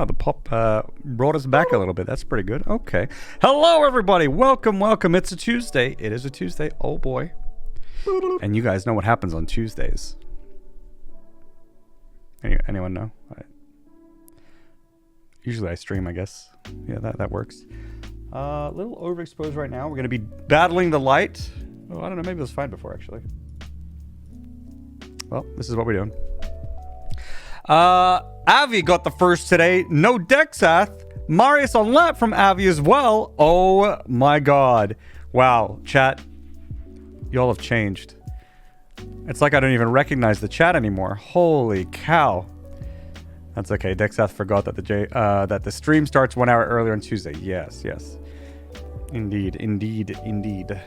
Wow, the pop brought us back a little bit. That's pretty good. Okay. Hello, everybody. Welcome, welcome. It's a Tuesday. It is a Tuesday. Oh, boy. And you guys know what happens on Tuesdays. Anyone know? Usually I stream, I guess. Yeah, that works. A little overexposed right now. We're going to be battling the light. Oh, I don't know. Maybe it was fine before, actually. Well, this is what we're doing. Avi got the first today. No Dexath. Marius on lap from Avi as well. Oh my god. Wow. Chat. Y'all have changed. It's like I don't even recognize the chat anymore. Holy cow. That's okay. Dexath forgot that the stream starts 1 hour earlier on Tuesday. Yes, yes. Indeed, indeed, indeed.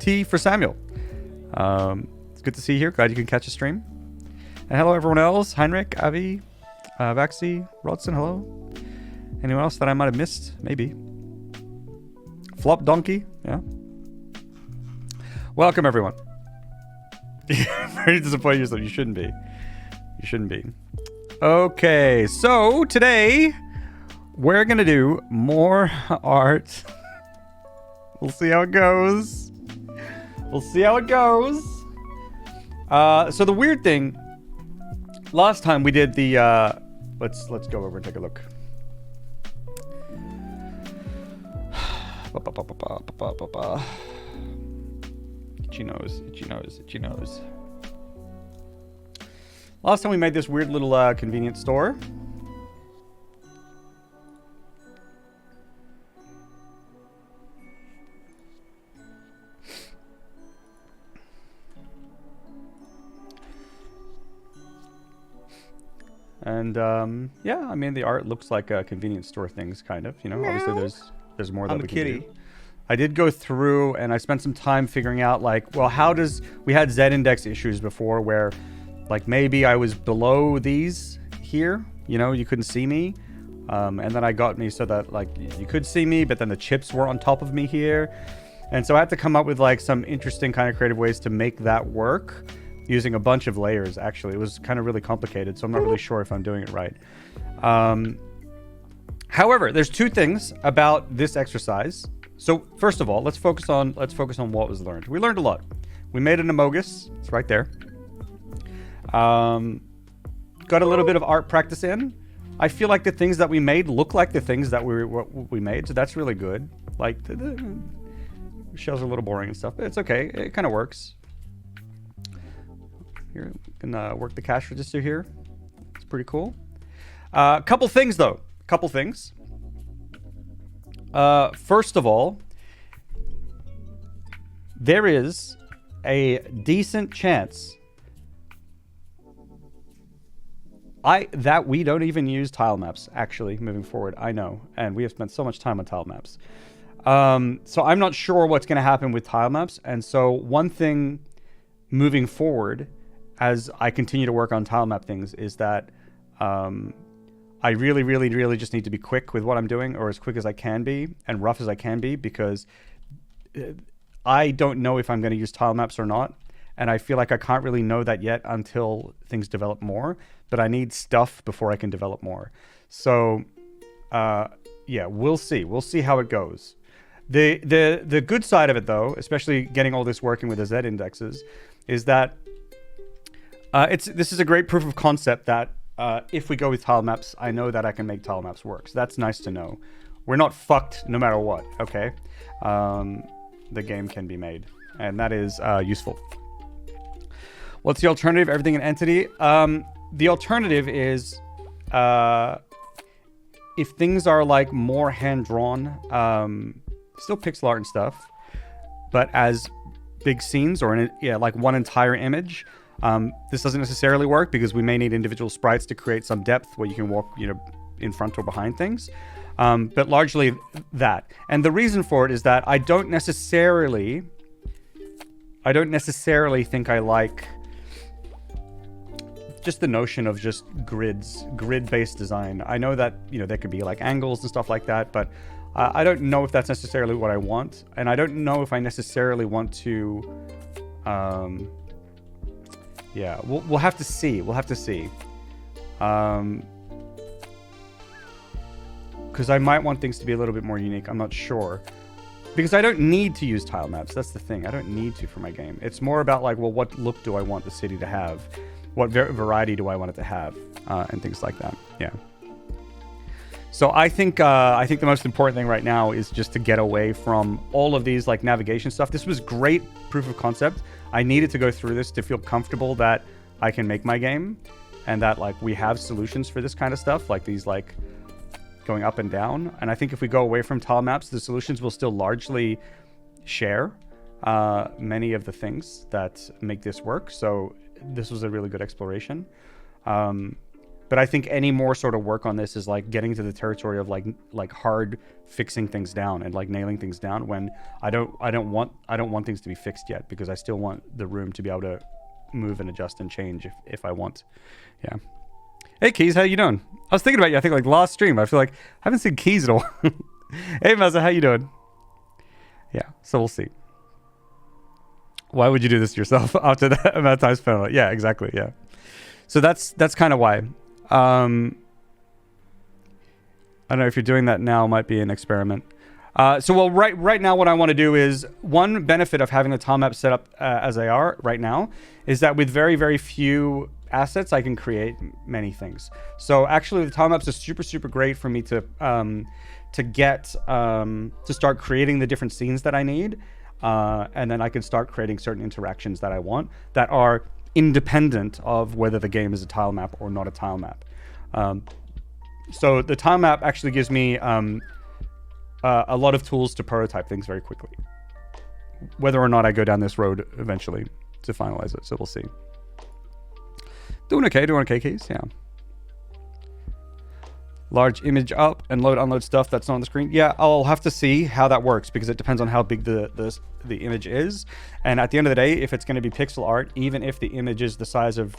T for Samuel. It's good to see you here. Glad you can catch a stream. And hello, everyone else. Heinrich, Avi, Vaxi, Rodson, hello. Anyone else that I might have missed? Maybe. Flop Donkey, yeah. Welcome, everyone. Very disappointed yourself. You shouldn't be. You shouldn't be. Okay, so today we're going to do more art. We'll see how it goes. We'll see how it goes. So the weird thing, last time we did the let's go over and take a look. Itchy nose, itchy nose, itchy nose. Last time we made this weird little convenience store. And yeah, I mean the art looks like convenience store things, kind of. You know, obviously there's more that we can do. I did go through and I spent some time figuring out like, well, we had Z-index issues before where like maybe I was below these here, you know, you couldn't see me. And then I got me so that like you could see me, but then the chips were on top of me here. And so I had to come up with like some interesting kind of creative ways to make that work using a bunch of layers. Actually, it was kind of really complicated, so I'm not really sure if I'm doing it right. However, there's two things about this exercise. So first of all, let's focus on what was learned. We learned a lot. We made an Amogus. It's right there. Got a little bit of art practice in. I feel like the things that we made look like the things that we made, so that's really good. Like the shells are a little boring and stuff, but it's okay. It kind of works. Here, we can work the cash register here. It's pretty cool. Couple things though. Couple things. First of all, there is a decent chance that we don't even use tile maps actually moving forward. I know, and we have spent so much time on tile maps. So I'm not sure what's going to happen with tile maps, and so one thing moving forward as I continue to work on tile map things is that I really, really, really just need to be quick with what I'm doing, or as quick as I can be and rough as I can be, because I don't know if I'm going to use tile maps or not. And I feel like I can't really know that yet until things develop more, but I need stuff before I can develop more. So, yeah, we'll see. We'll see how it goes. The good side of it, though, especially getting all this working with the Z indexes, is that this is a great proof of concept that if we go with tile maps, I know that I can make tile maps work. So that's nice to know. We're not fucked no matter what, okay? The game can be made, and that is useful. What's the alternative? Everything in Entity? The alternative is if things are like more hand-drawn, still pixel art and stuff, but as big scenes or like one entire image. This doesn't necessarily work because we may need individual sprites to create some depth where you can walk, you know, in front or behind things. But largely that. And the reason for it is that I don't necessarily think I like just the notion of just grid-based design. I know that, you know, there could be like angles and stuff like that, but I don't know if that's necessarily what I want. And I don't know if I necessarily want to, yeah, we'll have to see. We'll have to see. Because I might want things to be a little bit more unique. I'm not sure. Because I don't need to use tile maps. That's the thing. I don't need to for my game. It's more about like, well, what look do I want the city to have? What variety do I want it to have? And things like that. Yeah. So I think the most important thing right now is just to get away from all of these like navigation stuff. This was great proof of concept. I needed to go through this to feel comfortable that I can make my game and that like we have solutions for this kind of stuff, like these like going up and down. And I think if we go away from tile maps, the solutions will still largely share many of the things that make this work. So this was a really good exploration. But I think any more sort of work on this is like getting to the territory of like hard fixing things down and like nailing things down when I don't want things to be fixed yet, because I still want the room to be able to move and adjust and change if I want. Yeah. Hey Keys, how you doing? I was thinking about you, I think like last stream. I feel like I haven't seen Keys in a while. Hey Mazza, how you doing? Yeah, so we'll see. Why would you do this to yourself after that amount of time spent on it? Yeah, exactly, yeah. So that's kind of why. I don't know if you're doing that now, might be an experiment. Right now what I want to do is, one benefit of having the tile map set up as they are right now is that with very, very few assets, I can create many things. So actually the tile maps are super, super great for me to start creating the different scenes that I need. And then I can start creating certain interactions that I want that are independent of whether the game is a tile map or not a tile map. So the tile map actually gives me a lot of tools to prototype things very quickly, whether or not I go down this road eventually to finalize it. So we'll see. Doing okay, Keys, yeah. Large image up and unload stuff that's not on the screen. Yeah, I'll have to see how that works, because it depends on how big the image is. And at the end of the day, if it's going to be pixel art, even if the image is the size of,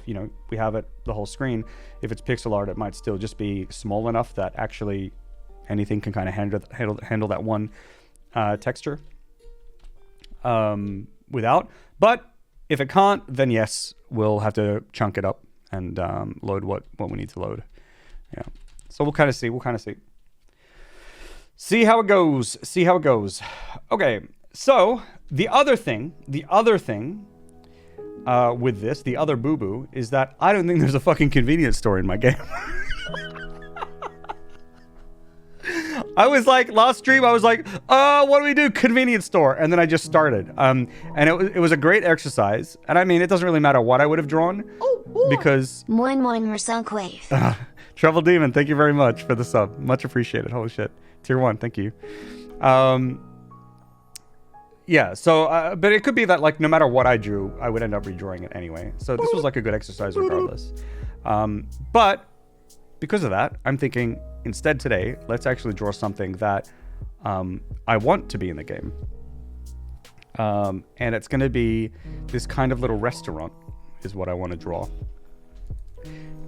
we have it the whole screen, if it's pixel art, it might still just be small enough that actually anything can kind of handle that one texture without. But if it can't, then yes, we'll have to chunk it up and load what we need to load. Yeah. So we'll kind of see. See how it goes. Okay. So the other thing with this, the other boo-boo, is that I don't think there's a fucking convenience store in my game. I was like, last stream, I was like, what do we do? Convenience store. And then I just started. And it was a great exercise. And I mean, it doesn't really matter what I would have drawn. Because... Moin moin Marcel Quave. Trouble Demon, thank you very much for the sub. Much appreciated. Holy shit. Tier 1, thank you. Yeah, so, but it could be that, like, no matter what I drew, I would end up redrawing it anyway. So this was, like, a good exercise regardless. But because of that, I'm thinking, instead today, let's actually draw something that I want to be in the game. And it's going to be this kind of little restaurant is what I want to draw.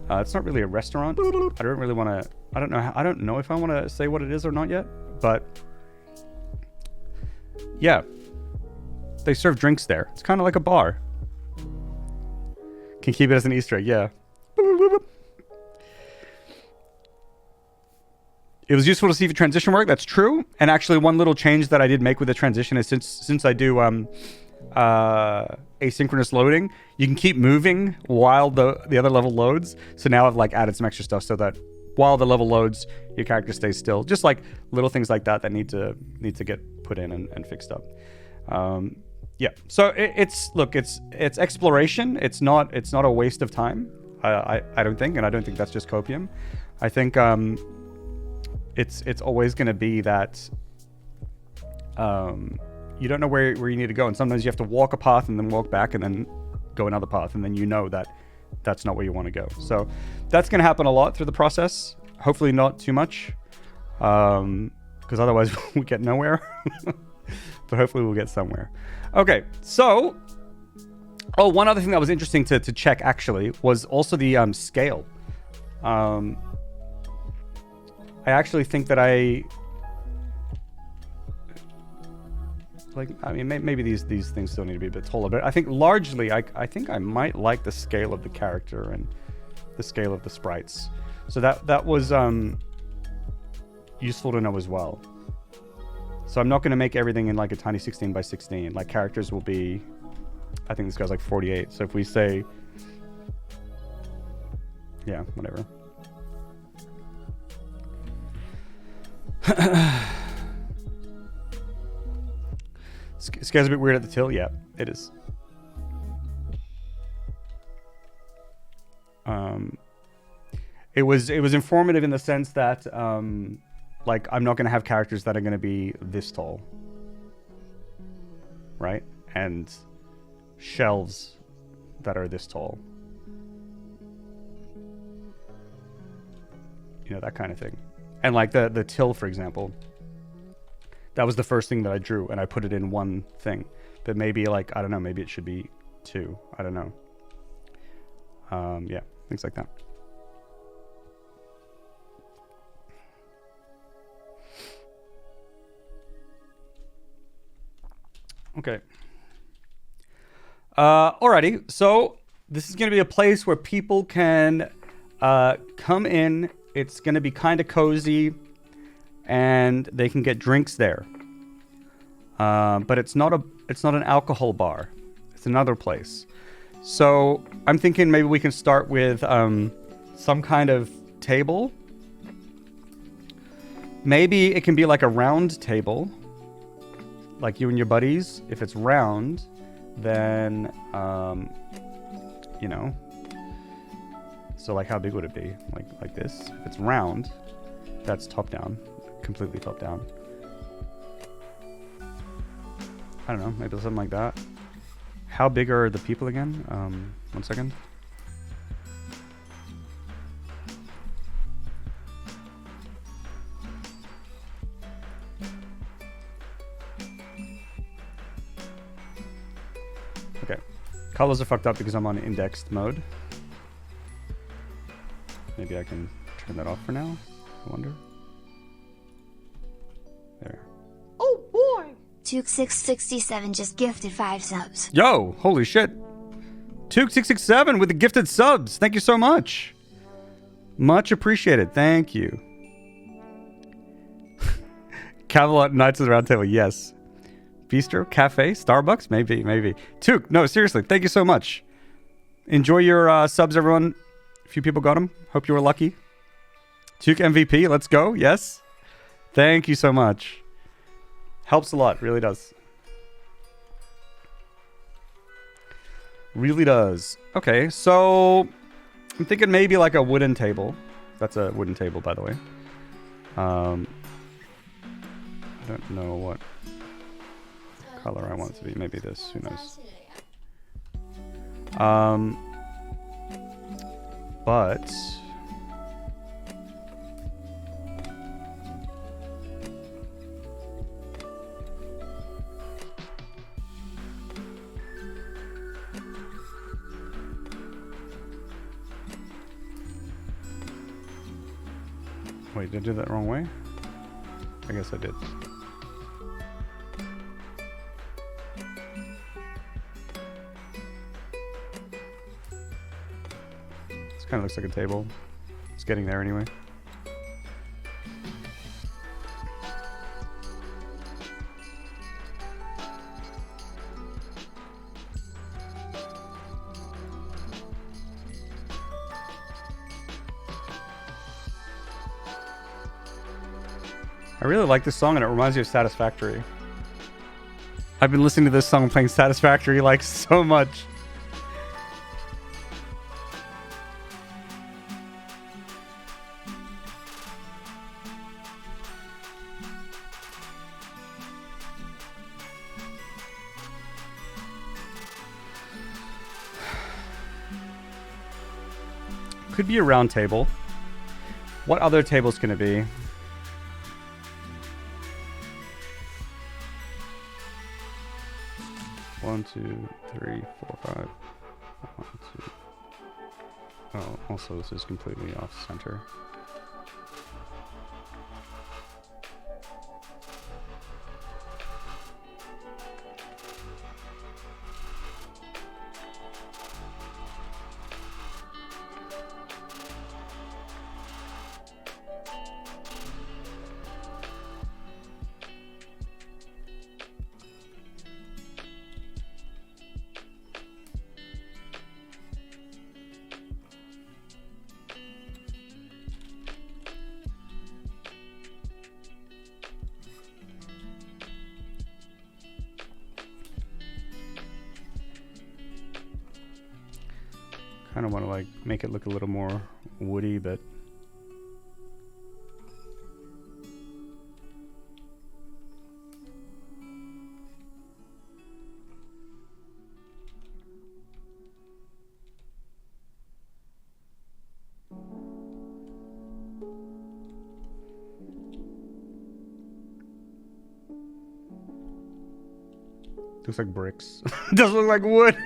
It's not really a restaurant. I don't really want to... I don't know if I want to say what it is or not yet. But... yeah. They serve drinks there. It's kind of like a bar. Can keep it as an Easter egg, yeah. It was useful to see the transition work. That's true. And actually, one little change that I did make with the transition is since I do asynchronous loading, you can keep moving while the other level loads. So now I've like added some extra stuff so that while the level loads, your character stays still. Just like little things like that need to get put in and fixed up. Yeah. So it's exploration. It's not a waste of time. I don't think, and I don't think that's just copium. I think it's always going to be that you don't know where you need to go, and sometimes you have to walk a path and then walk back and then go another path, and then you know that that's not where you want to go. So that's going to happen a lot through the process. Hopefully not too much, because otherwise we get nowhere. But hopefully we'll get somewhere. Okay, so one other thing that was interesting to check actually was also the scale. I actually think that maybe these things still need to be a bit taller, but I think largely I think I might like the scale of the character, and the scale of the sprites. So that was useful to know as well. So I'm not going to make everything in like a tiny 16 by 16. Like characters will be, I think this guy's like 48. So if we say, yeah, whatever. This guy's a bit weird at the till. Yeah, it is. It was informative in the sense that like I'm not going to have characters that are going to be this tall, right? And shelves that are this tall, you know, that kind of thing. And like the till, for example, that was the first thing that I drew, and I put it in one thing. But maybe like, I don't know, maybe it should be 2. I don't know. Yeah, things like that. Okay. Alrighty. So this is going to be a place where people can come in. It's going to be kind of cozy, and they can get drinks there. But it's not an alcohol bar. It's another place. So I'm thinking maybe we can start with some kind of table. Maybe it can be like a round table, like you and your buddies. If it's round, then you know. So like, how big would it be? Like this. If it's round, that's top down, completely top down. I don't know, maybe something like that. How big are the people again? 1 second. Okay. Colors are fucked up because I'm on indexed mode. Maybe I can turn that off for now. I wonder. There. Oh boy! Tuke667 just gifted 5 subs. Yo, holy shit. Tuke667 with the gifted subs. Thank you so much. Much appreciated. Thank you. Camelot Knights of the Round Table. Yes. Bistro, cafe, Starbucks. Maybe. Tuke, no, seriously. Thank you so much. Enjoy your subs, everyone. A few people got them. Hope you were lucky. Tuke MVP. Let's go. Yes. Thank you so much. Helps a lot. Really does. Really does. Okay, so I'm thinking maybe like a wooden table. That's a wooden table, by the way. I don't know what color I want it to be. Maybe this. Who knows? But wait, did I do that wrong way? I guess I did. This kind of looks like a table. It's getting there anyway. I really like this song, and it reminds me of Satisfactory. I've been listening to this song playing Satisfactory like so much. Could be a round table. What other tables can it be? One, 2, 3, 4, 5. 1, 2. Oh, also this is completely off center. Kind of want to like make it look a little more woody, but looks like bricks. Doesn't look like wood.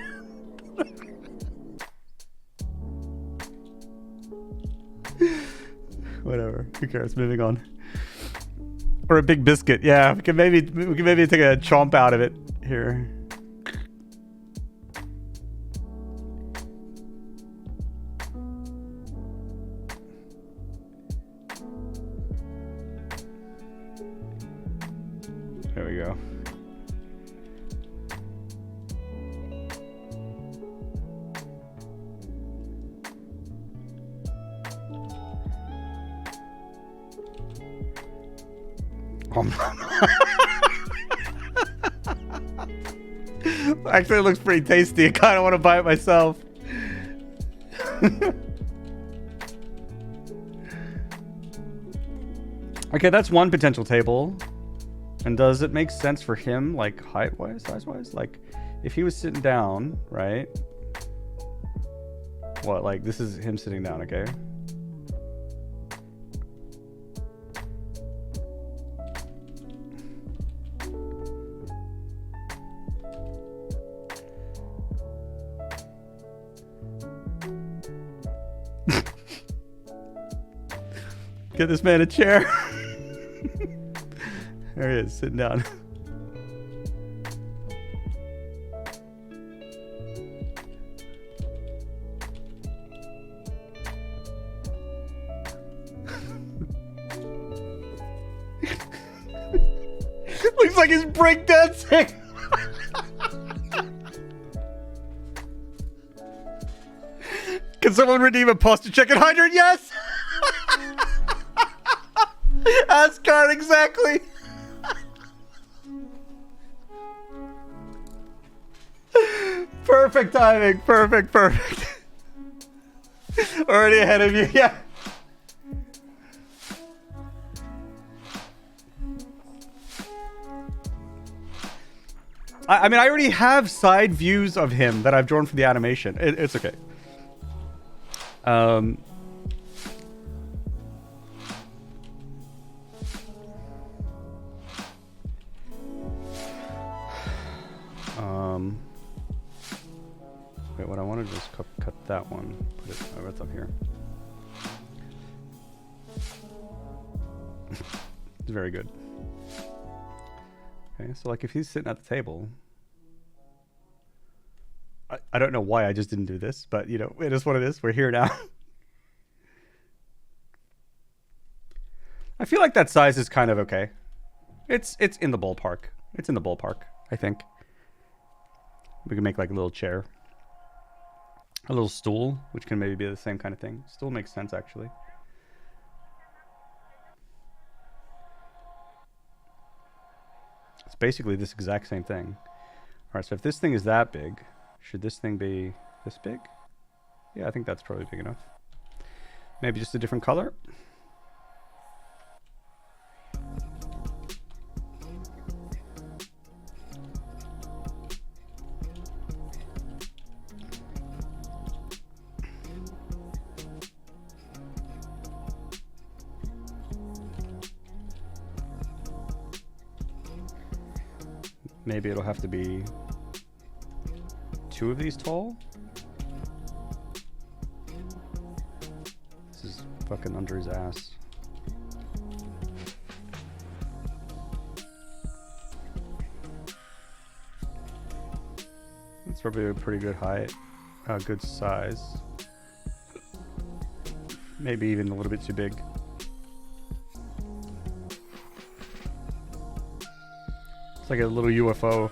Whatever. Who cares? Moving on. Or a big biscuit. Yeah, we can maybe take a chomp out of it here. There we go. Actually, it looks pretty tasty. I kind of want to buy it myself. Okay, that's one potential table. And does it make sense for him, like height-wise, size-wise? Like, if he was sitting down, right? What, like, this is him sitting down, okay? Get this man a chair. There he is, sitting down. Looks like he's breakdancing. Can someone redeem a posture check at 100? Yes! Asgard, exactly. Perfect timing. Perfect. Already ahead of you. Yeah. I mean, I already have side views of him that I've drawn from the animation. It's okay. Wait, what I want to do is cut that one. Put it over it's up here. It's very good. Okay, so like if he's sitting at the table, I don't know why I just didn't do this, but you know, it is what it is. We're here now. I feel like that size is kind of okay. It's in the ballpark. It's in the ballpark, I think. We can make like a little chair. A little stool, which can maybe be the same kind of thing. Stool makes sense, actually. It's basically this exact same thing. Alright, so if this thing is that big, should this thing be this big? Yeah, I think that's probably big enough. Maybe just a different color? Maybe it'll have to be 2 of these tall. This is fucking under his ass. It's probably a pretty good height, good size. Maybe even a little bit too big. It's like a little UFO.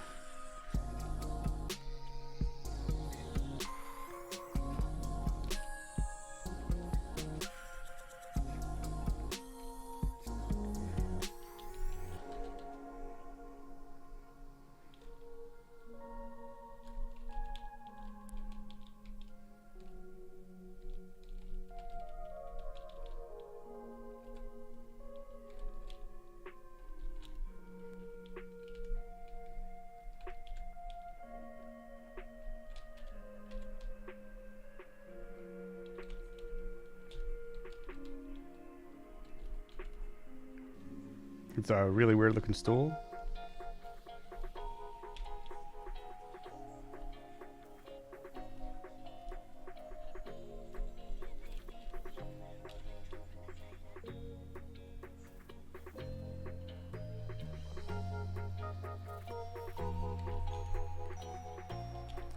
It's a really weird looking stool.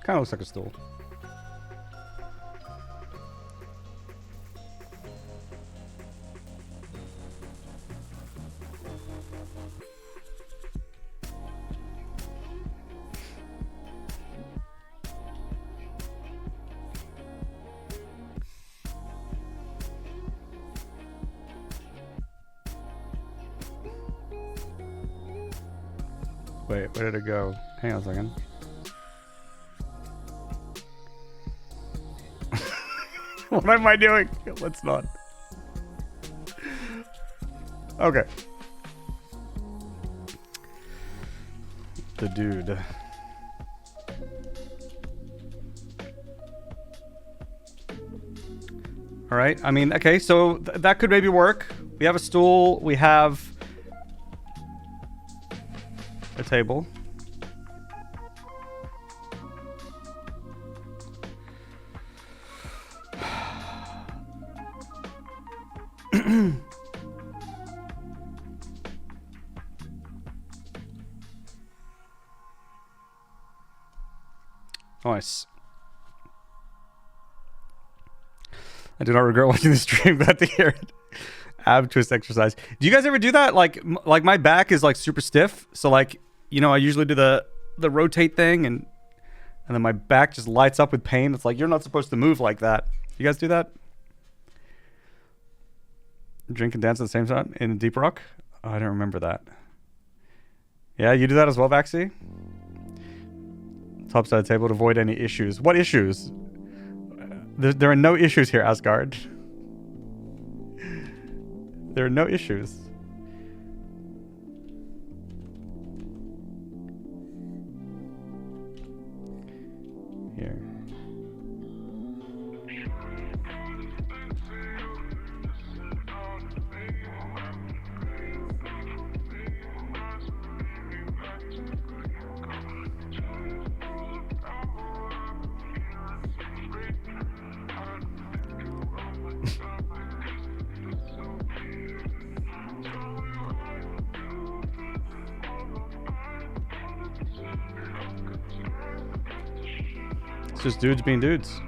Kind of looks like a stool. Wait, where did it go? Hang on a second. What am I doing? Let's not. Okay. The dude. All right. I mean, okay, so that could maybe work. We have a stool. We have a table. Nice. I do not regret watching this stream. Glad to hear it. Ab twist exercise. Do you guys ever do that? Like my back is like super stiff, so like, you know, I usually do the rotate thing, and then my back just lights up with pain. It's like, you're not supposed to move like that. You guys do that? Drink and dance at the same time in Deep Rock? Oh, I don't remember that. Yeah, you do that as well, Vaxi? Top side of the table to avoid any issues. What issues? There are no issues here, Asgard. There are no issues. Here. It's just dudes being dudes.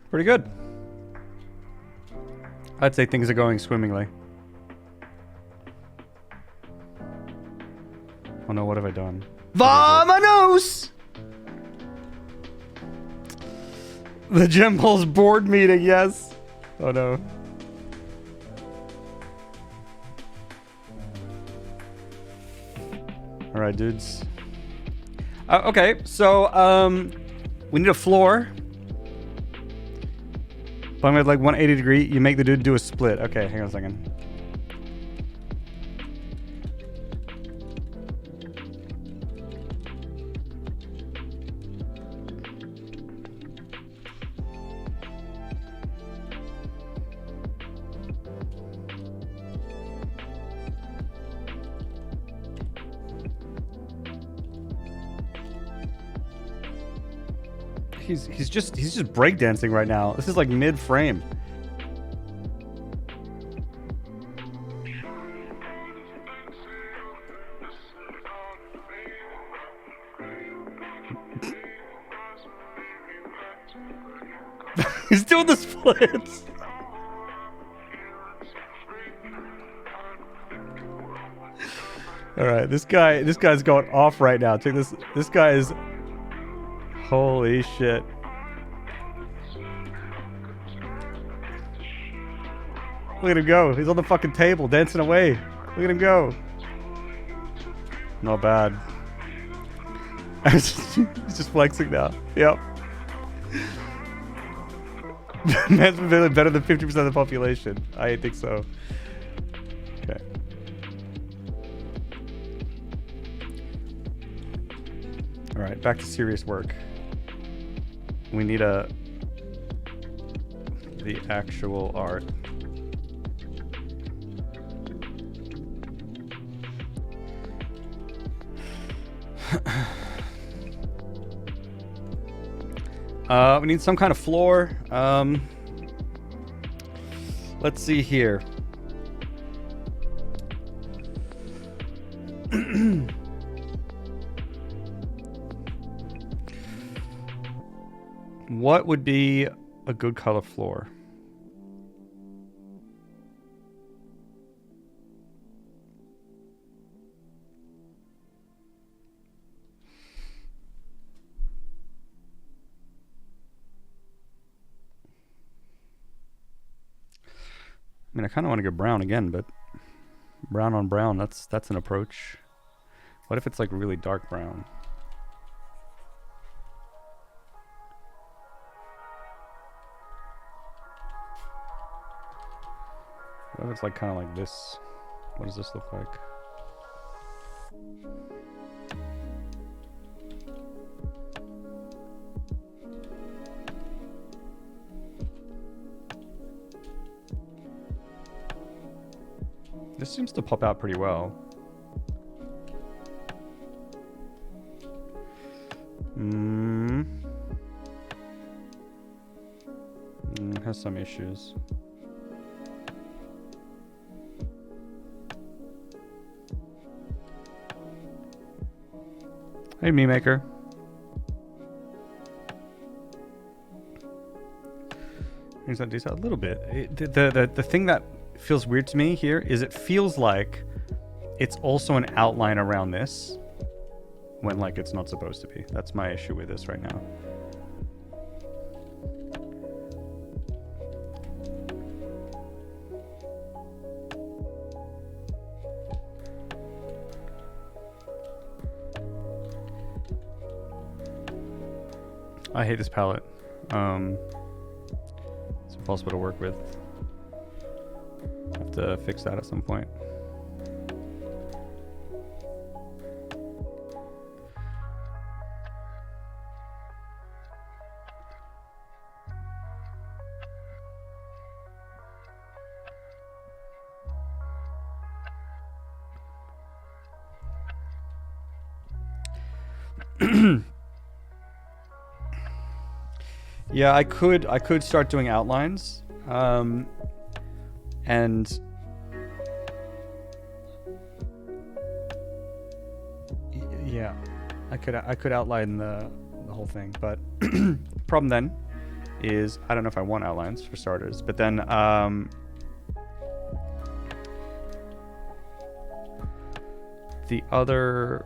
Pretty good. I'd say things are going swimmingly. Oh no, what have I done? Vamonos! The Gem Pulse board meeting, yes. Oh no. Alright, dudes. Okay, so, we need a floor. But I'm at like 180 degree. You make the dude do a split. Okay, hang on a second. He's just breakdancing right now. This is like mid-frame. He's doing the splits. All right, this guy's going off right now. Check this. This guy is. Holy shit. Look at him go. He's on the fucking table dancing away. Look at him go. Not bad. He's just flexing now. Yep. Man's been better than 50% of the population. I think so. Okay. Alright, back to serious work. We need the actual art. We need some kind of floor. Let's see here. What would be a good color floor? I mean, I kind of want to go brown again, but brown on brown, that's an approach. What if it's like really dark brown? What if it's like kind of like this? What does this look like? This seems to pop out pretty well. Has some issues. Hey, me maker. Here's that detail a little bit. The thing that feels weird to me here is it feels like it's also an outline around this when like it's not supposed to be. That's my issue with this right now. I hate this palette. It's impossible to work with. Have to fix that at some point. Yeah, I could start doing outlines, and yeah, I could outline the whole thing, but problem then is I don't know if I want outlines for starters, but then the other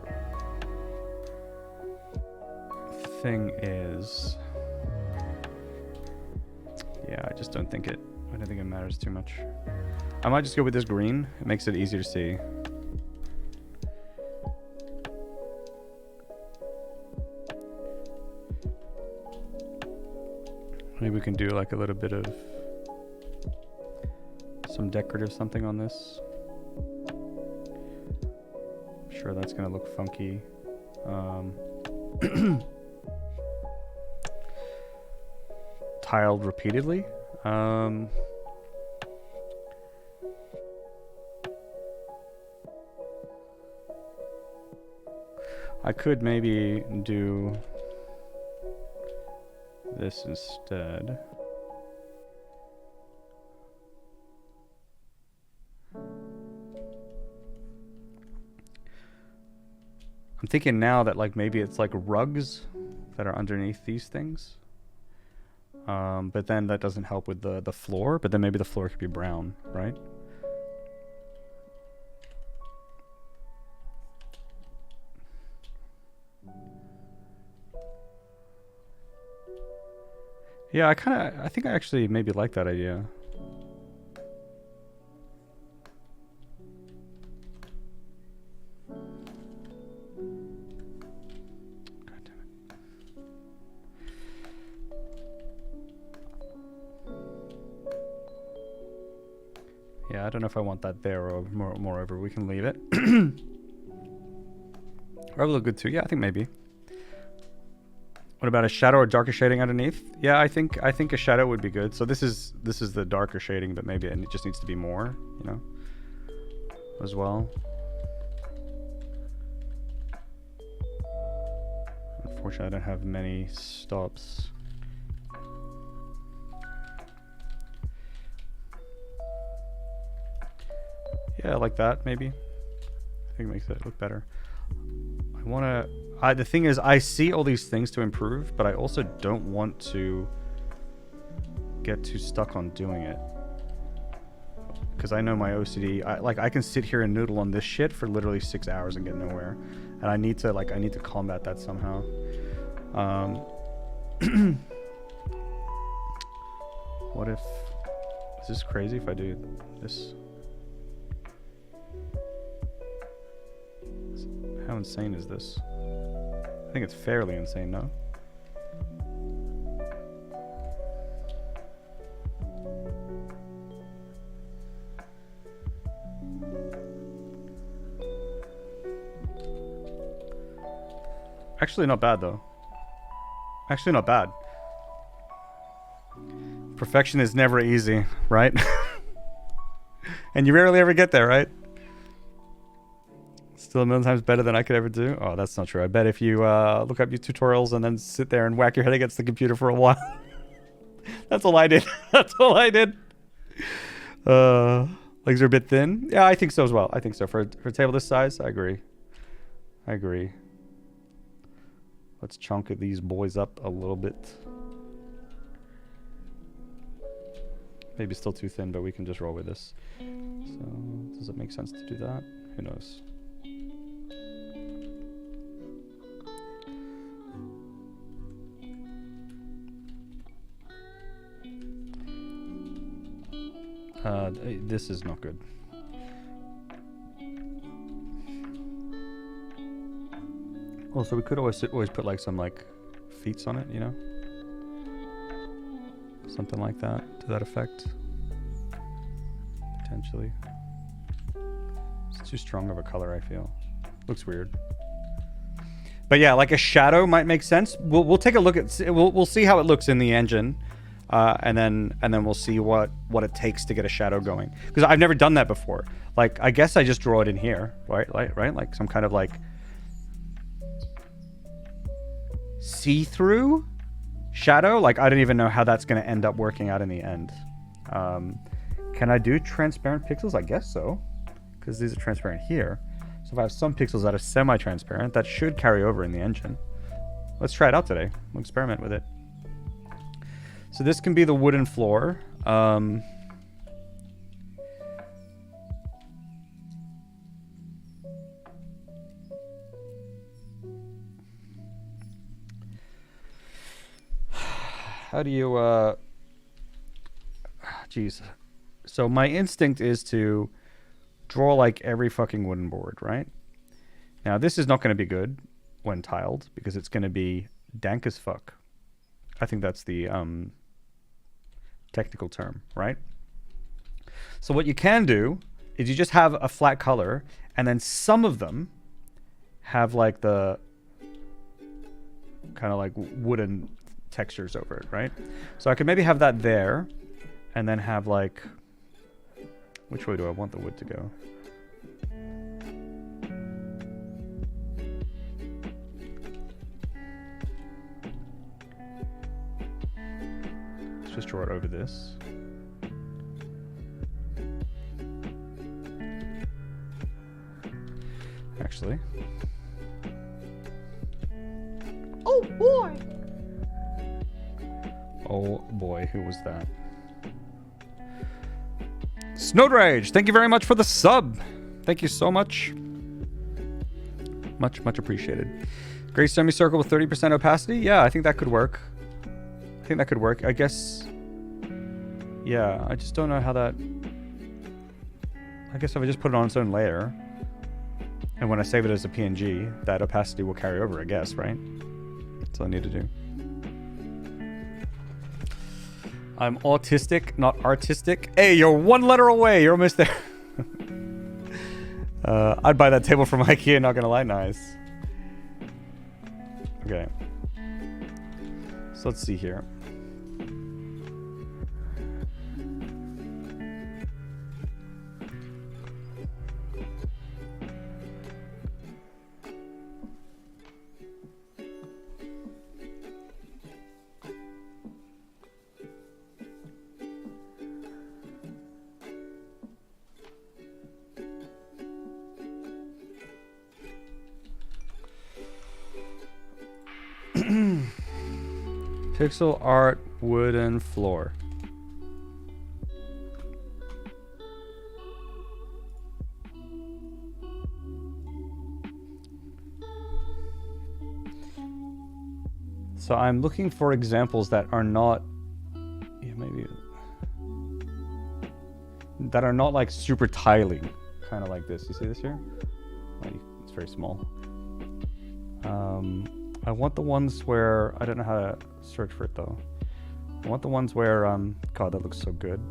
thing is, yeah, I don't think it matters too much. I might just go with this green. It makes it easier to see. Maybe we can do like a little bit of some decorative something on this. I'm sure that's gonna look funky. Tiled repeatedly. I could maybe do this instead. I'm thinking now that like maybe it's like rugs that are underneath these things. But then that doesn't help with the floor, but then maybe the floor could be brown, right? Yeah, I think I actually maybe like that idea. Yeah, I don't know if I want that there, or moreover, we can leave it. Or look good too. Yeah, I think maybe. What about a shadow or darker shading underneath? Yeah, I think a shadow would be good. So this is the darker shading, but maybe it just needs to be more, you know, as well. Unfortunately, I don't have many stops. Yeah, like that, maybe. I think it makes it look better. I want to... the thing is, I see all these things to improve, but I also don't want to get too stuck on doing it. Because I know my OCD... I can sit here and noodle on this shit for literally 6 hours and get nowhere. And I need to combat that somehow. What if... Is this crazy if I do this? How insane is this? I think it's fairly insane, no? Actually not bad though. Actually not bad. Perfection is never easy, right? And you rarely ever get there, right? Still a million times better than I could ever do. Oh, that's not true. I bet if you look up your tutorials and then sit there and whack your head against the computer for a while. That's all I did. That's all I did. Legs are a bit thin. Yeah, I think so as well. I think so. For a table this size, I agree. I agree. Let's chunk these boys up a little bit. Maybe still too thin, but we can just roll with this. So, does it make sense to do that? Who knows? This is not good. Also, we could always put like some like feats on it, you know, something like that to that effect. Potentially, it's too strong of a color. I feel looks weird. But yeah, like a shadow might make sense. We'll take a look at we'll see how it looks in the engine. And then we'll see what it takes to get a shadow going, because I've never done that before. Like, I guess I just draw it in here, right? Like some kind of like see-through shadow. Like, I don't even know how that's going to end up working out in the end. Can I do transparent pixels? I guess so, because these are transparent here. So if I have some pixels that are semi-transparent, that should carry over in the engine. Let's try it out today. We'll experiment with it. So this can be the wooden floor. How do you, geez. So my instinct is to draw like every fucking wooden board, right? Now this is not going to be good when tiled, because it's going to be dank as fuck. I think that's the technical term, right? So what you can do is you just have a flat color, and then some of them have like the kind of like wooden textures over it, right? So I could maybe have that there, and then have like, which way do I want the wood to go? Just draw it over this. Actually. Oh boy! Oh boy, who was that? Snowed Rage, thank you very much for the sub. Thank you so much. Much appreciated. Gray semicircle with 30% opacity? Yeah, I think that could work. I guess, yeah, I just don't know how that, I guess if I just put it on its own layer, and when I save it as a PNG, that opacity will carry over, I guess, right? That's all I need to do. I'm autistic, not artistic. Hey, you're one letter away. You're almost there. I'd buy that table from IKEA, not gonna lie. Nice. Okay. So let's see here. Pixel art wooden floor. So I'm looking for examples that are not, yeah, maybe that are not like super tiling, kind of like this. You see this here? It's very small. I want the ones where, I don't know how to search for it though. I want the ones where, God, that looks so good.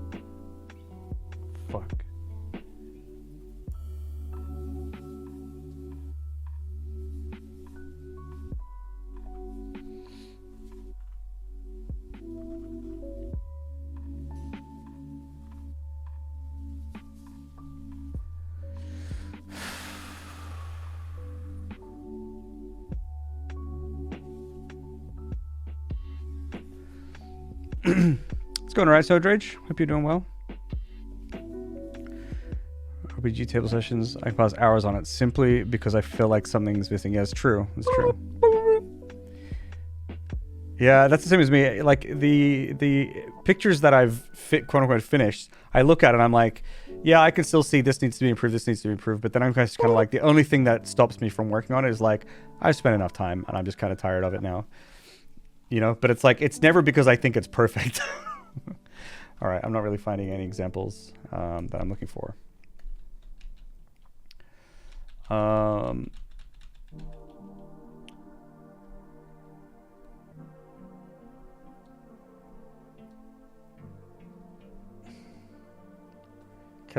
Fuck. It's going alright, Sodrage. Hope you're doing well. RPG table sessions, I can pass hours on it simply because I feel like something's missing. Yeah, it's true. It's true. Yeah, that's the same as me. Like the pictures that I've quote unquote finished, I look at it and I'm like, yeah, I can still see this needs to be improved, this needs to be improved. But then I'm just kind of like, the only thing that stops me from working on it is like, I've spent enough time and I'm just kind of tired of it now. You know, but it's like, it's never because I think it's perfect. All right, I'm not really finding any examples that I'm looking for. Can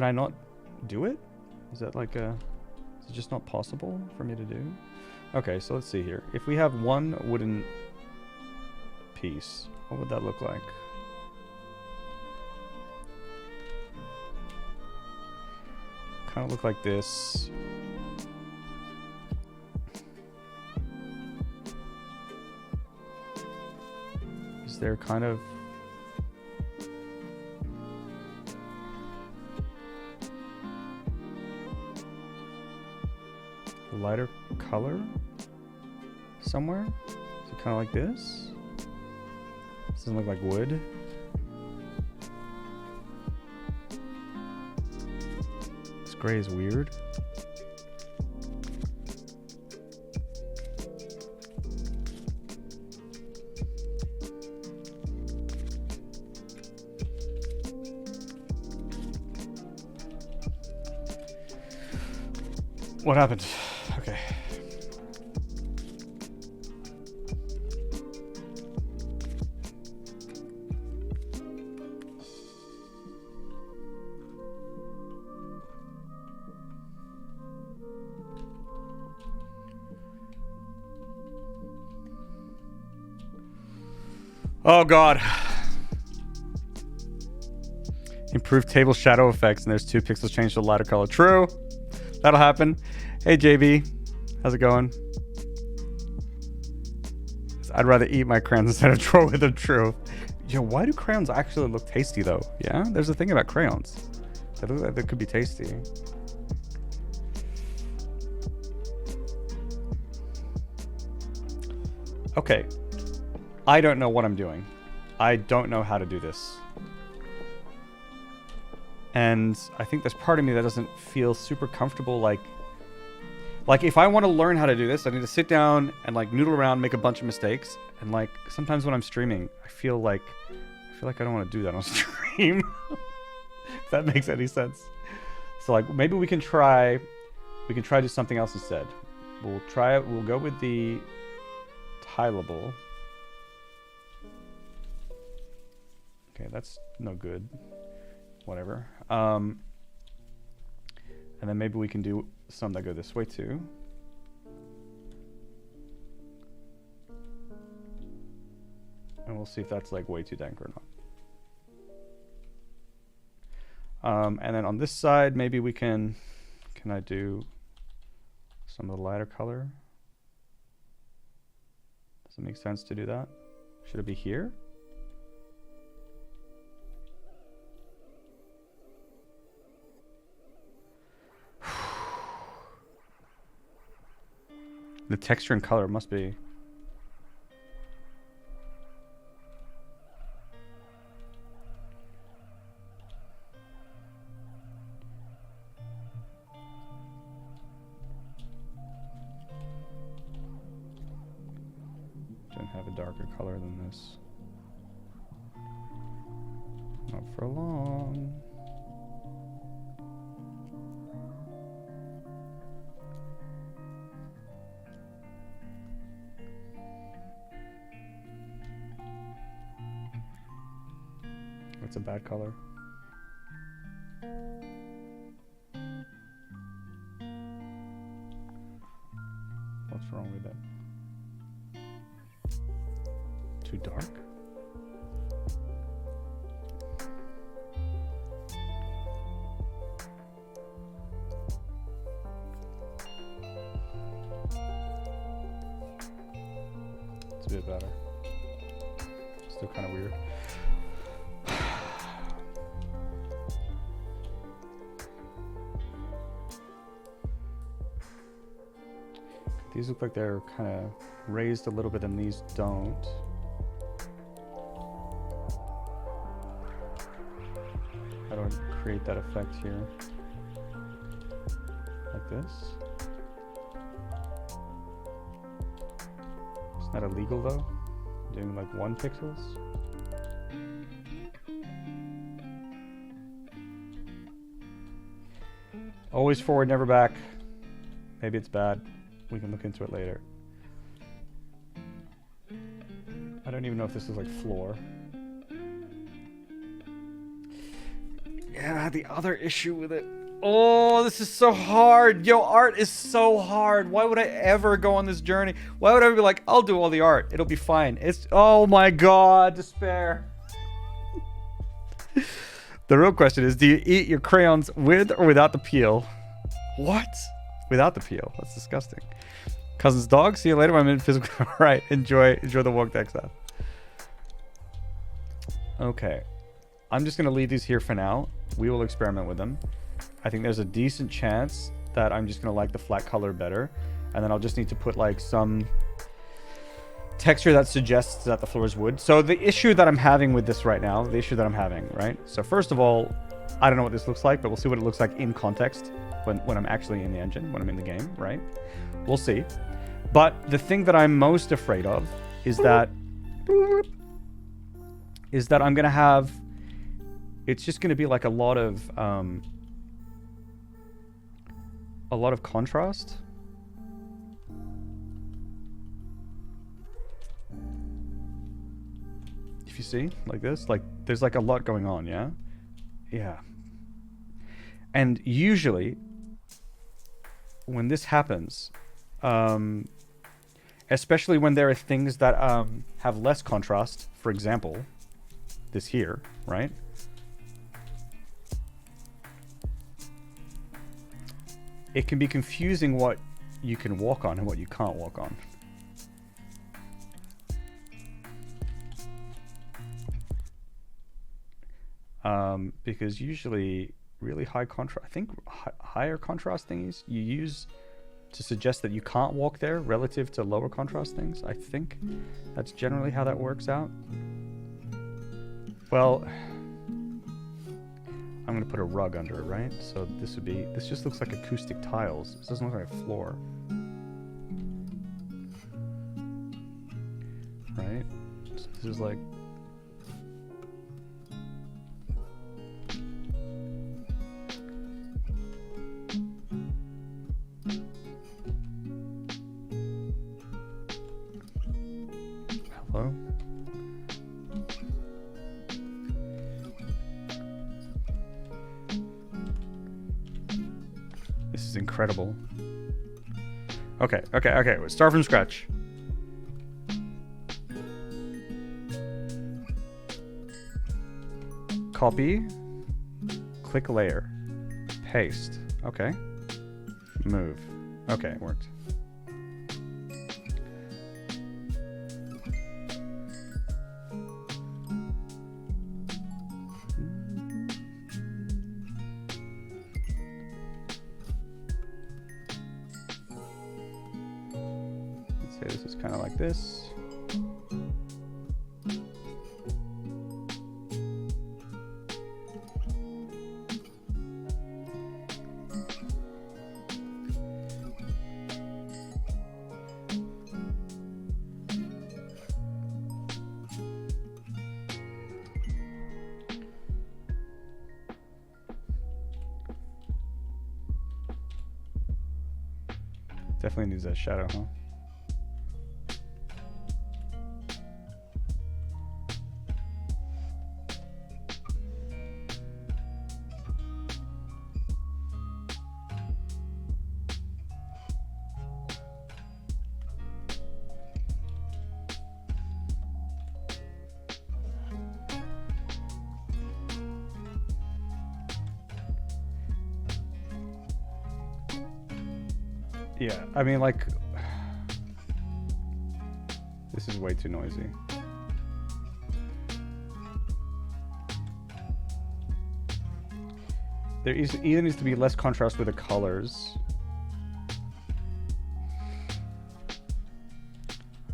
I not do it? Is that like a, is it just not possible for me to do? Okay, so let's see here. If we have one wooden piece, what would that look like? Kind of look like this. Is there kind of a lighter color somewhere? Is it kind of like this? This doesn't look like wood. This gray is weird. What happened? Okay. Oh God. Improved table shadow effects, and there's 2 pixels changed to a lighter color. True. That'll happen. Hey JB, how's it going? I'd rather eat my crayons instead of throw with them. True. Yo, why do crayons actually look tasty though? Yeah, there's a thing about crayons. They look like they could be tasty. Okay. I don't know what I'm doing. I don't know how to do this. And I think there's part of me that doesn't feel super comfortable. Like if I want to learn how to do this, I need to sit down and like noodle around, make a bunch of mistakes. And like sometimes when I'm streaming, I feel like I don't want to do that on stream. If that makes any sense. So like maybe we can try do something else instead. We'll try it. We'll go with the tileable. Okay, that's no good. Whatever. And then maybe we can do some that go this way too. And we'll see if that's like way too dank or not. And then on this side, maybe we can I do some of the lighter color? Does it make sense to do that? Should it be here? The texture and color must be... Don't have a darker color than this. Not for long. It's a bad color. What's wrong with it? Too dark? It's a bit better. Still kind of weird. These look like they're kind of raised a little bit and these don't. How do I create that effect here? Like this. It's not illegal though. Doing like 1 pixels. Always forward, never back. Maybe it's bad. We can look into it later. I don't even know if this is like floor. Yeah, the other issue with it. Oh, this is so hard. Yo, art is so hard. Why would I ever go on this journey? Why would I be like, I'll do all the art. It'll be fine. It's, oh my God, despair. The real question is, do you eat your crayons with or without the peel? What? Without the peel? That's disgusting. Cousin's dog. See you later. I'm in physical. All right. Enjoy the walk next time. Okay. I'm just going to leave these here for now. We will experiment with them. I think there's a decent chance that I'm just going to like the flat color better. And then I'll just need to put like some texture that suggests that the floor is wood. So the issue that I'm having with this right now, right? So first of all, I don't know what this looks like, but we'll see what it looks like in context when I'm actually in the engine, when I'm in the game, right? We'll see. But the thing that I'm most afraid of is that I'm going to have, it's just going to be like a lot of contrast. If you see, like this, like there's like a lot going on, yeah? Yeah. And usually, when this happens, especially when there are things that have less contrast, for example, this here, right? It can be confusing what you can walk on and what you can't walk on. Because usually really high contrast, I think higher contrast things you use to suggest that you can't walk there relative to lower contrast things. I think that's generally how that works out. Well, I'm gonna put a rug under it, right? So this just looks like acoustic tiles. This doesn't look like a floor. Right? So this is like, hello? This is incredible. Okay. We'll start from scratch. Copy. Click layer. Paste. Okay. Move. Okay, it worked. Let's say this is kind of like this. Definitely needs that shadow, huh? Yeah, I mean, like, this is way too noisy. There either needs to be less contrast with the colors.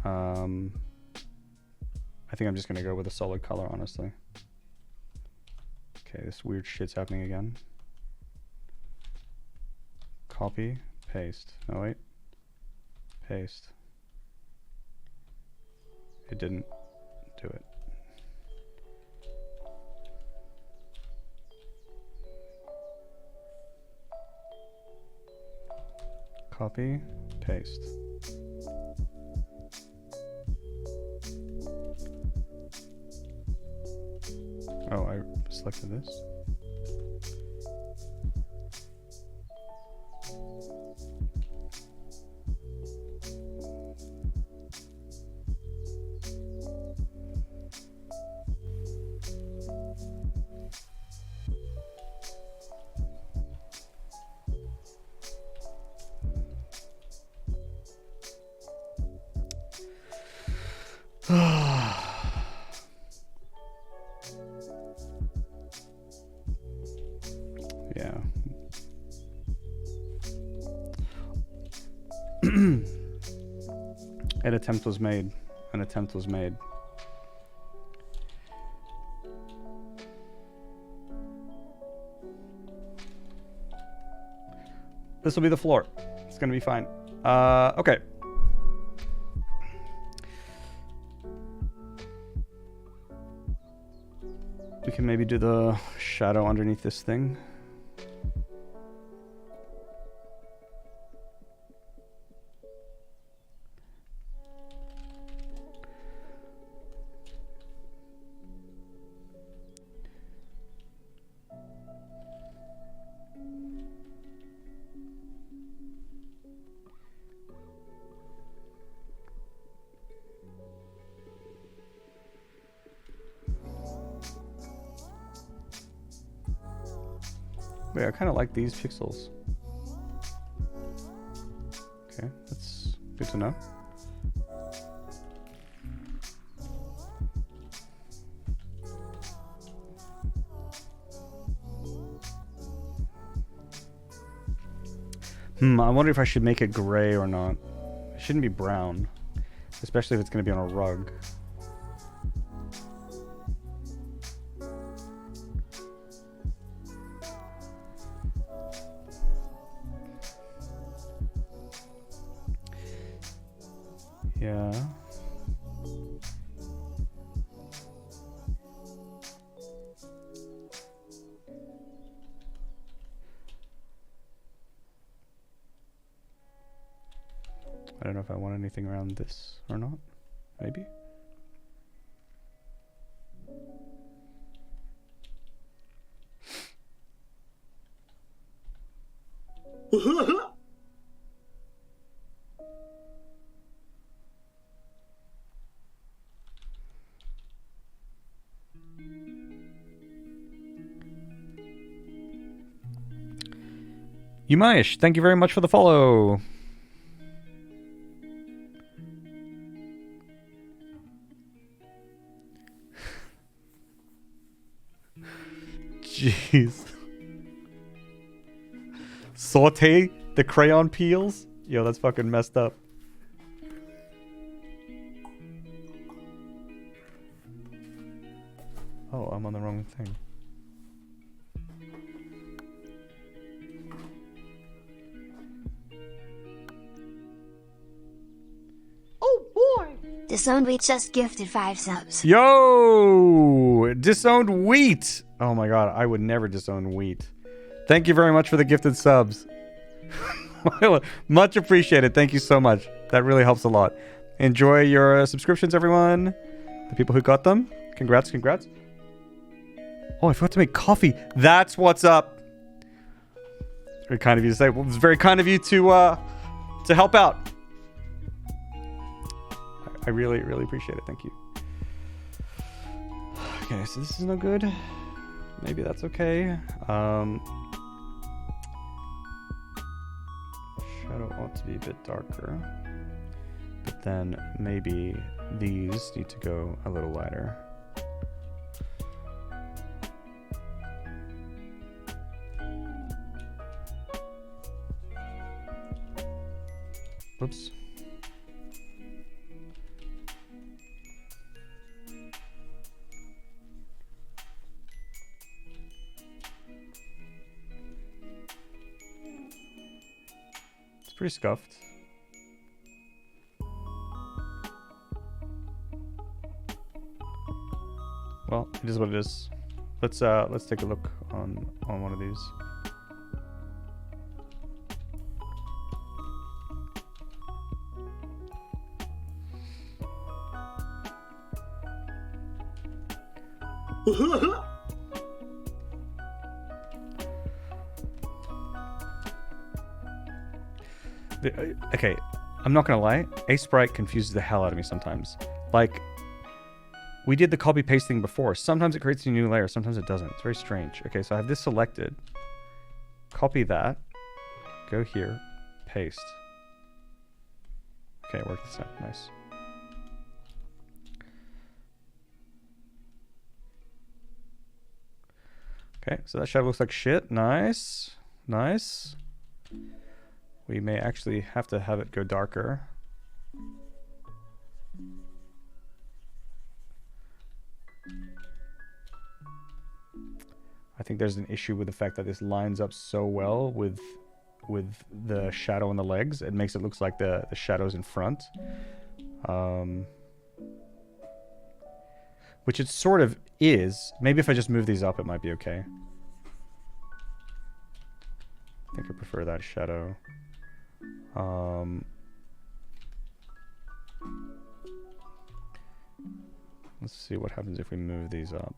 I think I'm just gonna go with a solid color, honestly. Okay, this weird shit's happening again. Copy. Paste. No, wait. Paste. It didn't do it. Copy. Paste. Oh, I selected this. Yeah. An attempt was made. An attempt was made. This will be the floor. It's gonna be fine. Okay. We can maybe do the shadow underneath this thing. Wait, I kind of like these pixels. Okay, that's good to know. I wonder if I should make it gray or not. It shouldn't be brown, especially if it's going to be on a rug. Yeah. I don't know if I want anything around this or not. Maybe. Umaish, thank you very much for the follow. Jeez. Saute the crayon peels? Yo, that's fucking messed up. Oh, I'm on the wrong thing. Oh boy! Disowned Wheat just gifted 5 subs. Yo! Disowned Wheat! Oh my god, I would never disown Wheat. Thank you very much for the gifted subs. Much appreciated. Thank you so much. That really helps a lot. Enjoy your subscriptions, everyone. The people who got them. Congrats, congrats. Oh, I forgot to make coffee. That's what's up. Very kind of you to say. Well, it's very kind of you to help out. I really, really appreciate it. Thank you. Okay, so this is no good. Maybe that's okay. Shadow ought to be a bit darker. But then maybe these need to go a little lighter. Whoops. It's pretty scuffed. Well, it is what it is. Let's take a look on one of these. Okay, I'm not gonna lie. Aesprite confuses the hell out of me sometimes. Like, we did the copy paste thing before. Sometimes it creates a new layer, sometimes it doesn't. It's very strange. Okay, so I have this selected. Copy that. Go here. Paste. Okay, work this out. Nice. Okay, so that shadow looks like shit. Nice. Nice. We may actually have to have it go darker. I think there's an issue with the fact that this lines up so well with the shadow on the legs. It makes it look like the shadow's in front. Which it sort of is. Maybe if I just move these up, it might be okay. I think I prefer that shadow. Let's see what happens if we move these up.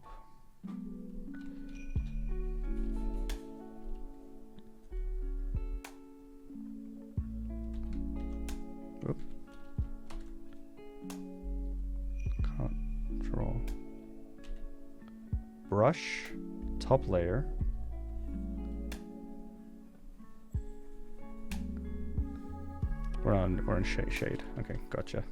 Oop. Control. Brush. Top layer. We're on shade. Okay, gotcha.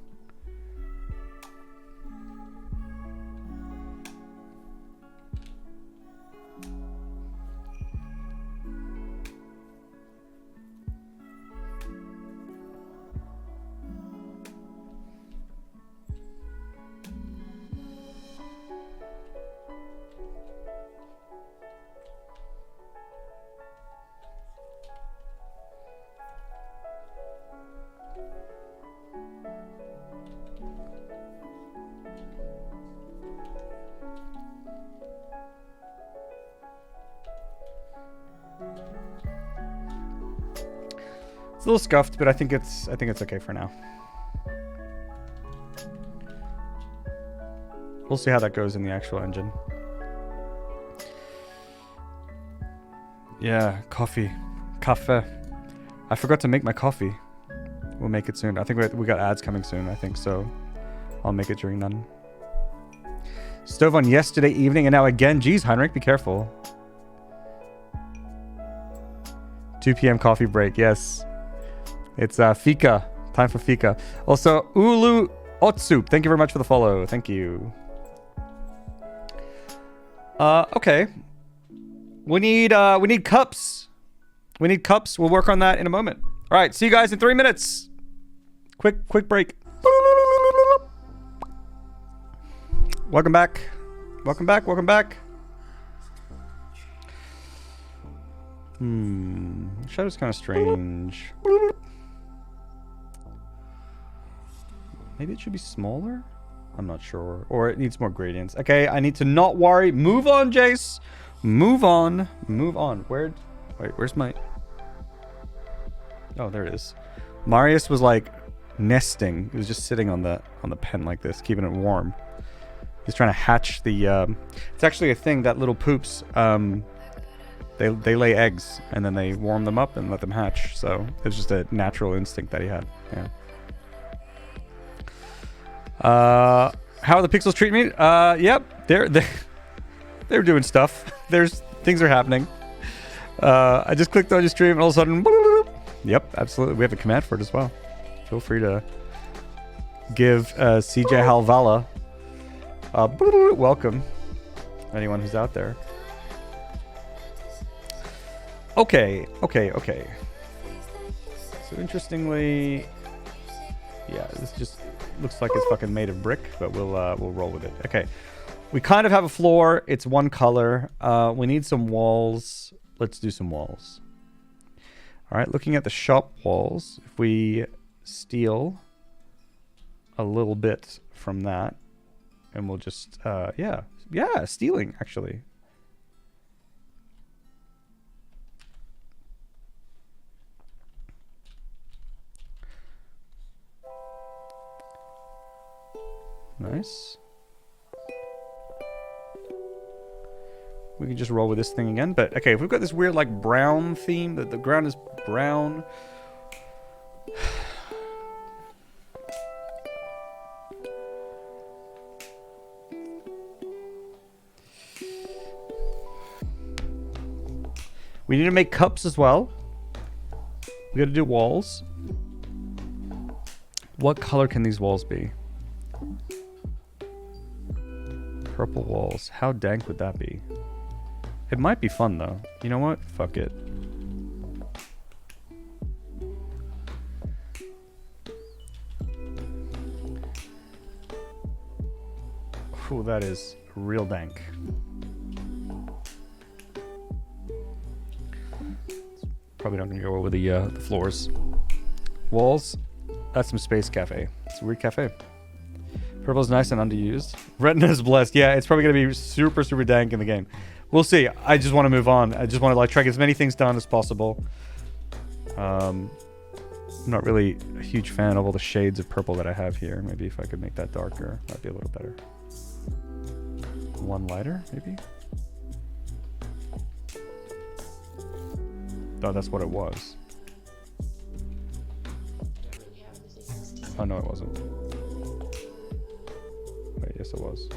It's a little scuffed, but I think it's okay for now. We'll see how that goes in the actual engine. Yeah, coffee. Cafe. I forgot to make my coffee. We'll make it soon. I think we got ads coming soon, I think, so I'll make it during then. Stove on yesterday evening and now again. Geez, Heinrich, be careful. 2 p.m. coffee break, yes. It's fika. Time for fika. Also, Ulu Otsup, thank you very much for the follow. Thank you. Okay. We need cups. We need cups. We'll work on that in a moment. All right, see you guys in 3 minutes. Quick break. Welcome back. Welcome back. Welcome back. Shadow's kind of strange. Maybe it should be smaller? I'm not sure. Or it needs more gradients. Okay, I need to not worry. Move on, Jace. Move on. Move on. Wait, where's my... Oh, there it is. Marius was like nesting. He was just sitting on the pen like this, keeping it warm. He's trying to hatch the... It's actually a thing that little poops... They lay eggs and then they warm them up and let them hatch. So it's just a natural instinct that he had. Yeah. How are the pixels treating me? Yep, they're doing stuff. Things are happening. I just clicked on your stream and all of a sudden, yep, absolutely. We have a command for it as well. Feel free to give CJ Halvala welcome. Anyone who's out there. Okay. So interestingly, yeah, this just looks like it's fucking made of brick, but we'll roll with it. Okay, we kind of have a floor. It's one color. We need some walls. Let's do some walls. All right, looking at the shop walls, if we steal a little bit from that, and we'll just yeah, stealing actually. Nice. We can just roll with this thing again, but okay, if we've got this weird like brown theme, that the ground is brown. We need to make cups as well. We gotta do walls. What color can these walls be? Purple walls. How dank would that be? It might be fun though. You know what? Fuck it. Ooh, that is real dank. Probably not gonna go over the floors. Walls. That's some space cafe. It's a weird cafe. Purple's nice and underused. Retina's blessed. Yeah, it's probably going to be super, super dank in the game. We'll see. I just want to move on. I just want to like try to get as many things done as possible. I'm not really a huge fan of all the shades of purple that I have here. Maybe if I could make that darker, that'd be a little better. One lighter, maybe? Oh, that's what it was. Oh, no, it wasn't. Wait, yes, it was.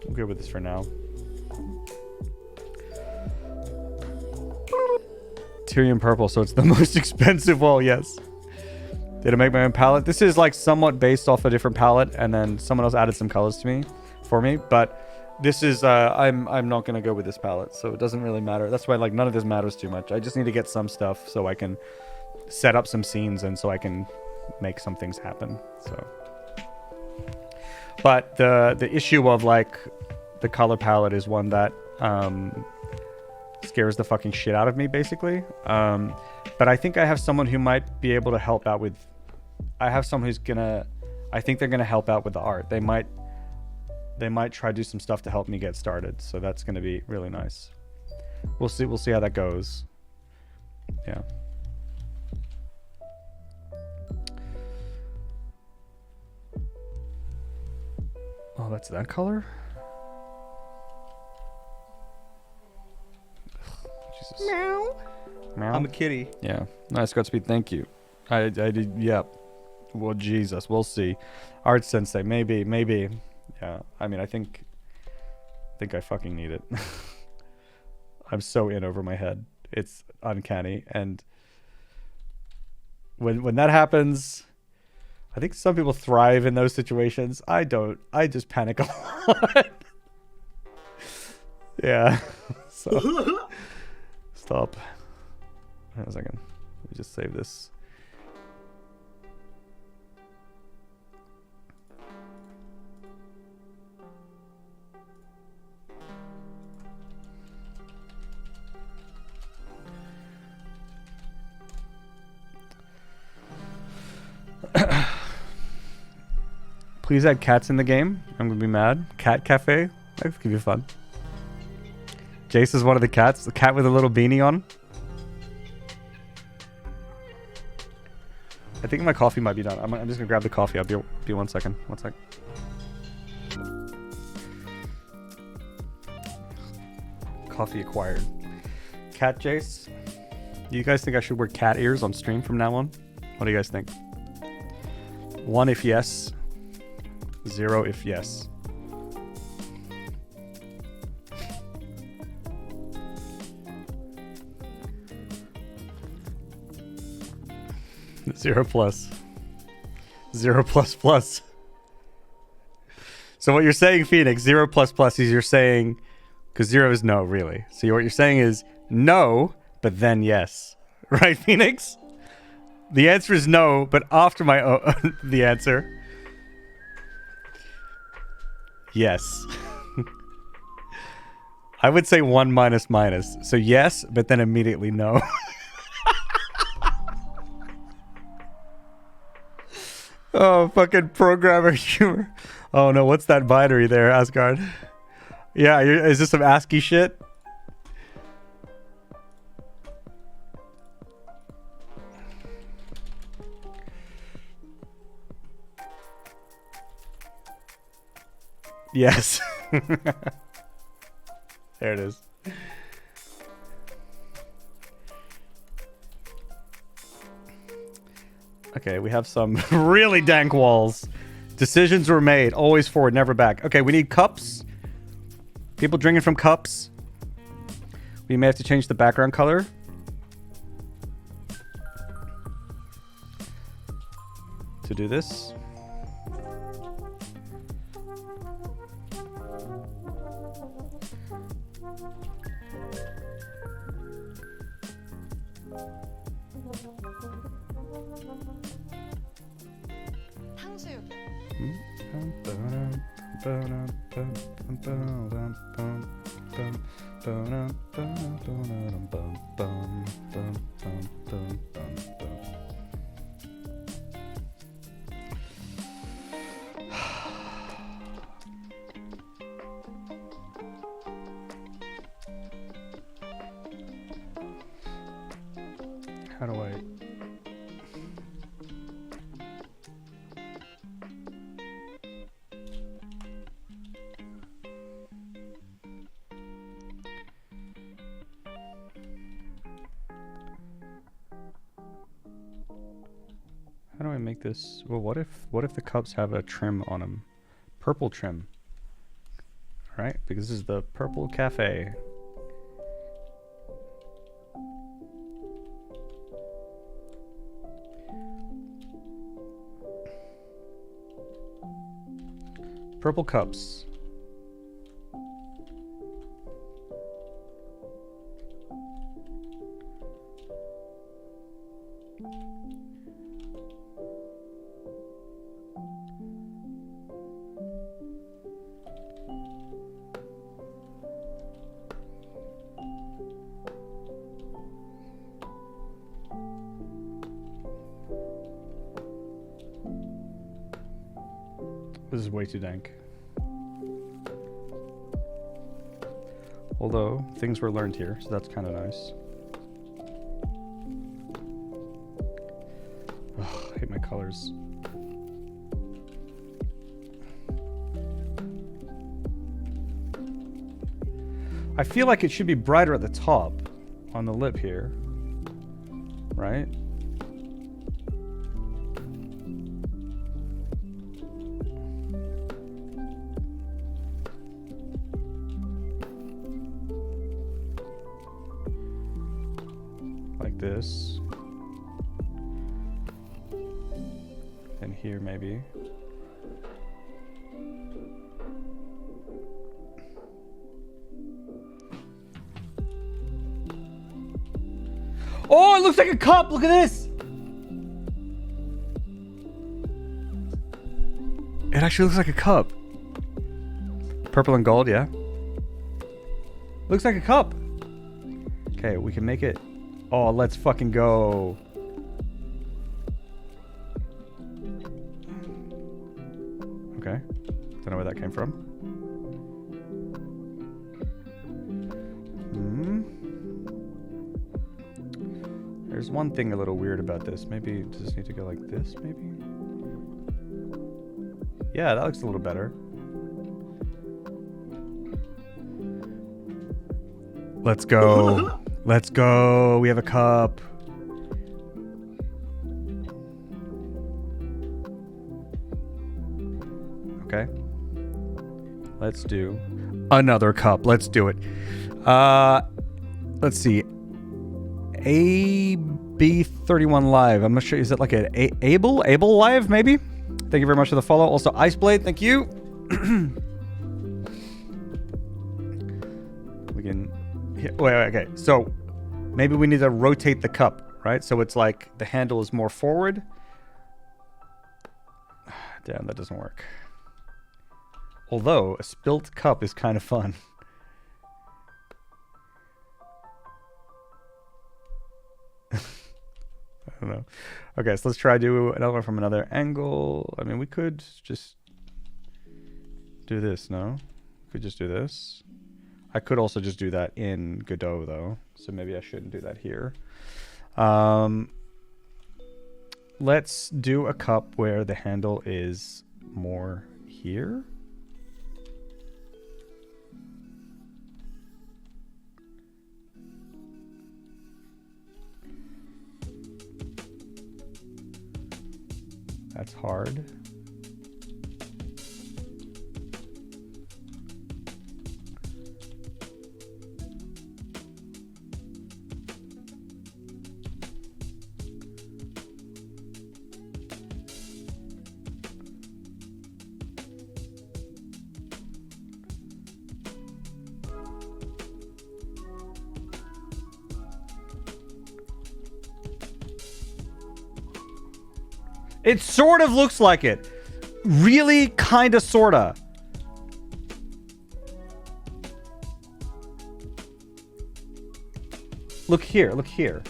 I'm good with this for now. Tyrian purple, so it's the most expensive wall, yes. Did I make my own palette? This is like somewhat based off a different palette, and then someone else added some colors to for me, but this is I'm not gonna go with this palette, so it doesn't really matter. That's why like none of this matters too much. I just need to get some stuff so I can set up some scenes and so I can make some things happen. So, but the issue of like the color palette is one that scares the fucking shit out of me, basically. But I think I have someone who might be able to help out with. I have someone who's gonna. I think they're gonna help out with the art. They might try to do some stuff to help me get started. So that's gonna be really nice. We'll see. We'll see how that goes. Yeah. Oh, that's that color? Ugh. Jesus. Meow. Meow. I'm a kitty. Yeah. Nice Godspeed. Thank you. I did. Yep. Well, Jesus. We'll see. Art Sensei. Maybe. Yeah. I mean, I think I fucking need it. I'm so in over my head. It's uncanny. And when that happens, I think some people thrive in those situations. I don't. I just panic a lot. Yeah. So stop. Hang on a second. Let me just save this. Please add cats in the game. I'm gonna be mad. Cat cafe. That could be fun. Jace is one of the cats. The cat with a little beanie on. I think my coffee might be done. I'm just gonna grab the coffee. I'll be 1 second. 1 sec. Coffee acquired. Cat Jace. Do you guys think I should wear cat ears on stream from now on? What do you guys think? 1 if yes. 0 if yes. Zero plus. 0 plus plus. So what you're saying, Phoenix, 0 plus plus is you're saying, because 0 is no, really. So what you're saying is no, but then yes. Right, Phoenix? The answer is no, but after the answer. Yes. I would say 1 minus minus. So yes, but then immediately no. Oh, fucking programmer humor. Oh no, what's that binary there, Asgard? Yeah, is this some ASCII shit? Yes. There it is. Okay, we have some really dank walls. Decisions were made. Always forward, never back. Okay, we need cups. People drinking from cups. We may have to change the background color. To do this. How do I... How do I make this? Well, what if the cups have a trim on them? Purple trim. All right, because this is the purple cafe. Purple cups. This is way too dank. Although, things were learned here, so that's kind of nice. Ugh, I hate my colors. I feel like it should be brighter at the top. on the lip here, right? Like this. And here maybe. Oh, it looks like a cup. Look at this. It actually looks like a cup. Purple and gold, yeah. Looks like a cup. Okay, we can make it. Oh, let's fucking go. Okay. Don't know where that came from. There's one thing a little weird about this. Maybe does this need to go like this, maybe? Yeah, that looks a little better. Let's go. Let's go. We have a cup. Okay. Let's do another cup. Let's do it. Let's see. AB31 Live. I'm not sure. Is it like an Able Live, maybe? Thank you very much for the follow. Also, Iceblade, thank you. We can... Wait, okay. So, maybe we need to rotate the cup, right? So it's like the handle is more forward. Damn, that doesn't work. Although, a spilt cup is kind of fun. I don't know. Okay, so let's try to do another one from another angle. I mean, we could just do this, no? We could just do this. I could also just do that in Godot, though. So maybe I shouldn't do that here. Let's do a cup where the handle is more here. That's hard. It sort of looks like it. Really, kind of, sort of. Look here, look here.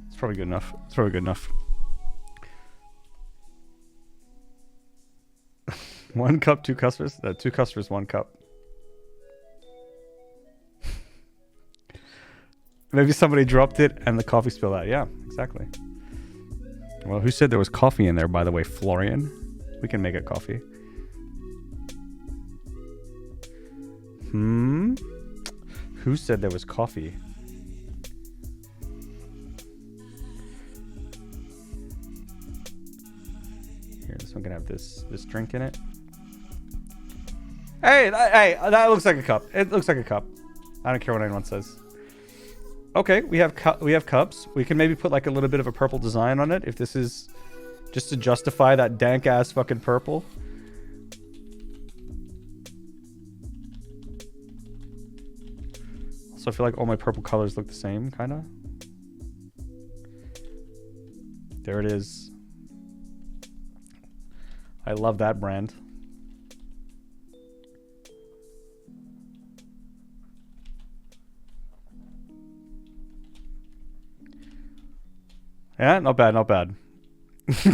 It's probably good enough. It's probably good enough. One cup, two customers? Two customers, one cup. Maybe somebody dropped it and the coffee spilled out. Yeah, exactly. Well, who said there was coffee in there, by the way, Florian? We can make it coffee. Who said there was coffee? Here, this one can have this drink in it. Hey, that looks like a cup. It looks like a cup. I don't care what anyone says. Okay, we have cups. We can maybe put like a little bit of a purple design on it if this is just to justify that dank ass fucking purple. Also, I feel like all my purple colors look the same, kind of. There it is. I love that brand. Yeah, not bad, not bad.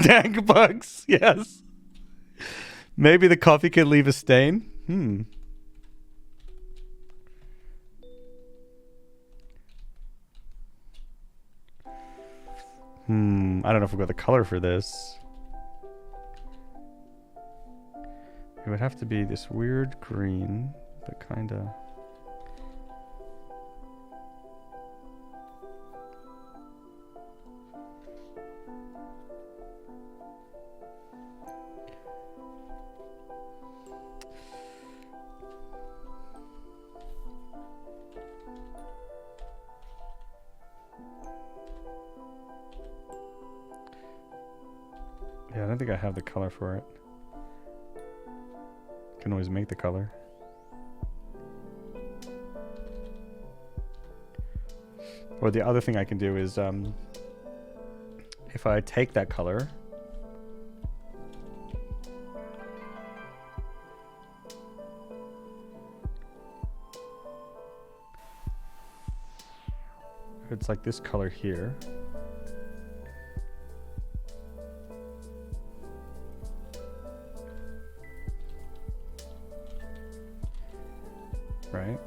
Dank bugs, yes. Maybe the coffee could leave a stain. I don't know if we've got the color for this. It would have to be this weird green, but kind of... don't think I have the color for it. Can always make the color. Or the other thing I can do is, if I take that color, it's like this color here. Right?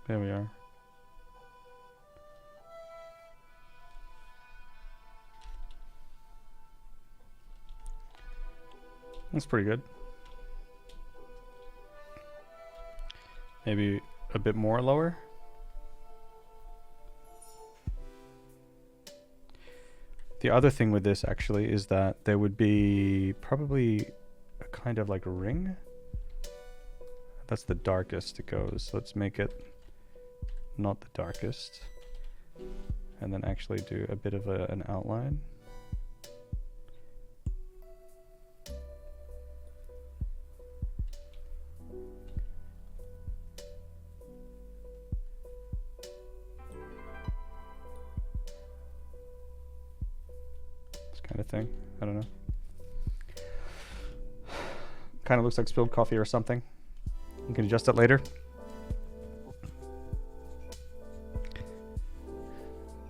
There we are. That's pretty good. Maybe a bit more lower. The other thing with this actually is that there would be probably a kind of like a ring. That's the darkest it goes. Let's make it not the darkest. And then actually do a bit of an outline. Kind of thing. I don't know. Kind of looks like spilled coffee or something. You can adjust it later.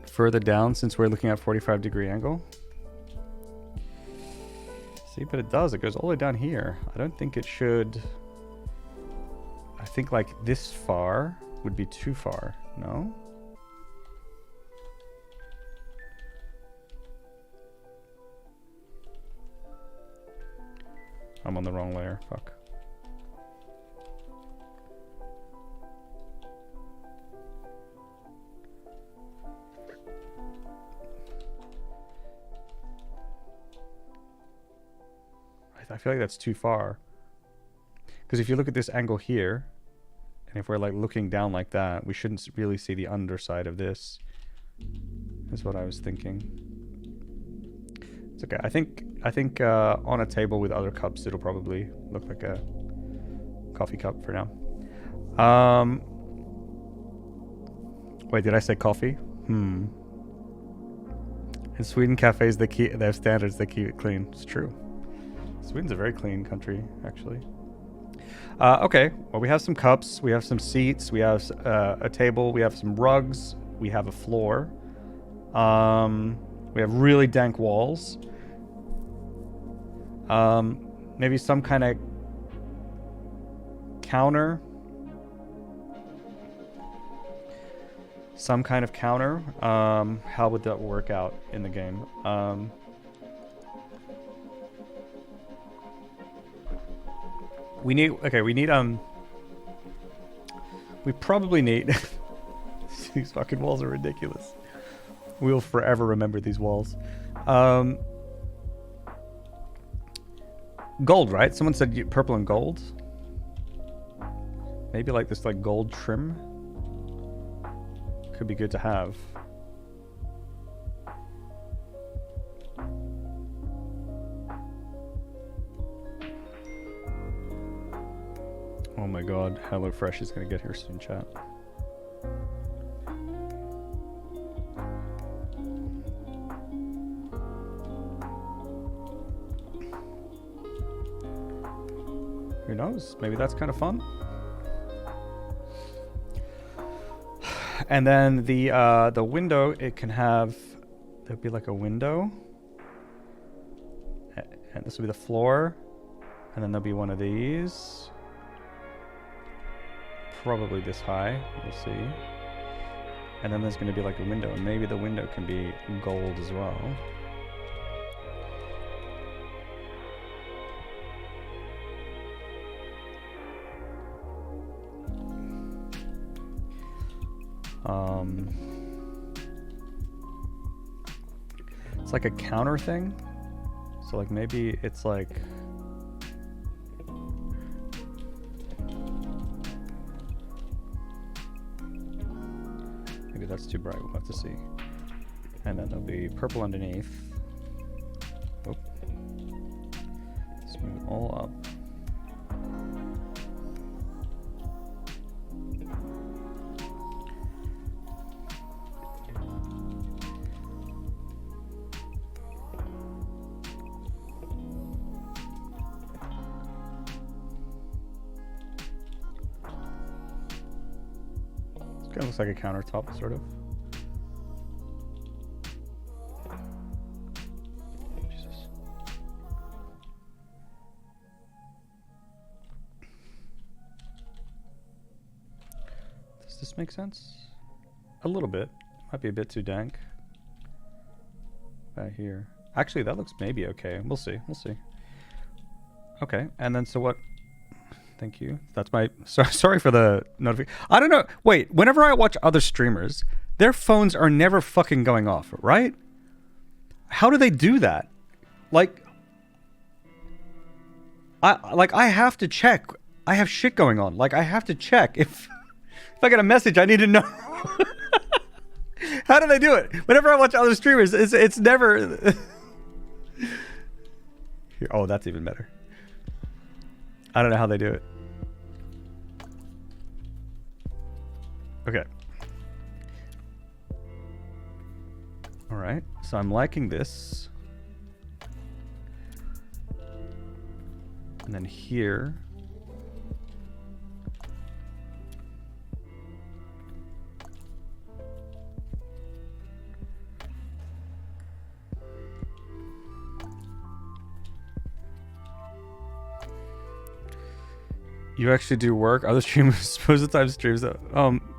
Further down, since we're looking at 45-degree angle. See, but it does. It goes all the way down here. I don't think it should. I think like this far would be too far. No? I'm on the wrong layer. Fuck. I feel like that's too far. Because if you look at this angle here, and if we're like looking down like that, we shouldn't really see the underside of this. That's what I was thinking. It's okay. I think on a table with other cups, it'll probably look like a coffee cup for now. Wait, did I say coffee? In Sweden, cafes they have standards. They keep it clean. It's true. Sweden's a very clean country, actually. Okay. Well, we have some cups. We have some seats. We have a table. We have some rugs. We have a floor. We have really dank walls. Maybe some kind of counter. Some kind of counter. How would that work out in the game? We probably need these fucking walls are ridiculous. We'll forever remember these walls. Gold, right? Someone said purple and gold. Maybe like this like gold trim. Could be good to have. Oh my god, HelloFresh is gonna get here soon, chat. Who knows? Maybe that's kind of fun. And then the window, it can have, there'd be like a window. And this will be the floor. And then there'll be one of these. Probably this high, we'll see. And then there's going to be like a window, and maybe the window can be gold as well. It's like a counter thing. So like maybe it's like Maybe that's too bright. We'll have to see. And then there'll be purple underneath. Oh. Let's move all up. Kind of looks like a countertop, sort of. Jesus. Does this make sense? A little bit. Might be a bit too dank. Back here. Actually, that looks maybe okay. We'll see. We'll see. Okay, and then so what? Thank you. That's my... Sorry for the notification. I don't know. Wait, whenever I watch other streamers, their phones are never fucking going off, right? How do they do that? Like... I have to check. I have shit going on. Like, I have to check. If I get a message, I need to know. How do they do it? Whenever I watch other streamers, it's never... Here, oh, that's even better. I don't know how they do it. Okay. All right. So I'm liking this. And then here. You actually do work? Other streamers most of the time streams that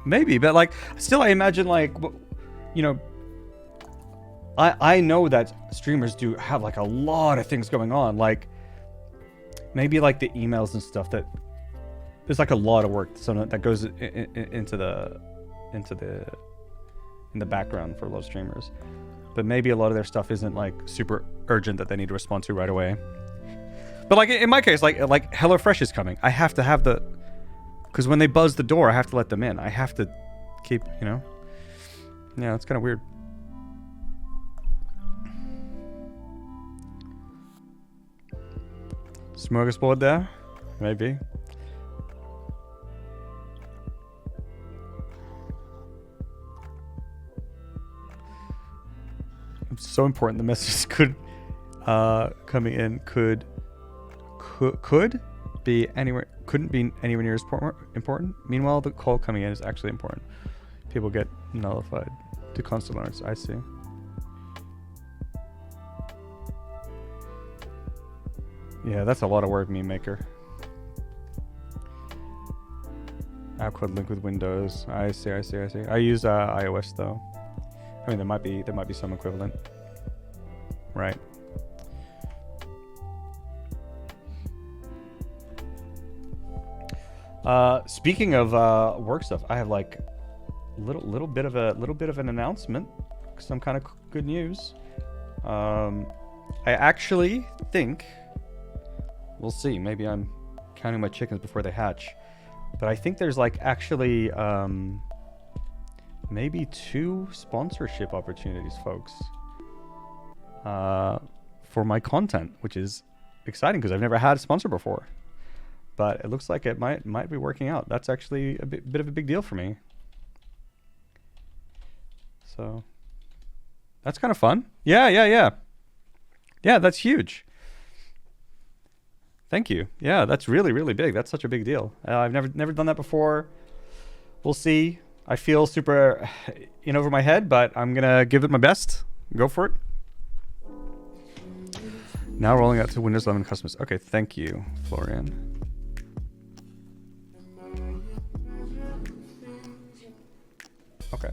maybe, but like still I imagine like, you know, I know that streamers do have like a lot of things going on, like maybe like the emails and stuff, that there's like a lot of work that goes into the background for a lot of streamers, but maybe a lot of their stuff isn't like super urgent that they need to respond to right away. But like in my case, like HelloFresh is coming. I have to have the, because when they buzz the door, I have to let them in. I have to keep, you know. Yeah, it's kind of weird. Smorgasbord there, maybe. It's so important. The messages could coming in could be anywhere, couldn't be anywhere near as important. Meanwhile, the call coming in is actually important. People get nullified to constant alerts. I see. Yeah, that's a lot of work, meme maker. App code link with Windows. I see. I use iOS though. I mean, there might be some equivalent, right? Speaking of work stuff, I have like little bit of an announcement. Some kind of good news. I actually think, we'll see. Maybe I'm counting my chickens before they hatch, but I think there's like actually maybe 2 sponsorship opportunities, folks, for my content, which is exciting because I've never had a sponsor before. But it looks like it might be working out. That's actually a bit of a big deal for me. So that's kind of fun. Yeah. Yeah, that's huge. Thank you. Yeah, that's really, really big. That's such a big deal. I've never done that before. We'll see. I feel super in over my head, but I'm gonna give it my best. Go for it. Now rolling out to Windows 11 customers. Okay, thank you, Florian. Okay.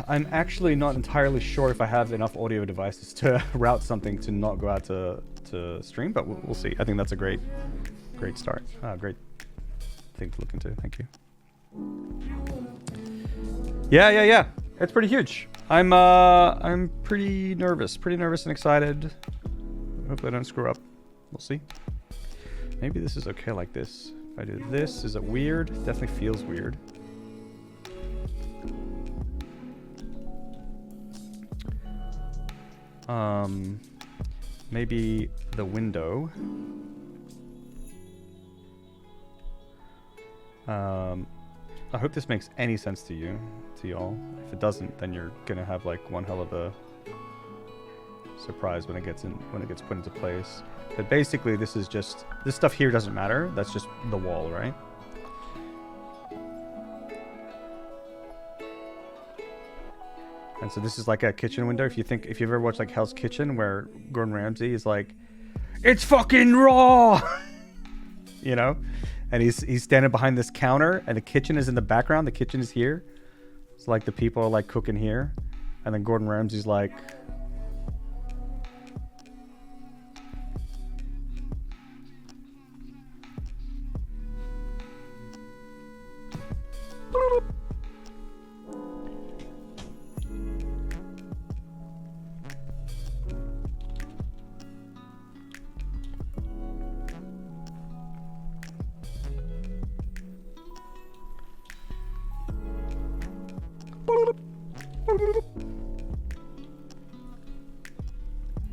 I'm actually not entirely sure if I have enough audio devices to route something to not go out to stream, but we'll see. I think that's a great start. Great thing to look into. Thank you. Yeah. It's pretty huge. I'm pretty nervous and excited. Hopefully I don't screw up. We'll see. Maybe this is okay like this. If I do this, is it weird? It definitely feels weird. Maybe the window. I hope this makes any sense to y'all. If it doesn't, then you're gonna have like one hell of a surprise when it gets put into place. But basically, this stuff here doesn't matter. That's just the wall, right? And so this is like a kitchen window. If you've ever watched like Hell's Kitchen, where Gordon Ramsay is like, "It's fucking raw," you know, and he's standing behind this counter, and the kitchen is in the background. The kitchen is here. It's like the people are like cooking here, and then Gordon Ramsay's like,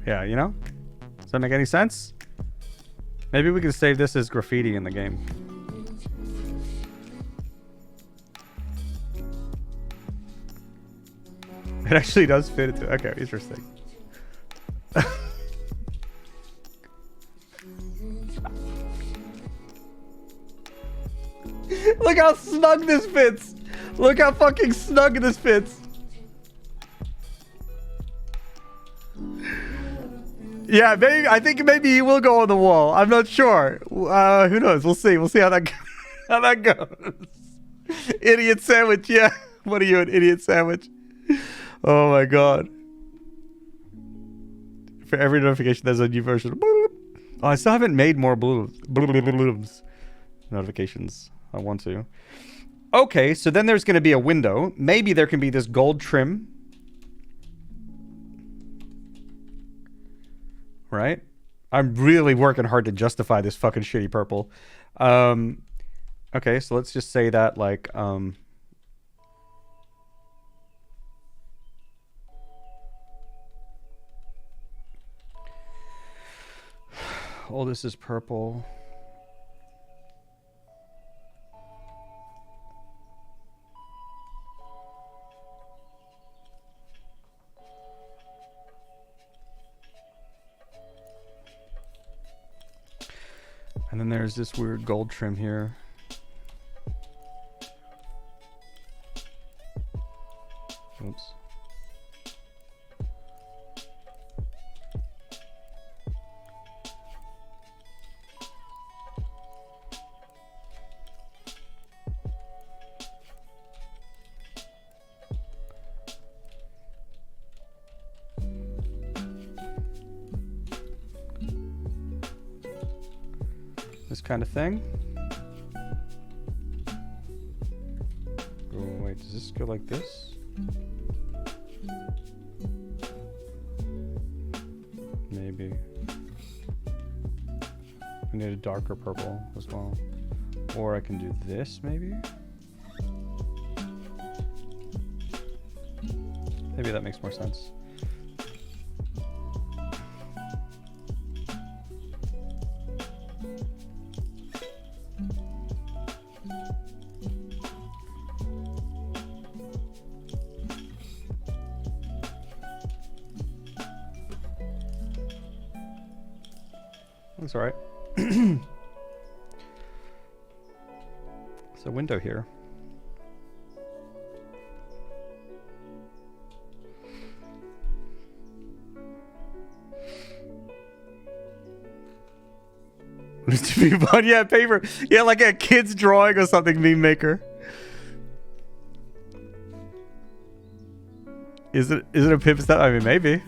yeah, you know? Does that make any sense? Maybe we can save this as graffiti in the game. It actually does fit into... Okay, interesting. Look how snug this fits! Look how fucking snug this fits! Yeah, maybe, I think maybe he will go on the wall. I'm not sure. Who knows? We'll see. We'll see how that goes. Idiot sandwich, yeah. What are you, an idiot sandwich? Oh my god. For every notification, there's a new version. Oh, I still haven't made more blooms notifications. I want to. Okay, so then there's going to be a window. Maybe there can be this gold trim. Right? I'm really working hard to justify this fucking shitty purple. Okay, so let's just say that, like, all this is purple. And then there's this weird gold trim here. Oops. This kind of thing. Oh, wait, does this go like this? Maybe. We need a darker purple as well. Or I can do this, maybe? Maybe that makes more sense. That's all right. There's a window here. Yeah, paper. Yeah, like a kid's drawing or something, meme maker. Is it a pip step? I mean, maybe.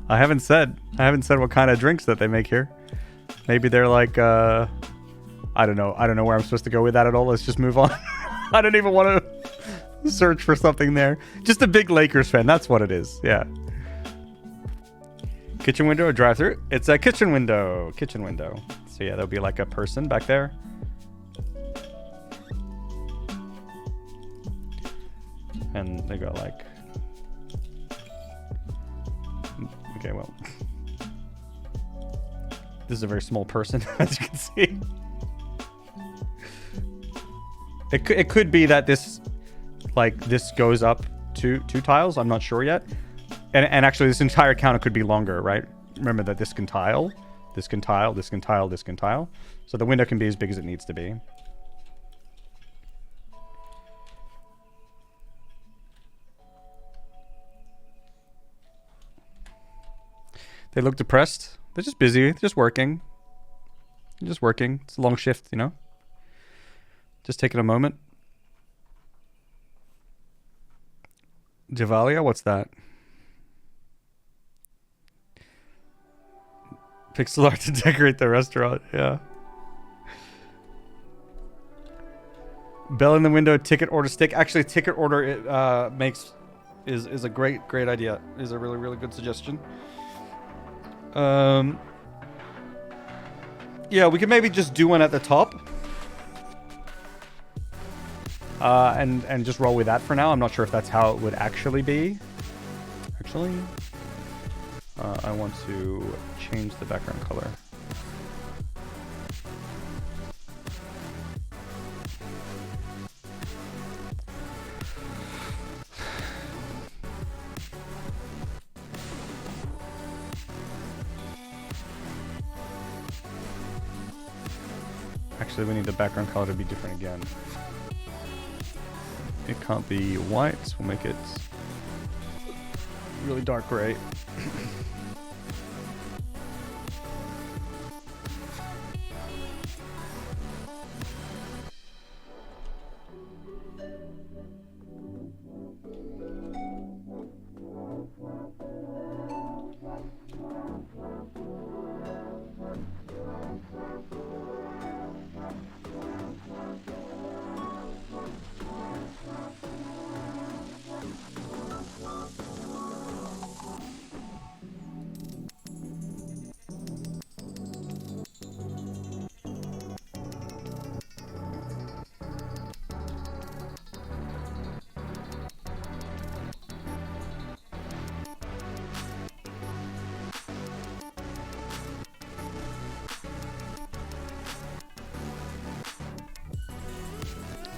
I haven't said what kind of drinks that they make here. Maybe they're like, I don't know where I'm supposed to go with that at all. Let's just move on. I don't even want to search for something there. Just a big Lakers fan. That's what it is. Yeah. Kitchen window or drive-through? It's a kitchen window. Kitchen window. So yeah, there'll be like a person back there. And they go like... Okay, well... This is a very small person, as you can see. It could be that this, like, this goes up two tiles. I'm not sure yet. And actually, this entire counter could be longer, right? Remember that this can tile, this can tile, this can tile, this can tile. So the window can be as big as it needs to be. They look depressed. They're just busy. They're just working. They're just working. It's a long shift, you know? Just taking a moment. Javalia, what's that? Pixel art to decorate the restaurant, yeah. Bell in the window, ticket order stick. Actually, ticket order is a great idea. Is a really good suggestion. Yeah, we could maybe just do one at the top. And just roll with that for now. I'm not sure if that's how it would actually be. Actually, I want to change the background color. Actually, we need the background color to be different again. It can't be white, so we'll make it really dark gray.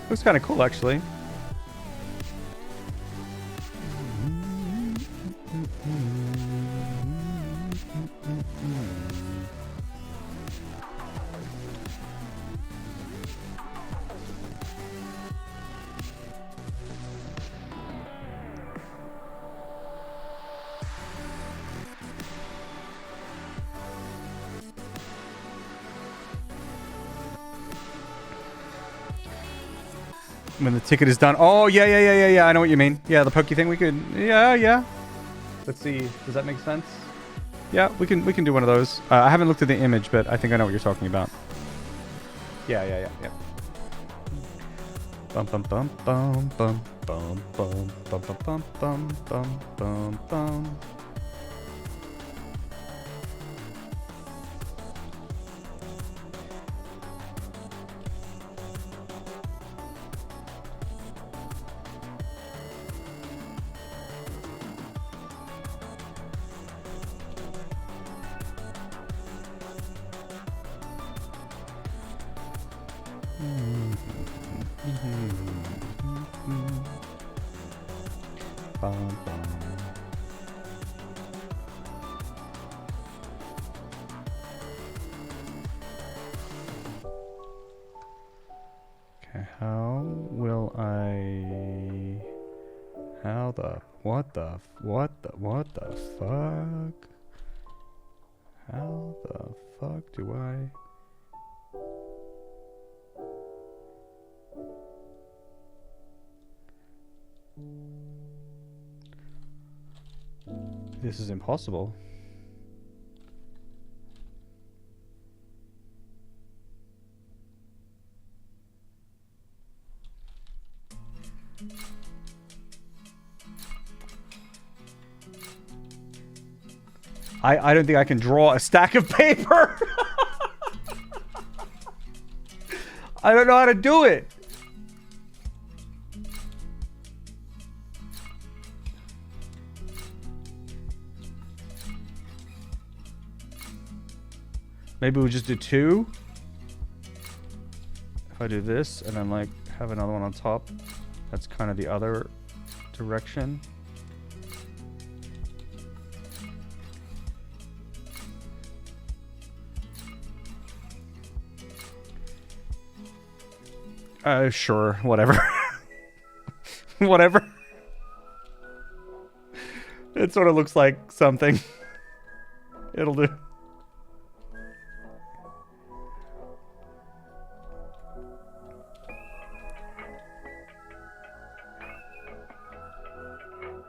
Looks kind of cool, actually. When the ticket is done. Oh, yeah. I know what you mean. Yeah, the pokey thing. We could. Yeah. Let's see. Does that make sense? Yeah, we can do one of those. I haven't looked at the image, but I think I know what you're talking about. Yeah. Bum bum bum bum bum bum bum bum bum bum bum bum bum. Okay, what the fuck? How the fuck do I? This is impossible. I don't think I can draw a stack of paper. I don't know how to do it. Maybe we'll just do 2. If I do this and then like have another one on top, that's kind of the other direction. Sure, whatever. Whatever. It sort of looks like something. It'll do.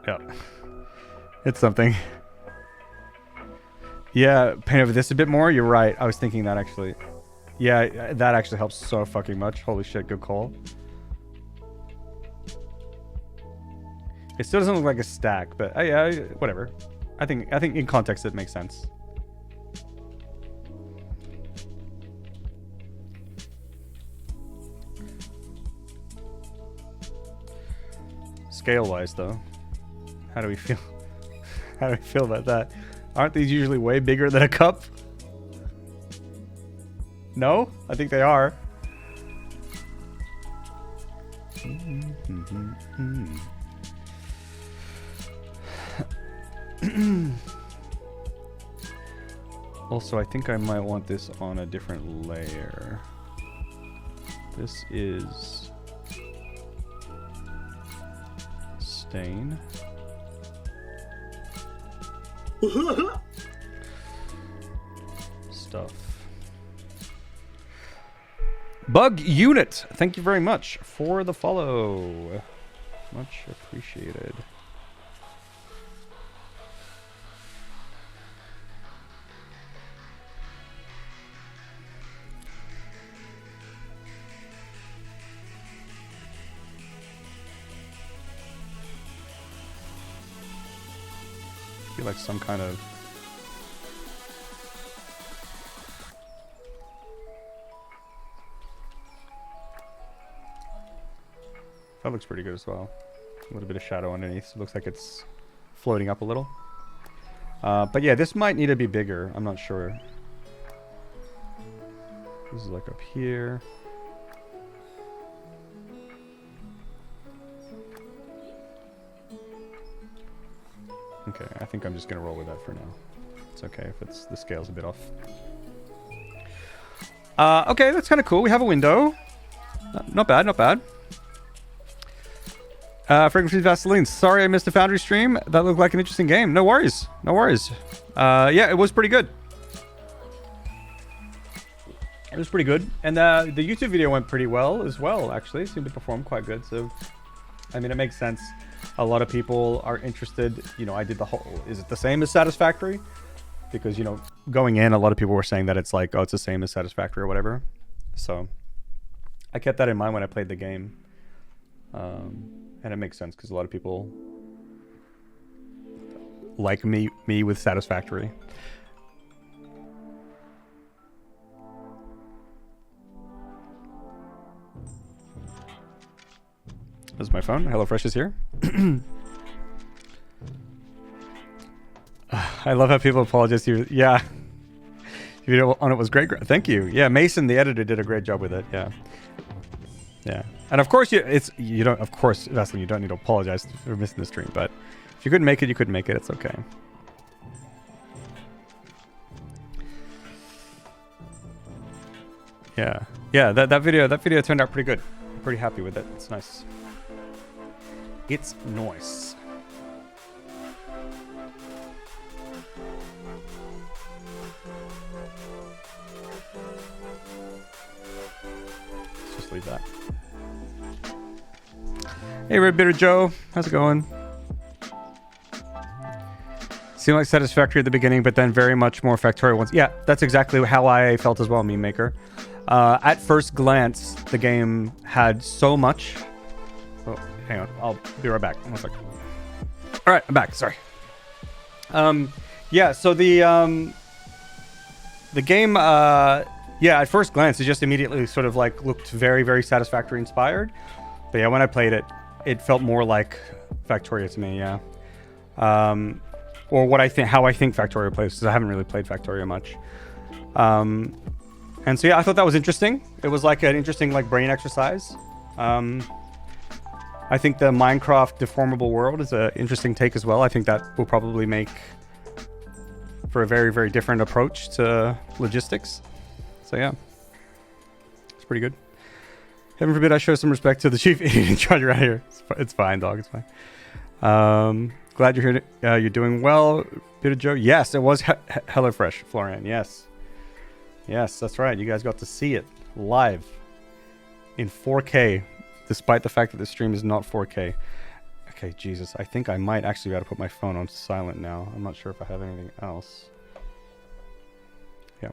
Yeah. It's something. Yeah, paint over this a bit more. You're right. I was thinking that actually. Yeah, that actually helps so fucking much. Holy shit, good call. It still doesn't look like a stack, but yeah, whatever. I think in context it makes sense. Scale-wise, though, how do we feel? How do we feel about that? Aren't these usually way bigger than a cup? No? I think they are. Also, I think I might want this on a different layer. This is stain. Stuff. Bug Unit, thank you very much for the follow. Much appreciated. I feel like some kind of that looks pretty good as well. A little bit of shadow underneath. So it looks like it's floating up a little. But yeah, this might need to be bigger. I'm not sure. This is like up here. Okay, I think I'm just gonna roll with that for now. It's okay if it's the scale's a bit off. Okay, that's kind of cool. We have a window. Not bad, not bad. Fragrance Vaseline. Sorry I missed a Foundry stream. That looked like an interesting game. No worries. No worries. Yeah, it was pretty good. It was pretty good. And the YouTube video went pretty well as well, actually. It seemed to perform quite good. So, I mean, it makes sense. A lot of people are interested. You know, I did the whole... Is it the same as Satisfactory? Because, you know, going in, a lot of people were saying that it's like, oh, it's the same as Satisfactory or whatever. So, I kept that in mind when I played the game. And it makes sense because a lot of people like me with Satisfactory. This is my phone. HelloFresh is here. I love how people apologize to you. Yeah. The video on it was great. Thank you. Yeah, Mason, the editor, did a great job with it. Yeah. Yeah. And of course, you don't, of course, Vaseline, you don't need to apologize for missing the stream, but if you couldn't make it, you couldn't make it. It's okay. Yeah. Yeah, that video turned out pretty good. I'm pretty happy with it. It's nice. It's nice. Let's just leave that. Hey, Red Bitter Joe. How's it going? Seemed like Satisfactory at the beginning, but then very much more Factorio ones. Yeah, that's exactly how I felt as well, Meme Maker. At first glance, the game had so much... Oh, hang on. I'll be right back. 1 second. All right, I'm back. Sorry. Yeah, so the game... yeah, at first glance, it just immediately sort of like looked very, very Satisfactory inspired. But yeah, when I played it, it felt more like Factorio to me, yeah. Or how I think Factorio plays, because I haven't really played Factorio much. And so yeah, I thought that was interesting. It was like an interesting like brain exercise. I think the Minecraft deformable world is an interesting take as well. I think that will probably make for a very, very different approach to logistics. So yeah, it's pretty good. Heaven forbid I show some respect to the chief idiot in charge around here. It's fine, dog. It's fine. Glad you're here. You're doing well, Peter Joe. Yes, it was HelloFresh, Florian. Yes. Yes, that's right. You guys got to see it live in 4K, despite the fact that the stream is not 4K. Okay, Jesus. I think I might actually got to put my phone on silent now. I'm not sure if I have anything else. Yeah.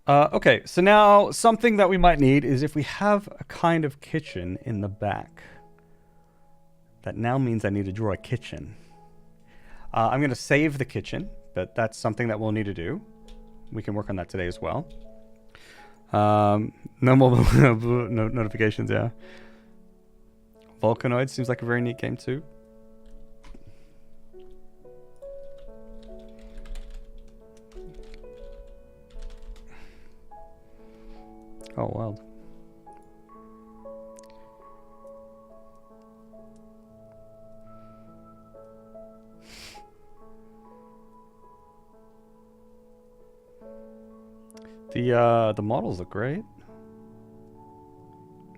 Okay, so now something that we might need is if we have a kind of kitchen in the back. That now means I need to draw a kitchen. I'm going to save the kitchen, but that's something that we'll need to do. We can work on that today as well. No mobile notifications, yeah. Volcanoid seems like a very neat game too. Oh, wild. The models look great.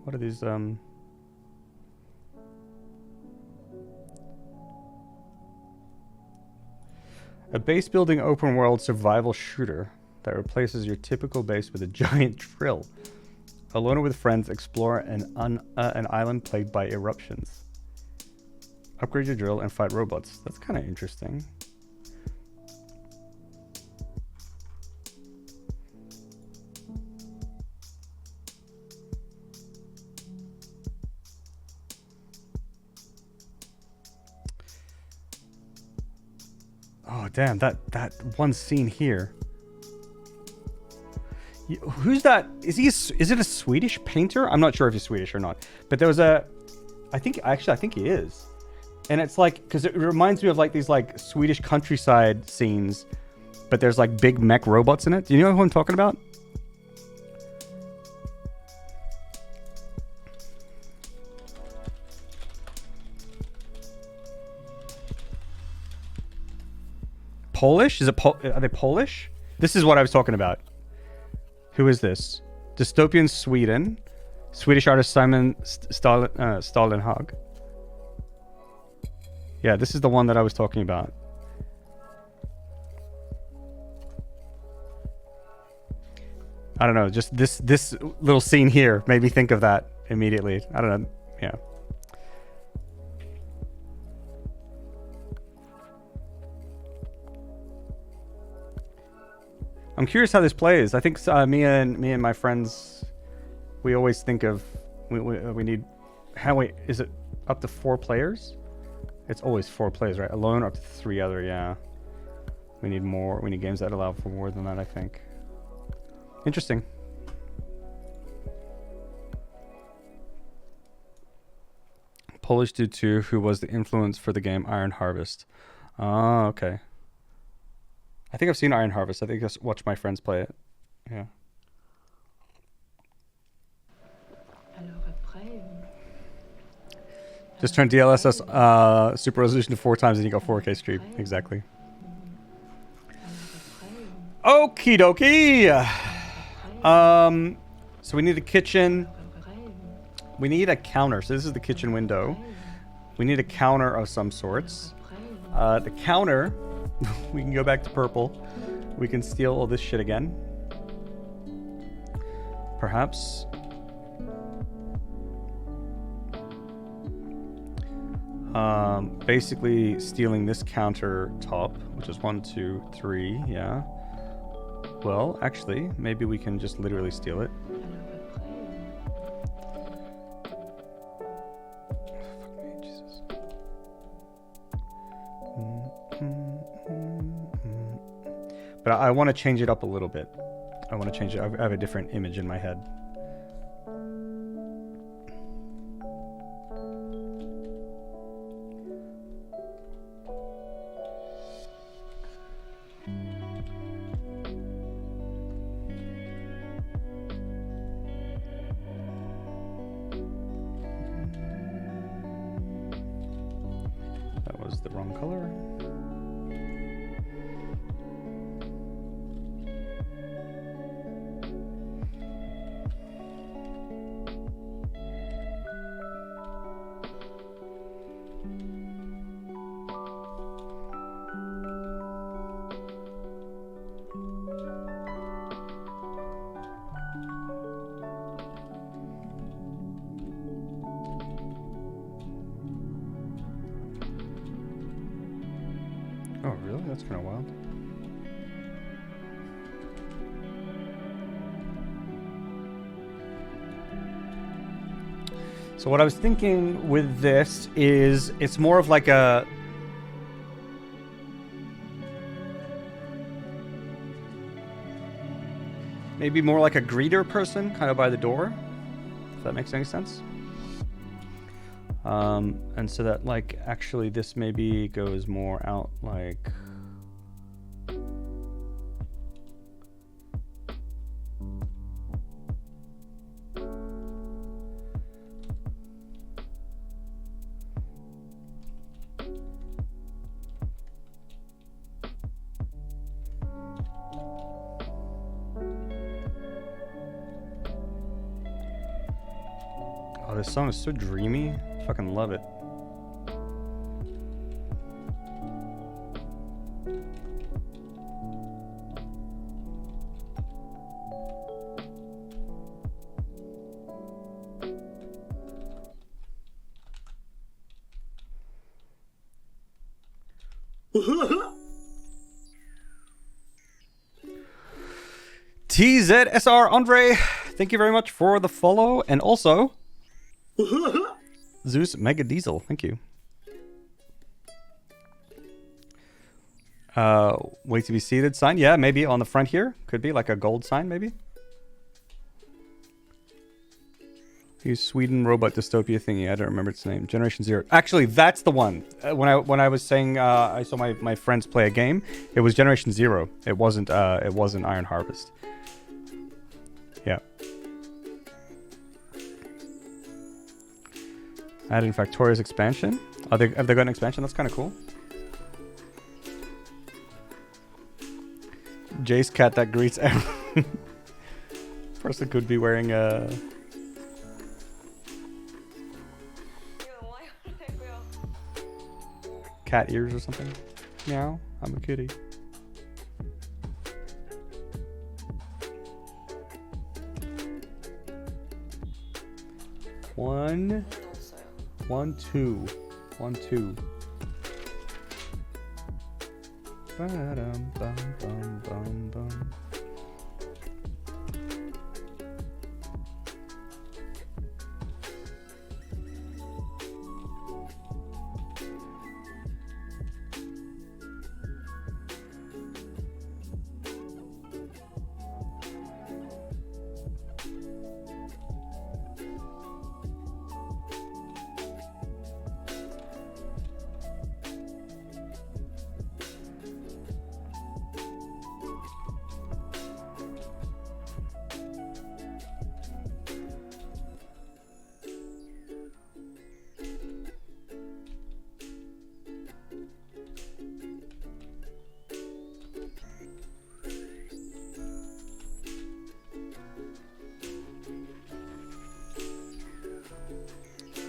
What are these? A base building open world survival shooter that replaces your typical base with a giant drill. Alone or with friends, explore an island plagued by eruptions. Upgrade your drill and fight robots. That's kind of interesting. Oh damn! That one scene here. Who's that? Is it a Swedish painter? I'm not sure if he's Swedish or not. But there was I think he is. And it's like, because it reminds me of like these like Swedish countryside scenes, but there's like big mech robots in it. Do you know who I'm talking about? Polish? Is it are they Polish? This is what I was talking about. Who is this? Dystopian Sweden. Swedish artist Simon Stalenhag. Yeah, this is the one that I was talking about. I don't know, just this little scene here made me think of that immediately. I don't know. Yeah. I'm curious how this plays. I think me and my friends, we always think of we need is it up to 4 players? It's always 4 players, right? Alone or up to 3 other, yeah. We need more. We need games that allow for more than that, I think. Interesting. Polish dude too, who was the influence for the game Iron Harvest. Oh, okay. I think I've seen Iron Harvest. I think I watched my friends play it. Yeah. Just turn DLSS super resolution to 4 times and you got 4K stream. Exactly. Okie dokie. So we need a kitchen. We need a counter. So this is the kitchen window. We need a counter of some sorts. The counter, we can go back to purple. We can steal all this shit again. Perhaps. Basically stealing this countertop, which is 1, 2, 3, yeah. Well, actually, maybe we can just literally steal it. Fuck me, Jesus. But I want to change it up a little bit. I want to change it. I have a different image in my head. is the wrong color. Oh, really? That's kind of wild. So what I was thinking with this is it's more of like a... maybe more like a greeter person, kind of by the door, if that makes any sense. And so that, like, actually this maybe goes more out like... Oh, this song is so dreamy. Fucking love it. TZSR Andre, thank you very much for the follow, and also Zeus Mega Diesel, thank you. Wait to be seated sign, yeah, maybe on the front here, could be like a gold sign, maybe. Use Sweden robot dystopia thingy. I don't remember its name. Generation Zero. Actually, that's the one. When I was saying I saw my friends play a game, it was Generation Zero. It wasn't Iron Harvest. Yeah. Add in Factoria's expansion. Have they got an expansion? That's kind of cool. Jace cat that greets everyone. Person could be wearing a... cat ears or something. Meow. I'm a kitty. One, two. Ba-dum, bum, bum, bum, bum.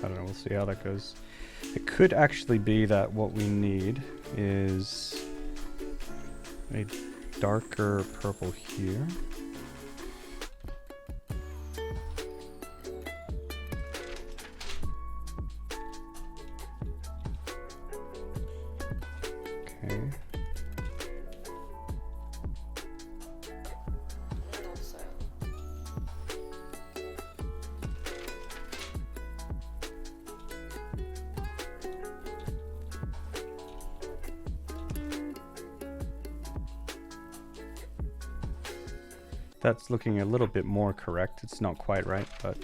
I don't know, we'll see how that goes. It could actually be that what we need is a darker purple here. Okay. That's looking a little bit more correct. It's not quite right, but...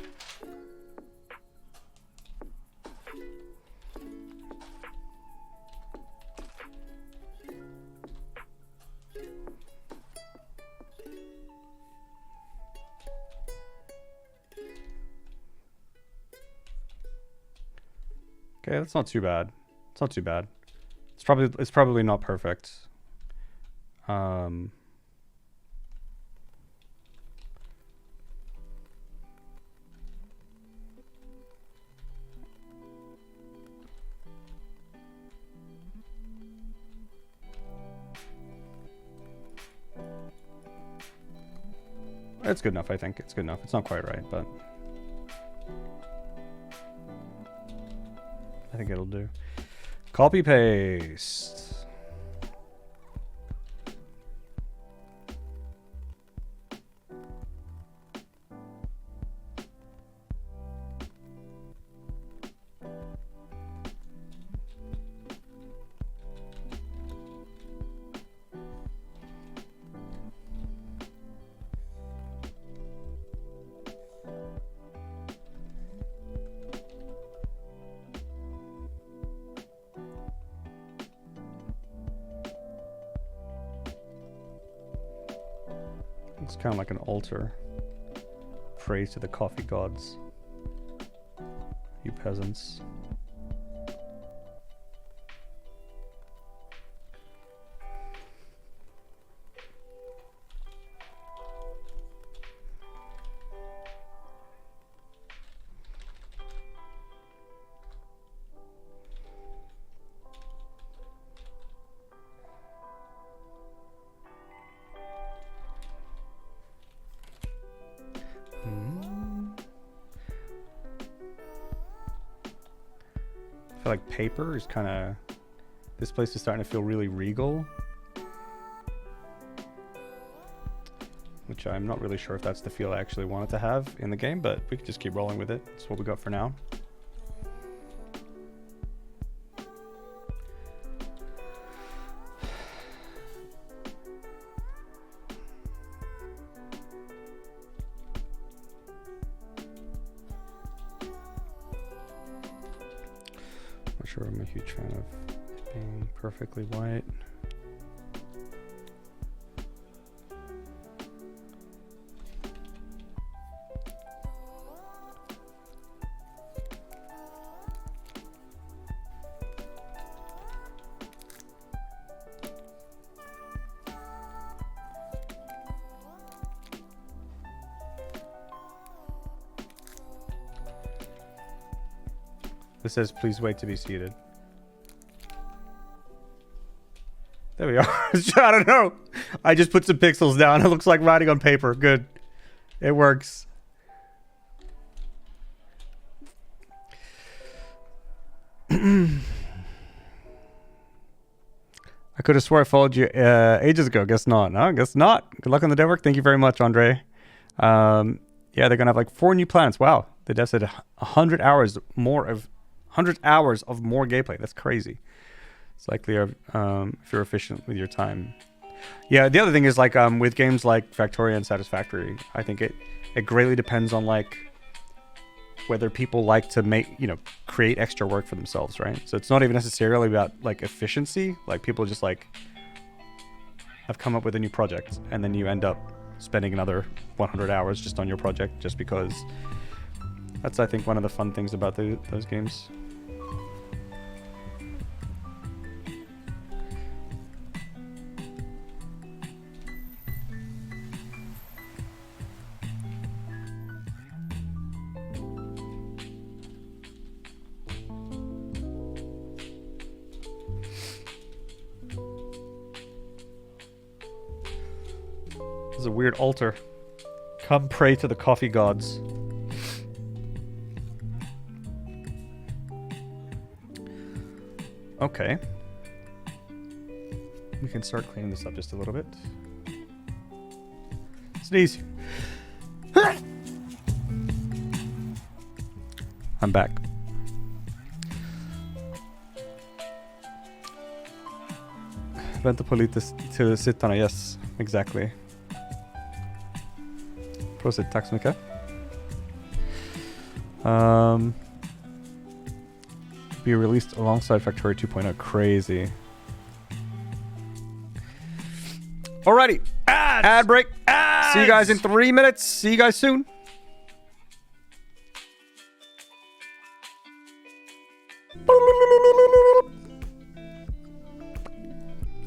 okay, that's not too bad. It's not too bad. It's probably not perfect. It's good enough, I think. It's good enough. It's not quite right, but I think it'll do. Copy paste. It's kind of like an altar. Praise to the coffee gods. You peasants. I feel like paper is kind of... This place is starting to feel really regal. Which I'm not really sure if that's the feel I actually wanted to have in the game, but we can just keep rolling with it. That's what we got for now. Not sure I'm a huge fan of being perfectly white. This says, please wait to be seated. There we are. I don't know. I just put some pixels down. It looks like writing on paper. Good. It works. I could have swore I followed you ages ago. Guess not. No, guess not. Good luck on the dev work. Thank you very much, Andre. Yeah, they're going to have like 4 new planets. Wow. The dev said 100 hours more of 100 hours of more gameplay. That's crazy. It's likely if you're efficient with your time. Yeah, the other thing is like with games like Factoria and Satisfactory, I think it greatly depends on like whether people like to make, create extra work for themselves, right? So it's not even necessarily about like efficiency. Like people just like have come up with a new project and then you end up spending another 100 hours just on your project just because. That's, I think, one of the fun things about those games. This is a weird altar. Come pray to the coffee gods. Okay. We can start cleaning this up just a little bit. Sneeze. I'm back. Vänta på lite till sittarna, yes. Exactly. Prosit, tack så mycket. Be released alongside Factoria 2.0. Crazy. Alrighty. Ad break. See you guys in 3 minutes. See you guys soon.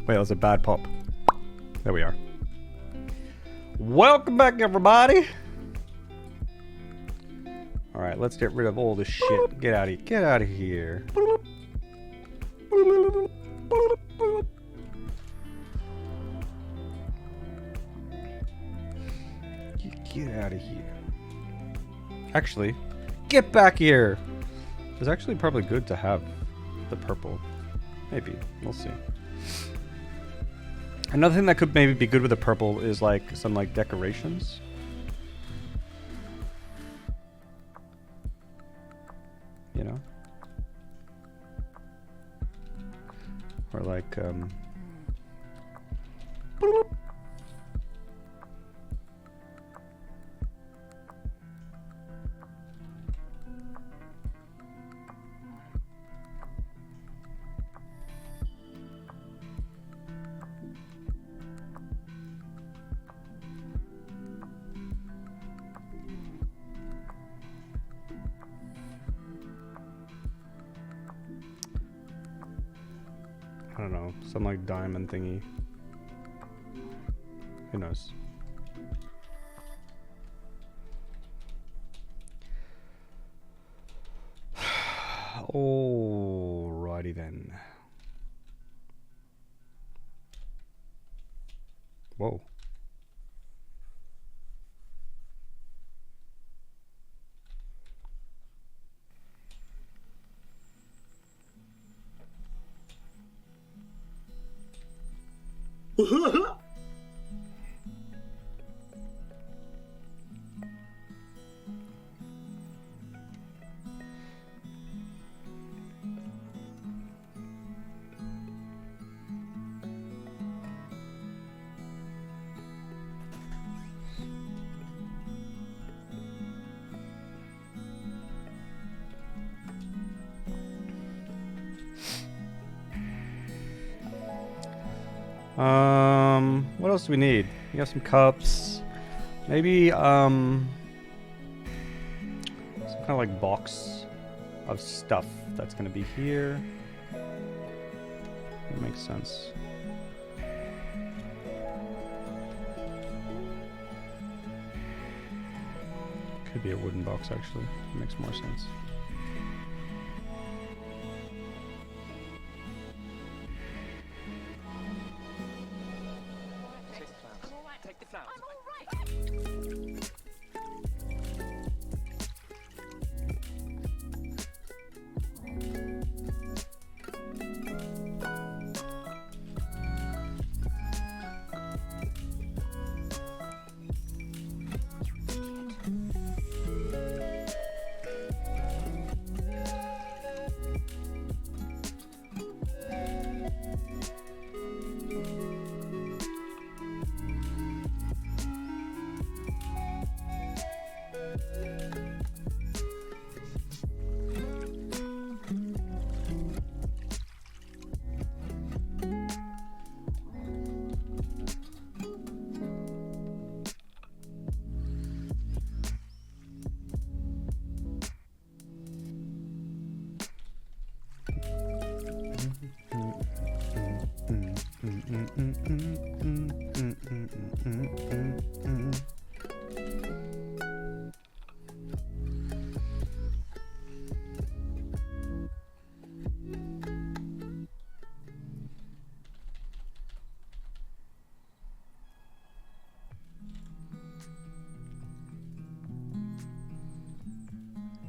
Wait, that was a bad pop. There we are. Welcome back, everybody. All right, let's get rid of all this shit. Get out of here. Get out of here. Get out of here. Actually, get back here. It's actually probably good to have the purple. Maybe. We'll see. Another thing that could maybe be good with the purple is like some like decorations. You know? Or like I don't know, some like diamond thingy. Who knows? Alrighty then. Whoa. What else do we need? We have some cups. Maybe, some kind of like box of stuff that's gonna be here. That makes sense. Could be a wooden box actually. It makes more sense.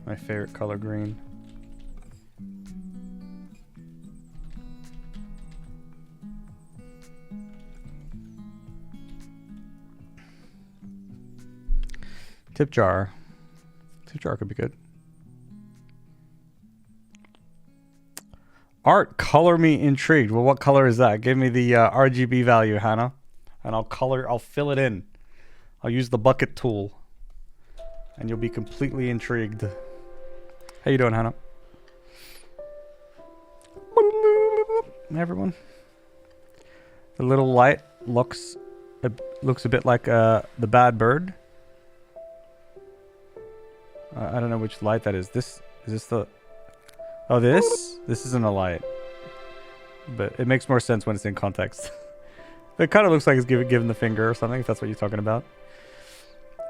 My favorite color, green. Tip jar. Tip jar could be good. Art, color me intrigued. Well, what color is that? Give me the RGB value, Hannah, and I'll fill it in. I'll use the bucket tool, and you'll be completely intrigued. How you doing, Hannah? Everyone. The little light looks a bit like the bad bird. I don't know which light that is. Is this the? Oh, this isn't a light. but it makes more sense when it's in context. It kind of looks like it's given the finger or something, if that's what you're talking about.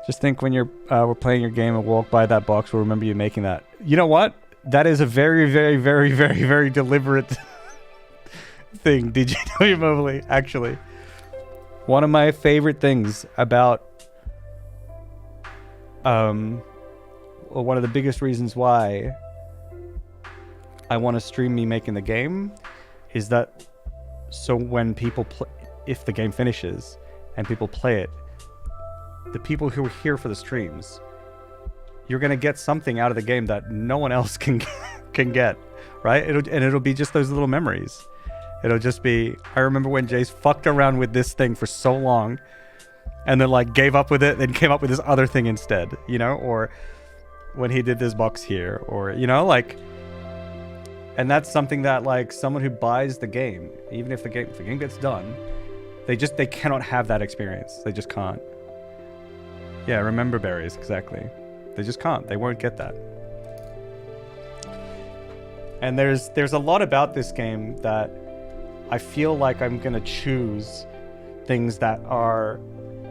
Just think when we're playing your game and walk by that box, we'll remember you making that. You know what? That is a very, very, very, very, very deliberate thing, DJW Mobley, actually. One of my favorite things about... well, one of the biggest reasons why I want to stream me making the game is that so when people play... If the game finishes and people play it, the people who are here for the streams, you're gonna get something out of the game that no one else can get, right? It'll be just those little memories. It'll just be, I remember when Jace fucked around with this thing for so long, and then like gave up with it, then came up with this other thing instead, you know, or when he did this box here, or you know, like. And that's something that like someone who buys the game, even if the game gets done. They cannot have that experience. They just can't. Yeah, remember berries, exactly. They just can't. They won't get that. And there's a lot about this game that I feel like I'm gonna choose things that are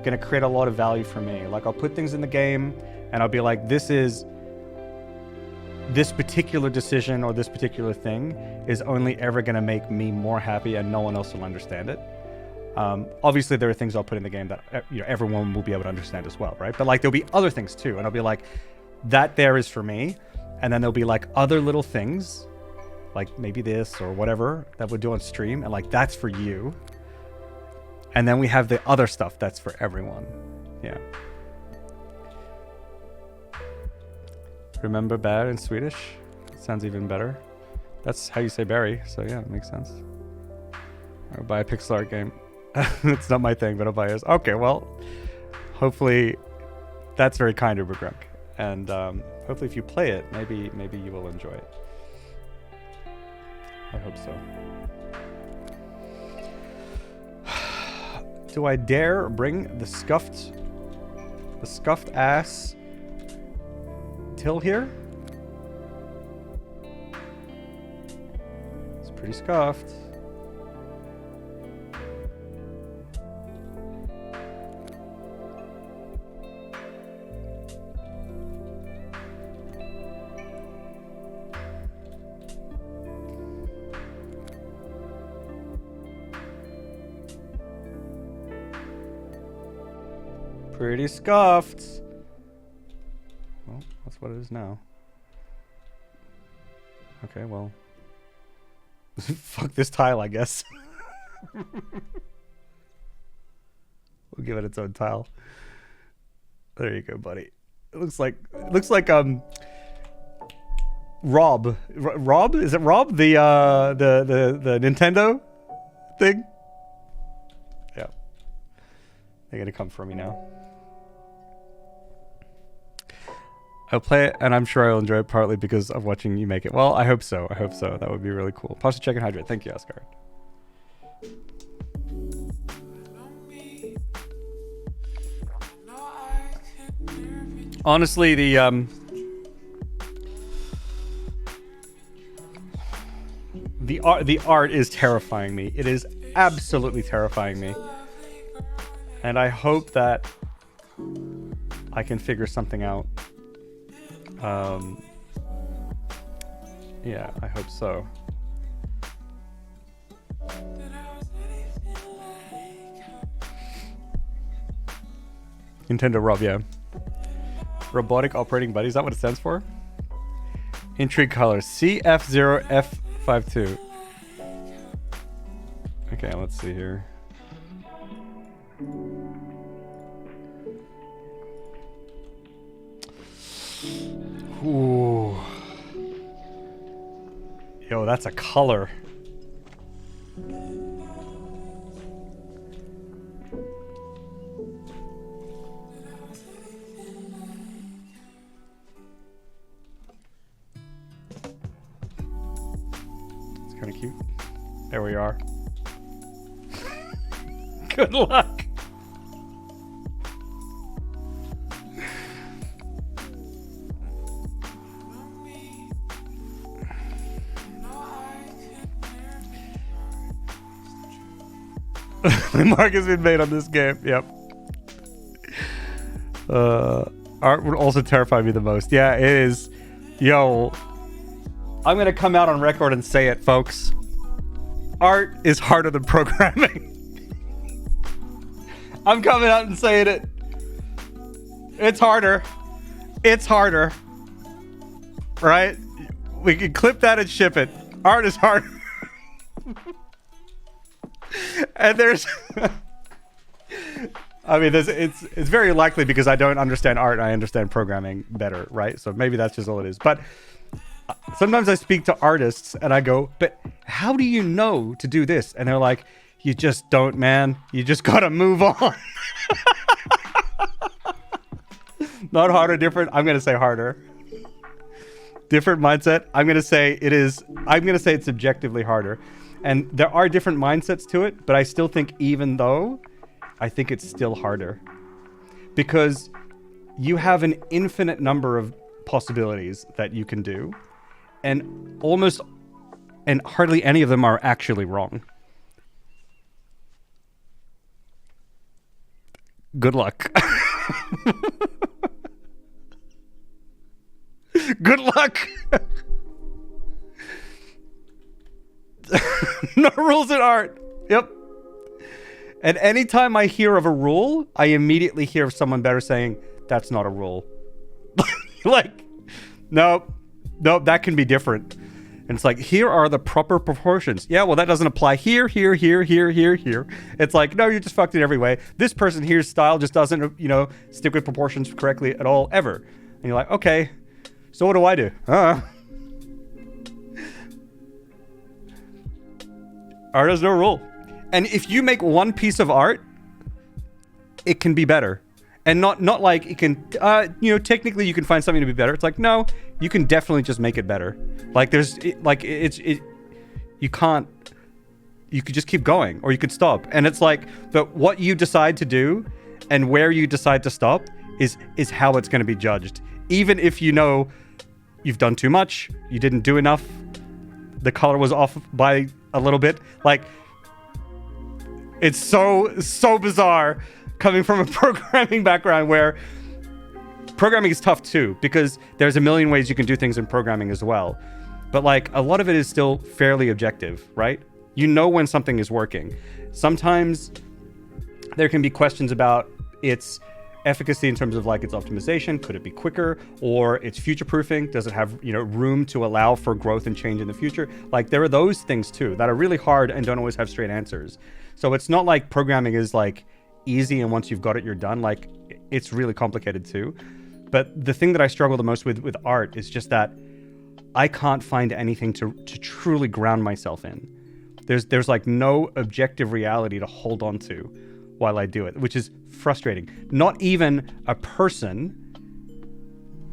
gonna create a lot of value for me. Like I'll put things in the game and I'll be like, this particular decision or this particular thing is only ever gonna make me more happy and no one else will understand it. Obviously, there are things I'll put in the game that everyone will be able to understand as well, right? But like there'll be other things too, and I'll be like, that there is for me, and then there'll be like other little things, like maybe this or whatever that we'll do on stream, and like that's for you. And then we have the other stuff that's for everyone. Yeah. Remember bear in Swedish? Sounds even better. That's how you say berry, so yeah, it makes sense. I'll buy a pixel art game. It's not my thing, but I'll buy yours. Okay, well, hopefully that's very kind of Grunk. And hopefully if you play it, maybe you will enjoy it. I hope so. Do I dare bring the scuffed ass Till here? It's pretty scuffed. Pretty scuffed. Well, that's what it is now. Okay, well. Fuck this tile, I guess. We'll give it its own tile. There you go, buddy. It looks like Rob. Rob? Is it Rob? The Nintendo thing? Yeah. They're gonna come for me now. I'll play it, and I'm sure I'll enjoy it partly because of watching you make it. Well, I hope so. I hope so. That would be really cool. Pause to check and hydrate. Thank you, Asgard. Honestly, the art is terrifying me. It is absolutely terrifying me. And I hope that I can figure something out. Yeah, I hope so. Nintendo Rob, yeah. Robotic Operating Buddy, is that what it stands for? Intrigue color CF0F52. Okay, let's see here. Ooh. Yo, that's a color. It's kind of cute. There we are. Good luck. Mark has been made on this game. Yep. Art would also terrify me the most. Yeah, it is. Yo, I'm gonna come out on record and say it, folks. Art is harder than programming. I'm coming out and saying it. It's harder. It's harder. Right? We can clip that and ship it. Art is harder. And there's I mean, it's very likely because I don't understand art and I understand programming better, right? So maybe that's just all it is. But sometimes I speak to artists and I go, but how do you know to do this? And they're like, you just don't, man. You just gotta move on. Not harder, different. I'm gonna say harder. Different mindset. I'm gonna say it's objectively harder. And there are different mindsets to it, but I still think I think it's still harder. Because you have an infinite number of possibilities that you can do. And hardly any of them are actually wrong. Good luck. Good luck. No rules in art. Yep. And anytime I hear of a rule, I immediately hear of someone better saying, that's not a rule. Like, nope, that can be different. And it's like, here are the proper proportions. Yeah, well, that doesn't apply here. It's like, no, you just fucked it every way. This person here's style just doesn't, stick with proportions correctly at all, ever. And you're like, okay, so what do I do? Art has no rule. And if you make one piece of art, it can be better. And not like it can, technically you can find something to be better. It's like, no, you can definitely just make it better. Like you could just keep going or you could stop. And it's like, but what you decide to do and where you decide to stop is how it's going to be judged. Even if you know you've done too much, you didn't do enough, the color was off by a little bit. Like, it's so bizarre coming from a programming background where programming is tough too, because there's a million ways you can do things in programming as well. But like a lot of it is still fairly objective, right? You know when something is working. Sometimes there can be questions about its efficacy in terms of like its optimization. Could it be quicker? Or its future proofing? Does it have, room to allow for growth and change in the future? Like there are those things too that are really hard and don't always have straight answers. So it's not like programming is like easy and once you've got it, you're done. Like it's really complicated too. But the thing that I struggle the most with art is just that I can't find anything to truly ground myself in. There's like no objective reality to hold on to while I do it, which is frustrating. Not even a person,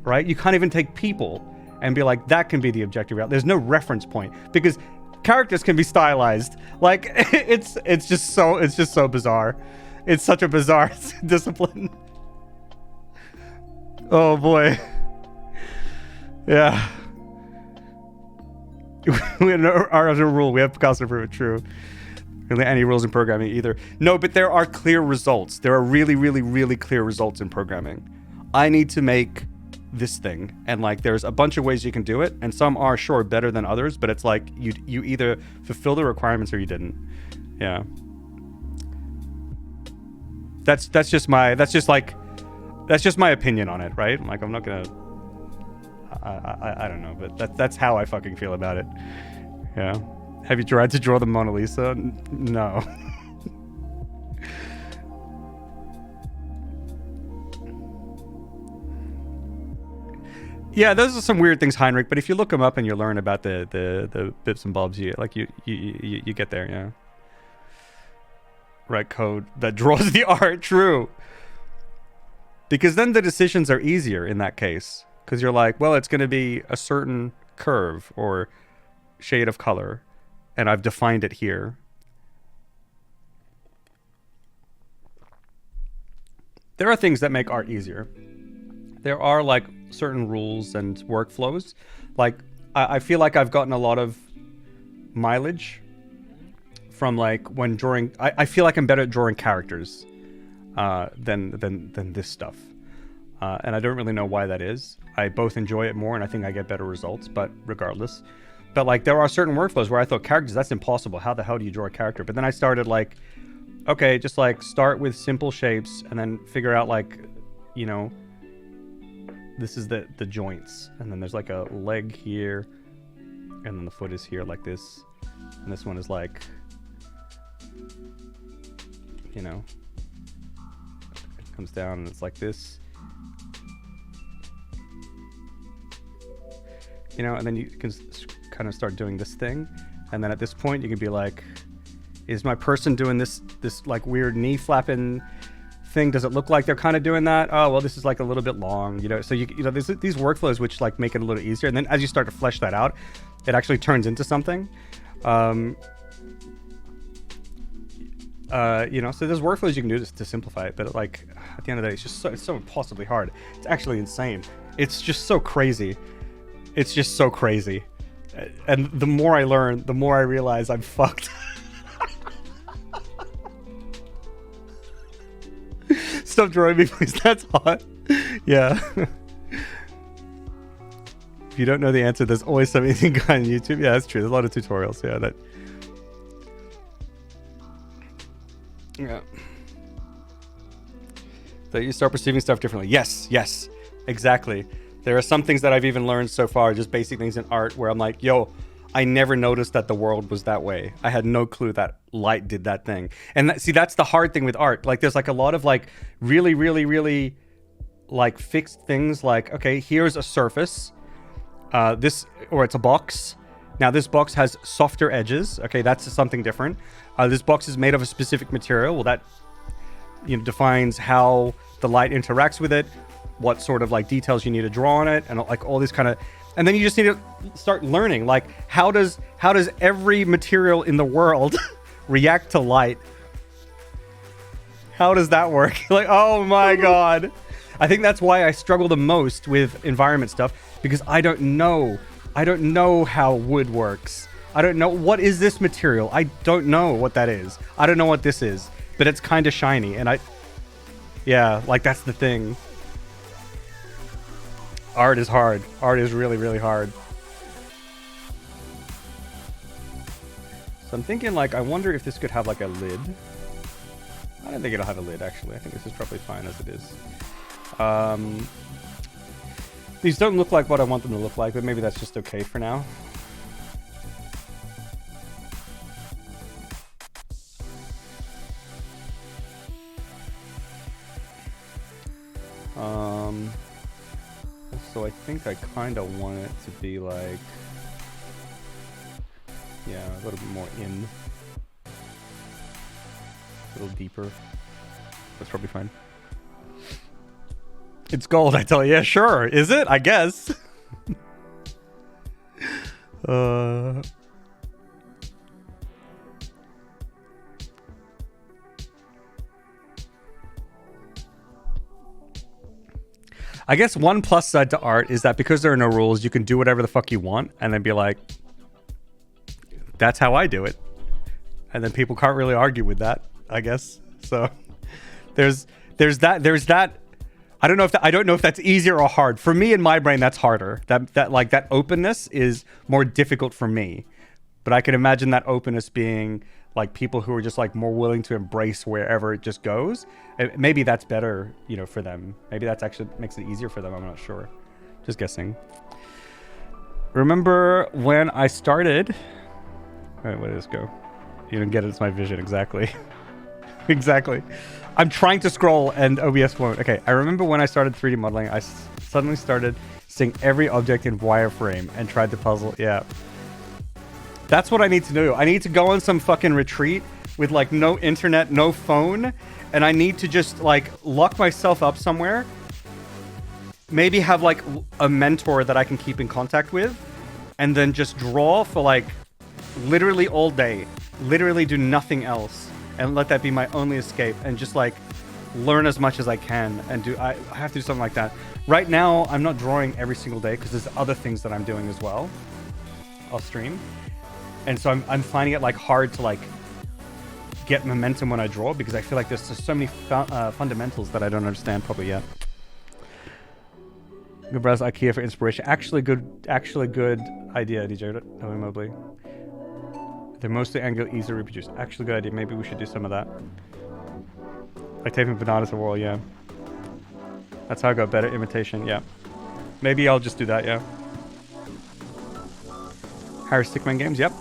right? You can't even take people and be like, that can be the objective reality. There's no reference point because characters can be stylized. Like it's just so bizarre. It's such a bizarre discipline. Oh boy. Yeah. We have our other rule. We have constant proof it true. Really any rules in programming either. No, but there are clear results. There are really, really, really clear results in programming. I need to make this thing, and like there's a bunch of ways you can do it, and some are sure better than others, but it's like you either fulfill the requirements or you didn't. Yeah. That's just my opinion on it, right? Like I'm not gonna I don't know, but that's how I fucking feel about it. Yeah. Have you tried to draw the Mona Lisa? No. Yeah, those are some weird things, Heinrich. But if you look them up and you learn about the bits and bobs, you get there. Yeah. Write code that draws the art. True. Because then the decisions are easier in that case. Because you're like, well, it's going to be a certain curve or shade of color, and I've defined it here. There are things that make art easier. There are like certain rules and workflows. Like I feel like I've gotten a lot of mileage from like when drawing. I feel like I'm better at drawing characters than this stuff. And I don't really know why that is. I both enjoy it more and I think I get better results, but regardless. But like there are certain workflows where I thought characters, that's impossible. How the hell do you draw a character? But then I started like, okay, just like start with simple shapes and then figure out like, you know, this is the joints. And then there's like a leg here and then the foot is here like this. And this one is like, you know, it comes down and it's like this. You know, and then you can kind of start doing this thing. And then at this point you can be like, is my person doing this like weird knee flapping thing? Does it look like they're kind of doing that? Oh, well, this is like a little bit long, you know? So you know, there's these workflows which like make it a little easier. And then as you start to flesh that out, it actually turns into something. You know, so there's workflows you can do to simplify it, but like at the end of the day, it's so impossibly hard. It's actually insane. It's just so crazy. It's just so crazy. And the more I learn, the more I realize I'm fucked. Stop drawing me, please. That's hot. Yeah. If you don't know the answer, there's always some Indian guy on YouTube. Yeah, that's true. There's a lot of tutorials. Yeah, that. Yeah. That you start perceiving stuff differently. Yes, yes, exactly. There are some things that I've even learned so far, just basic things in art, where I'm like, yo, I never noticed that the world was that way. I had no clue that light did that thing. And see, that's the hard thing with art. Like, there's like a lot of like really, really, really like fixed things. Like, okay, here's a surface. Or it's a box. Now this box has softer edges. Okay, that's something different. This box is made of a specific material. Well, that, you know, defines how the light interacts with it, what sort of like details you need to draw on it, and like all this kind of, and then you just need to start learning like how does every material in the world react to light? How does that work? Like, oh my god. I think that's why I struggle the most with environment stuff, because I don't know how wood works. I don't know, what is this material? I don't know what that is. I don't know what this is, but it's kind of shiny, and yeah, like that's the thing. Art is hard. Art is really, really hard. So I'm thinking like, I wonder if this could have like a lid. I don't think it'll have a lid actually. I think this is probably fine as it is. These don't look like what I want them to look like, but maybe that's just okay for now. So I think I kind of want it to be like, yeah, a little bit more in, a little deeper. That's probably fine. It's gold, I tell you. Yeah, sure. Is it? I guess. I guess one plus side to art is that because there are no rules, you can do whatever the fuck you want and then be like, that's how I do it. And then people can't really argue with that, I guess. So there's that. I don't know if that's easier or hard. For me, in my brain, that's harder. That openness is more difficult for me. But I can imagine that openness being like people who are just like more willing to embrace wherever it just goes. Maybe that's better, you know, for them. Maybe that's actually makes it easier for them. I'm not sure. Just guessing. Remember when I started? Wait, where did this go? You didn't get it. It's my vision. Exactly. Exactly. I'm trying to scroll and OBS won't. Okay, I remember when I started 3D modeling, I suddenly started seeing every object in wireframe and tried to puzzle. Yeah. That's what I need to do. I need to go on some fucking retreat with like no internet, no phone, and I need to just like lock myself up somewhere. Maybe have like a mentor that I can keep in contact with, and then just draw for like literally all day. Literally do nothing else, and let that be my only escape, and just like learn as much as I can. And I have to do something like that. Right now, I'm not drawing every single day because there's other things that I'm doing as well. I'll stream. And so I'm finding it like hard to like get momentum when I draw, because I feel like there's just so many fundamentals that I don't understand probably yet. Good browse IKEA for inspiration. Actually good idea, DJ Mobley. They're mostly angular, easy to reproduce. Actually good idea. Maybe we should do some of that. Like taping bananas to the wall, yeah. That's how I got better imitation, yeah. Maybe I'll just do that, yeah. Harry Stickman games, yep.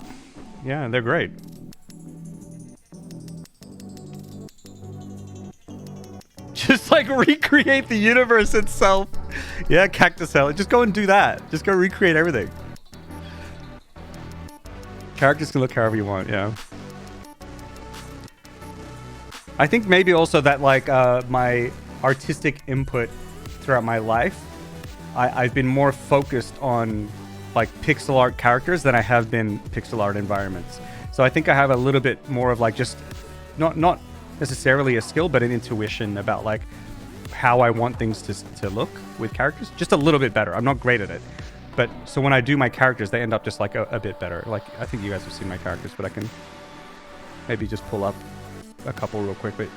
Yeah, they're great. Just like recreate the universe itself. Yeah, Cactus Hell. Just go and do that. Just go recreate everything. Characters can look however you want, yeah. I think maybe also that like my artistic input throughout my life, I've been more focused on like pixel art characters than I have been pixel art environments. So I think I have a little bit more of like just not necessarily a skill, but an intuition about like how I want things to look with characters. Just a little bit better. I'm not great at it. But so when I do my characters, they end up just like a bit better. Like I think you guys have seen my characters, but I can maybe just pull up a couple real quick. But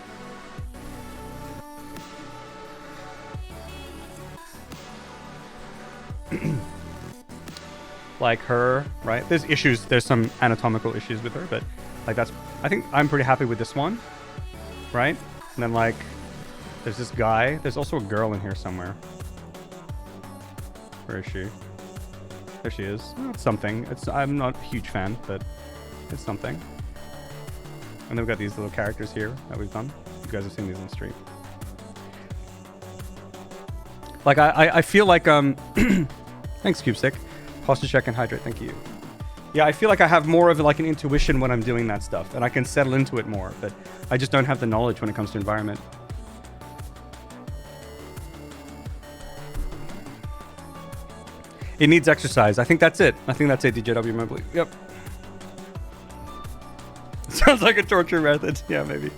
like her, right? There's issues. There's some anatomical issues with her, but like that's. I think I'm pretty happy with this one, right? And then like, there's this guy. There's also a girl in here somewhere. Where is she? There she is. Oh, it's something. I'm not a huge fan, but it's something. And then we've got these little characters here that we've done. You guys have seen these on the street. Like I feel like thanks CubeStick. Posture check and hydrate. Thank you. Yeah, I feel like I have more of like an intuition when I'm doing that stuff, and I can settle into it more. But I just don't have the knowledge when it comes to environment. It needs exercise. I think that's it. DJW Mobley. Yep. Sounds like a torture method. Yeah, maybe.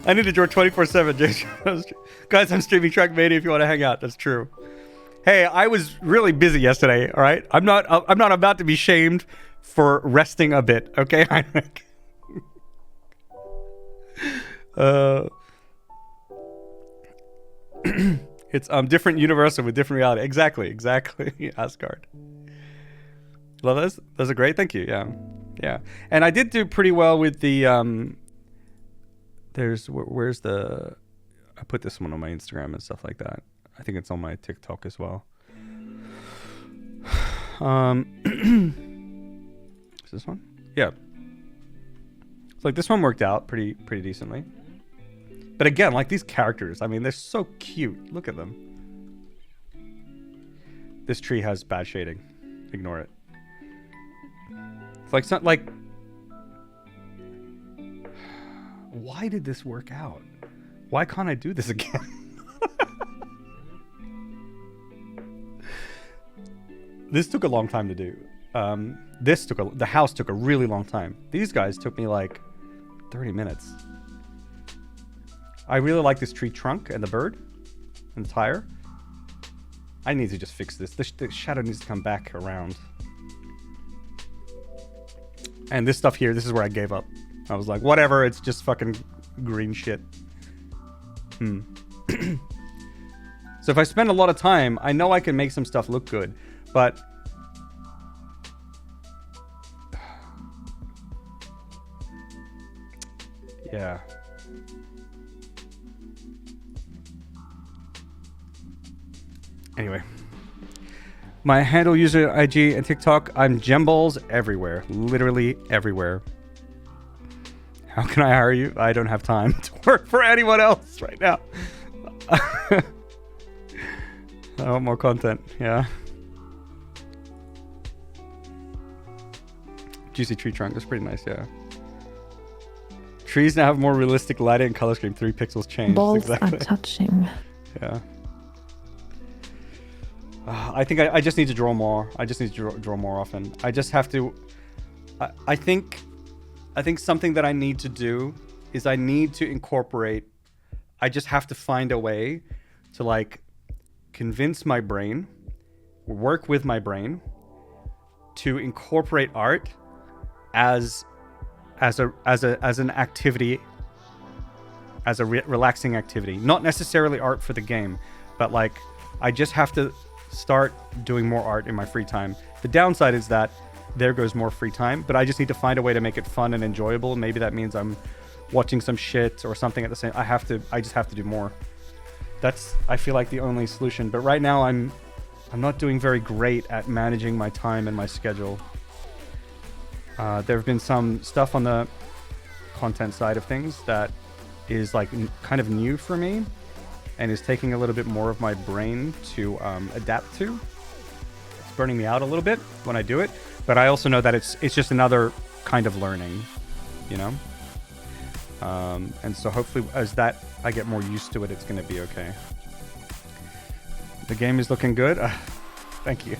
I need to draw 24/7, Jace. Guys, I'm streaming Trackmania if you want to hang out. That's true. Hey, I was really busy yesterday, all right? I'm not about to be shamed for resting a bit, okay? It's different universe with different reality. Exactly. Asgard. Love those. Those are great. Thank you. Yeah. And I did do pretty well with the where's the I put this one on my Instagram and stuff like that. I think it's on my TikTok as well. Is this one? Yeah. It's like this one worked out pretty decently. But again, like these characters, I mean, they're so cute. Look at them. This tree has bad shading. Ignore it. It's like, it's not like... Why did this work out? Why can't I do this again? This took a long time to do. The house took a really long time. These guys took me like 30 minutes. I really like this tree trunk and the bird and the tire. I need to just fix this. The shadow needs to come back around. And this stuff here, this is where I gave up. I was like, whatever, it's just fucking green shit. So if I spend a lot of time, I know I can make some stuff look good, but yeah. Anyway, my handle, user, IG, and TikTok, I'm Gemballs everywhere. Literally everywhere. How can I hire you? I don't have time to work for anyone else right now. I want more content, yeah. Juicy tree trunk, that's pretty nice, yeah. Trees now have more realistic lighting and color scheme. 3 pixels change. Balls are touching. Yeah. I think I just need to draw more. I just need to draw more often. I just have to... I think something that I need to do is I need to incorporate... I just have to find a way to like convince my brain, work with my brain to incorporate art as an activity as a relaxing activity. Not necessarily art for the game, but like I just have to start doing more art in my free time. The downside is that there goes more free time, but I just need to find a way to make it fun and enjoyable. Maybe that means I'm watching some shit or something at the same. I just have to do more. That's, I feel like, the only solution. But right now I'm not doing very great at managing my time and my schedule. There have been some stuff on the content side of things that is like kind of new for me and is taking a little bit more of my brain to adapt to. It's burning me out a little bit when I do it, but I also know that it's just another kind of learning, you know? And so hopefully as that I get more used to it, it's going to be okay. The game is looking good. Thank you.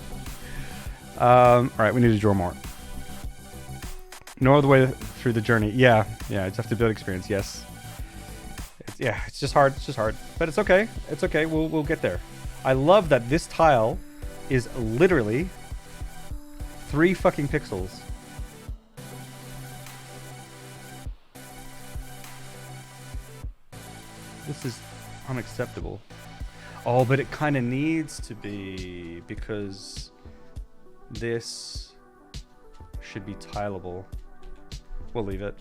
All right, we need to draw more. No other way through the journey. Yeah, it's have to build experience. Yes. It's just hard. It's just hard, but it's okay. It's okay. We'll get there. I love that this tile is literally 3 fucking pixels. This is unacceptable. Oh, but it kind of needs to be, because this should be tileable. We'll leave it.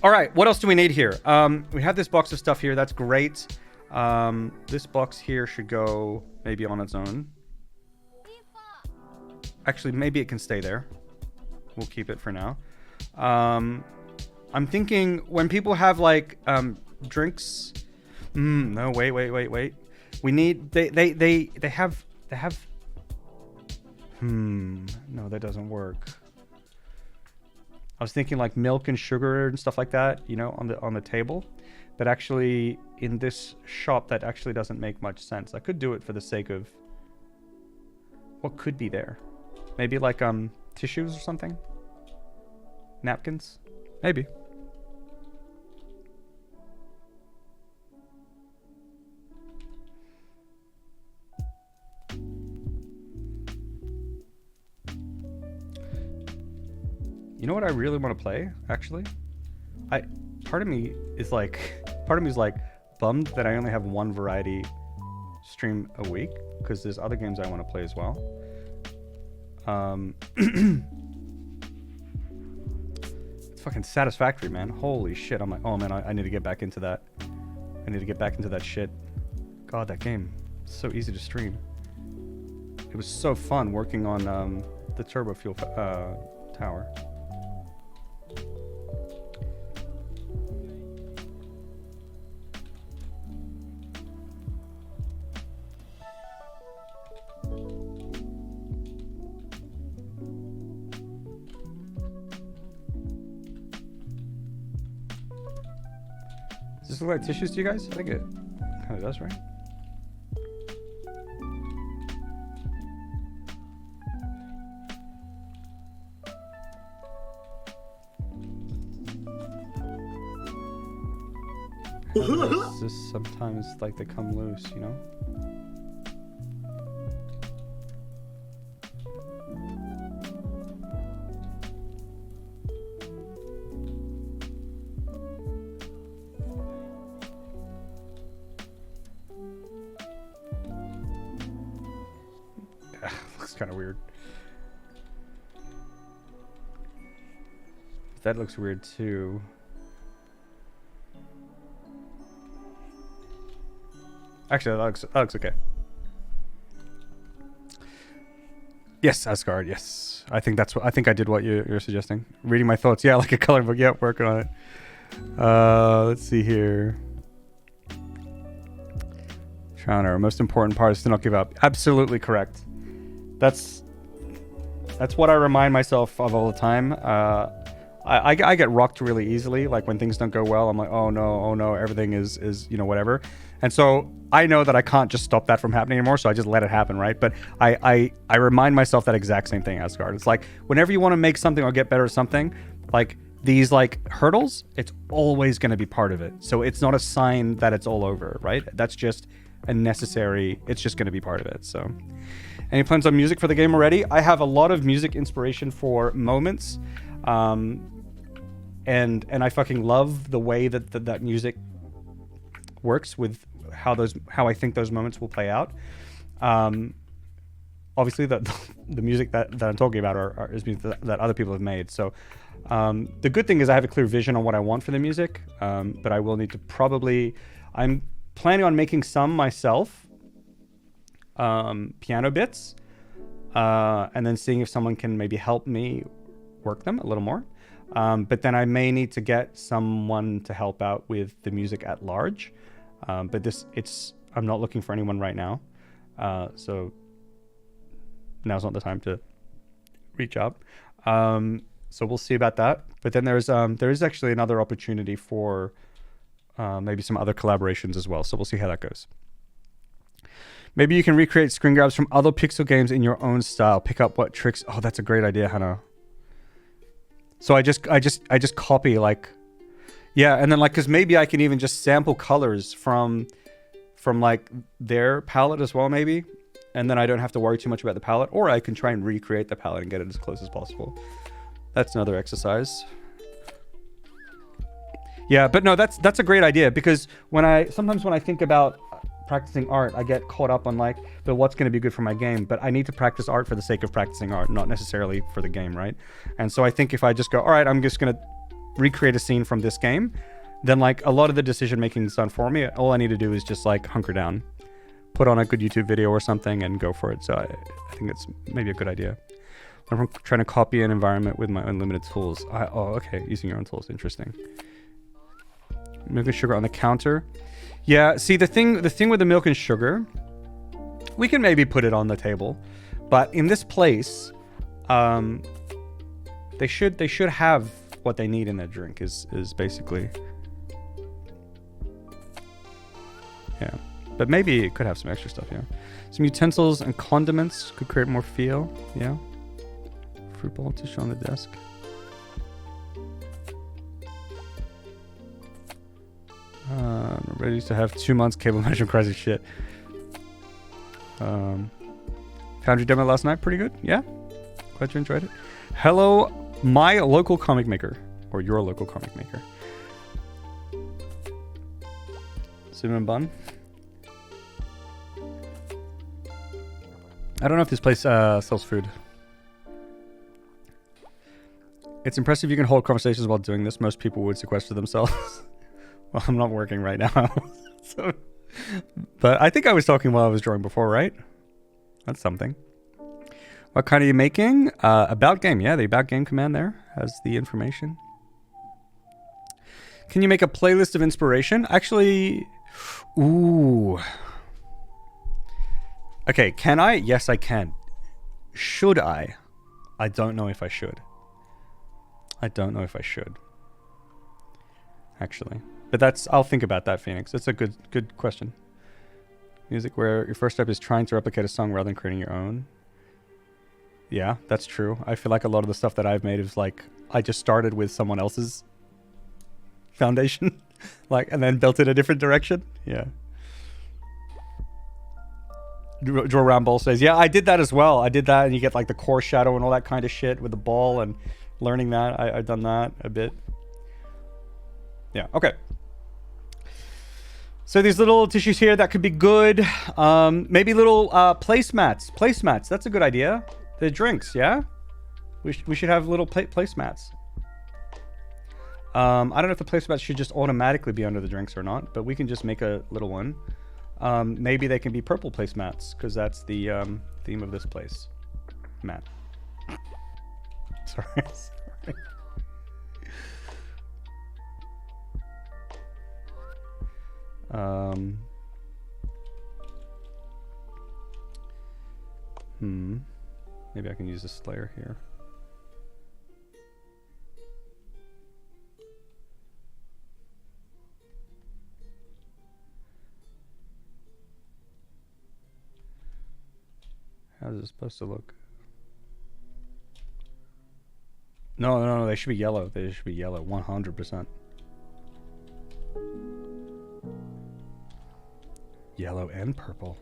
All right, what else do we need here? We have this box of stuff here. That's great. This box here should go maybe on its own. Actually, maybe it can stay there. We'll keep it for now. I'm thinking when people have like drinks. No, wait. We need they have. No, that doesn't work. I was thinking like milk and sugar and stuff like that, you know, on the table. But actually in this shop that actually doesn't make much sense. I could do it for the sake of what could be there. Maybe like tissues or something? Napkins? Maybe. You know what I really want to play, actually? Part of me is like bummed that I only have one variety stream a week, because there's other games I want to play as well. It's fucking Satisfactory, man. Holy shit. I'm like, oh man, I need to get back into that. I need to get back into that shit. God, that game. It's so easy to stream. It was so fun working on the turbo fuel tower. Does this look like tissues to you guys? I think it kind of does, right? It's just sometimes like they come loose, you know? Looks kind of weird. That looks weird too. Actually, that looks okay. Yes, Asgard. Yes, I think that's what I did. What you're suggesting. Reading my thoughts. Yeah, like a coloring book. Yeah, working on it. Let's see here. Trowner. Most important part is to not give up. Absolutely correct. That's what I remind myself of all the time. I get rocked really easily. Like when things don't go well, I'm like, oh no, everything is you know, whatever. And so I know that I can't just stop that from happening anymore, so I just let it happen, right? But I remind myself that exact same thing, Asgard. It's like whenever you want to make something or get better at something, like these like hurdles, it's always going to be part of it. So it's not a sign that it's all over, right? That's just a necessary, it's just going to be part of it. So any plans on music for the game already? I have a lot of music inspiration for moments. and I fucking love the way that music works with how I think those moments will play out. Obviously, the music that I'm talking about is music that other people have made. So the good thing is I have a clear vision on what I want for the music, but I will need to I'm planning on making some myself, piano bits, and then seeing if someone can maybe help me work them a little more. But then I may need to get someone to help out with the music at large. But I'm not looking for anyone right now. So now's not the time to reach out. So we'll see about that. But then there is actually another opportunity for maybe some other collaborations as well. So we'll see how that goes. Maybe you can recreate screen grabs from other pixel games in your own style. Pick up what tricks. Oh, that's a great idea, Hannah. So I just copy like, yeah, and then like, cause maybe I can even just sample colors from like their palette as well, maybe. And then I don't have to worry too much about the palette, or I can try and recreate the palette and get it as close as possible. That's another exercise. Yeah, but no, that's a great idea, because sometimes when I think about practicing art, I get caught up on like, but what's going to be good for my game? But I need to practice art for the sake of practicing art, not necessarily for the game, right? And so I think if I just go, all right, I'm just going to recreate a scene from this game, then like a lot of the decision making is done for me. All I need to do is just like hunker down, put on a good YouTube video or something and go for it. So I think it's maybe a good idea. I'm trying to copy an environment with my unlimited tools. Okay, using your own tools, interesting. Milk and sugar on the counter. Yeah, see the thing with the milk and sugar, we can maybe put it on the table, but in this place, they should have what they need in their drink is basically, yeah. But maybe it could have some extra stuff, yeah. Some utensils and condiments could create more feel, yeah. Fruit bowl tissue on the desk. Ready to have 2 months cable management crisis shit. Found your demo last night, pretty good, yeah. Glad you enjoyed it. Hello, my local comic maker, or your local comic maker. Cinnamon bun. I don't know if this place sells food. It's impressive you can hold conversations while doing this. Most people would sequester themselves. Well, I'm not working right now. So, but I think I was talking while I was drawing before, right? That's something. What kind are you making? About game. Yeah, the about game command there has the information. Can you make a playlist of inspiration? Actually, ooh. Okay, can I? Yes, I can. Should I? I don't know if I should. I don't know if I should. Actually. But I'll think about that, Phoenix. It's a good question. Music where your first step is trying to replicate a song rather than creating your own. Yeah, that's true. I feel like a lot of the stuff that I've made is like, I just started with someone else's foundation, like, and then built it a different direction. Yeah. Draw Round Ball says, yeah, I did that as well. I did that, and you get like the core shadow and all that kind of shit with the ball, and learning that. I've done that a bit. Yeah, okay. So these little tissues here, that could be good. Maybe little placemats. Placemats, that's a good idea. The drinks, yeah? We should have little placemats. I don't know if the placemats should just automatically be under the drinks or not, but we can just make a little one. Maybe they can be purple placemats, because that's the theme of this place. Matt. Sorry. Maybe I can use this layer here. How's it supposed to look? No, they should be yellow. They should be yellow, 100%. Yellow and purple.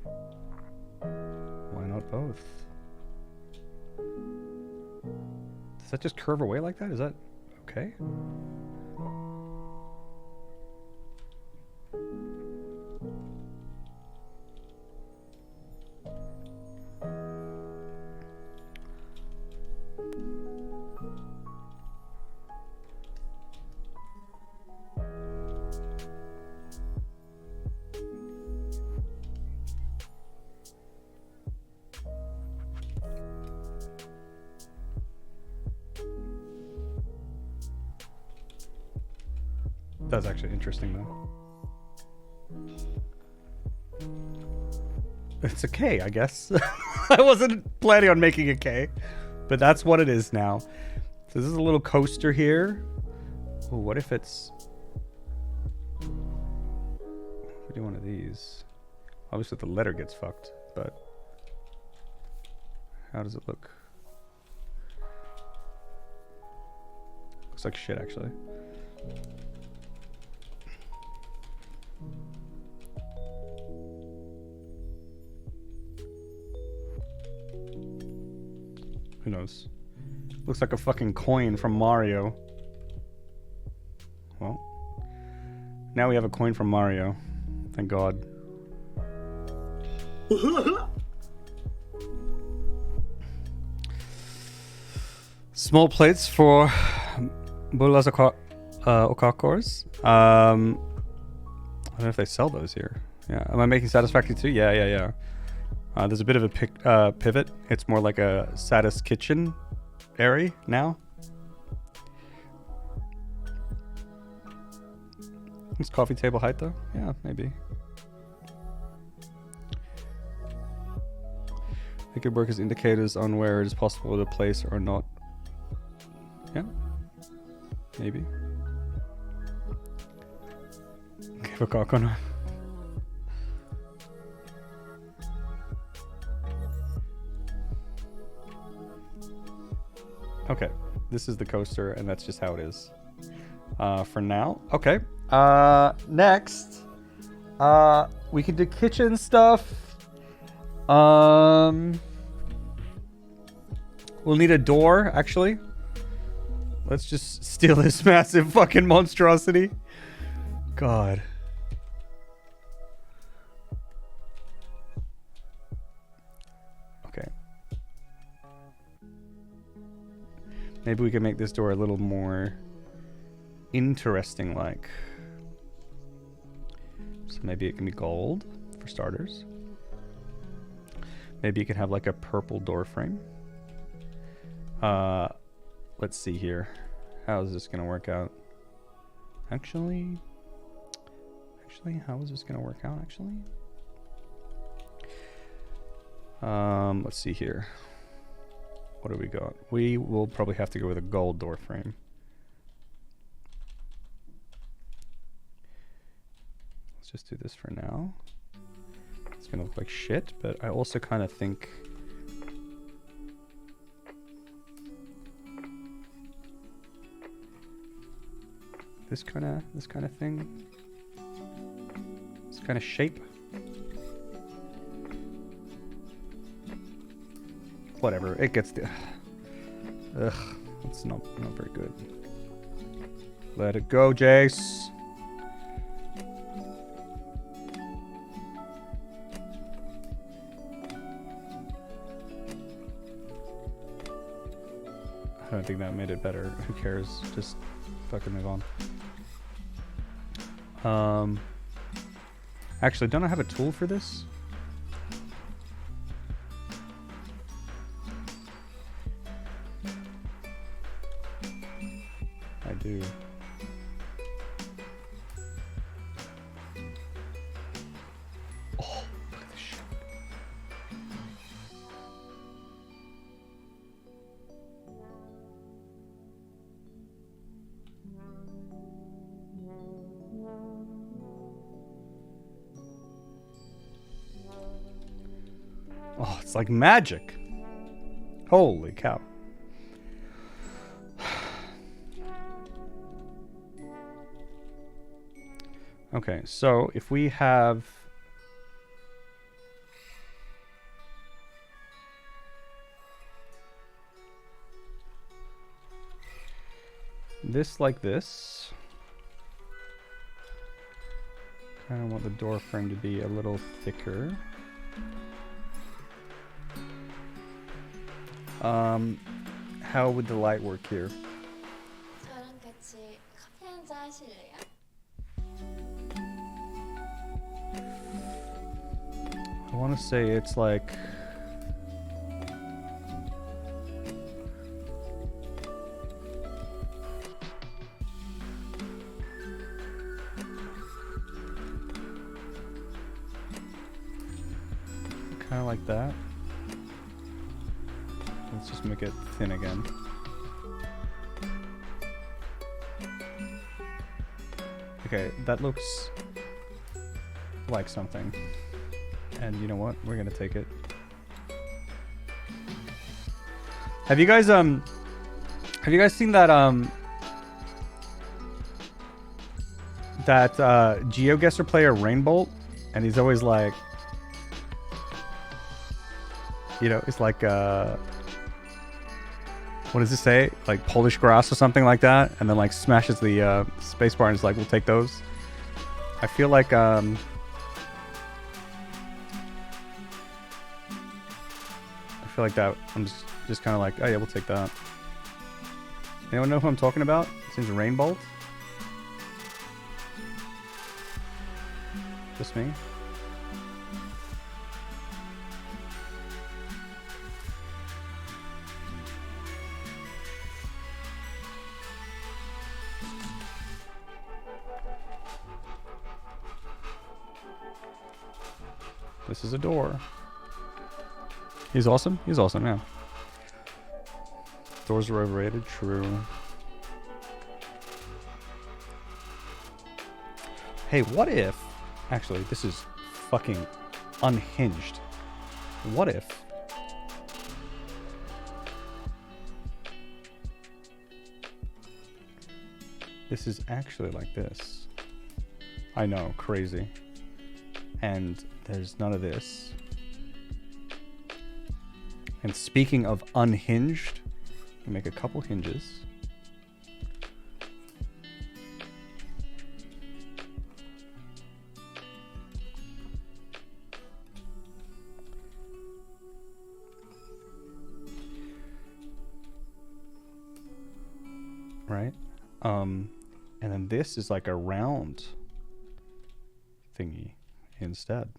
Why not both? Does that just curve away like that? Is that okay? That's actually interesting, though. It's a K, I guess. I wasn't planning on making a K, but that's what it is now. So this is a little coaster here. Oh, what if it's... We do one of these. Obviously the letter gets fucked, but... How does it look? Looks like shit, actually. Who knows? Looks like a fucking coin from Mario. Well, now we have a coin from Mario. Thank God. Small plates for Bulas Okakors. I don't know if they sell those here. Yeah. Am I making Satisfactory too? Yeah. There's a bit of a pivot. It's more like a Satis kitchen area now. Is coffee table height though? Yeah, maybe. They could work as indicators on where it is possible to place or not. Yeah, maybe. Give a cock on. Okay, this is the coaster, and that's just how it is for now. Okay, next, we can do kitchen stuff. We'll need a door, actually. Let's just steal this massive fucking monstrosity. God. Okay. Maybe we can make this door a little more interesting, like. So maybe it can be gold, for starters. Maybe you can have like a purple door frame. Let's see here. How is this gonna work out? Actually, how is this gonna work out? Actually, let's see here. What do we got? We will probably have to go with a gold door frame. Let's just do this for now. It's gonna look like shit, but I also kind of think this kind of thing, this kind of shape. Whatever, it gets the. Ugh, it's not very good. Let it go, Jace. I don't think that made it better. Who cares? Just fucking move on. Actually, don't I have a tool for this? I do. Oh, look at this shit. Oh, it's like magic. Holy cow. Okay, so if we have this like this, kind of want the door frame to be a little thicker. How would the light work here? 저랑 같이 커피 한잔 하실래요? I want to say it's like Kind of like that. Let's just make it thin again. Okay, that looks like something. And you know what? We're gonna take it. Have you guys seen that GeoGuessr player Rainbolt? And he's always like, you know, it's like what does it say? Like Polish grass or something like that, and then like smashes the spacebar and is like, we'll take those. I feel like that I'm just kind of like, oh yeah, we'll take that. Anyone know who I'm talking about? It seems Rainbolt. Just me? This is a door. He's awesome? He's awesome, yeah. Doors are overrated, true. Hey, what if... Actually, this is fucking unhinged. What if... this is actually like this? I know, crazy. And there's none of this. And speaking of unhinged, we make a couple hinges. Right? And then this is like a round thingy instead.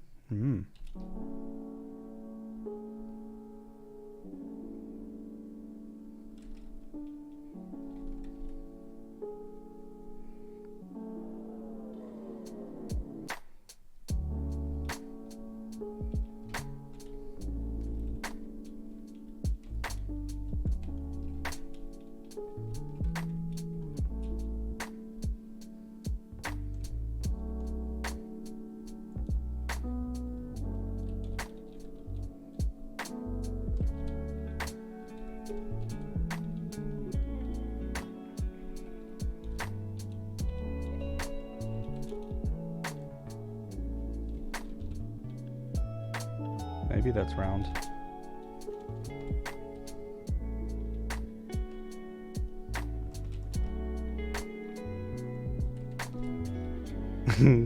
Maybe that's round.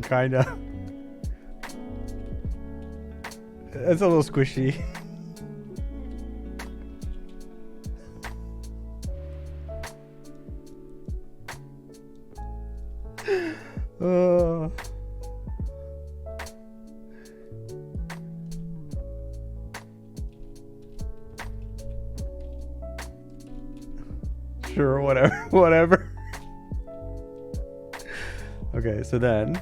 Kinda. It's a little squishy. Sure, whatever. Okay, so then,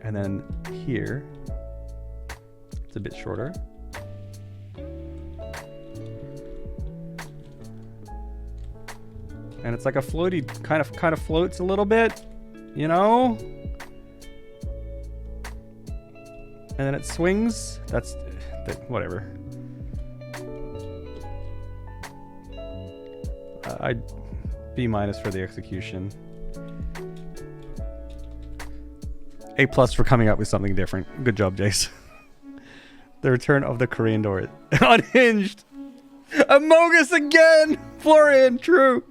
and then here, it's a bit shorter. And it's like a floaty, kind of floats a little bit, you know? And then it swings. That's, whatever. I'd B- for the execution. A+ for coming up with something different. Good job, Jace. The return of the Korean door. Unhinged. Among Us again. Florian, true.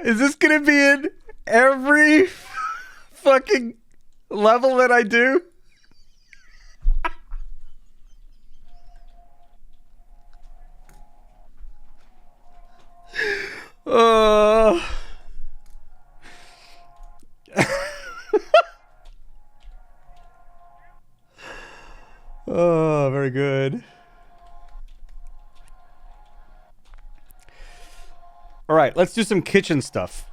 Is this gonna be in every fucking level that I do? Uh... Oh, very good. All right, let's do some kitchen stuff.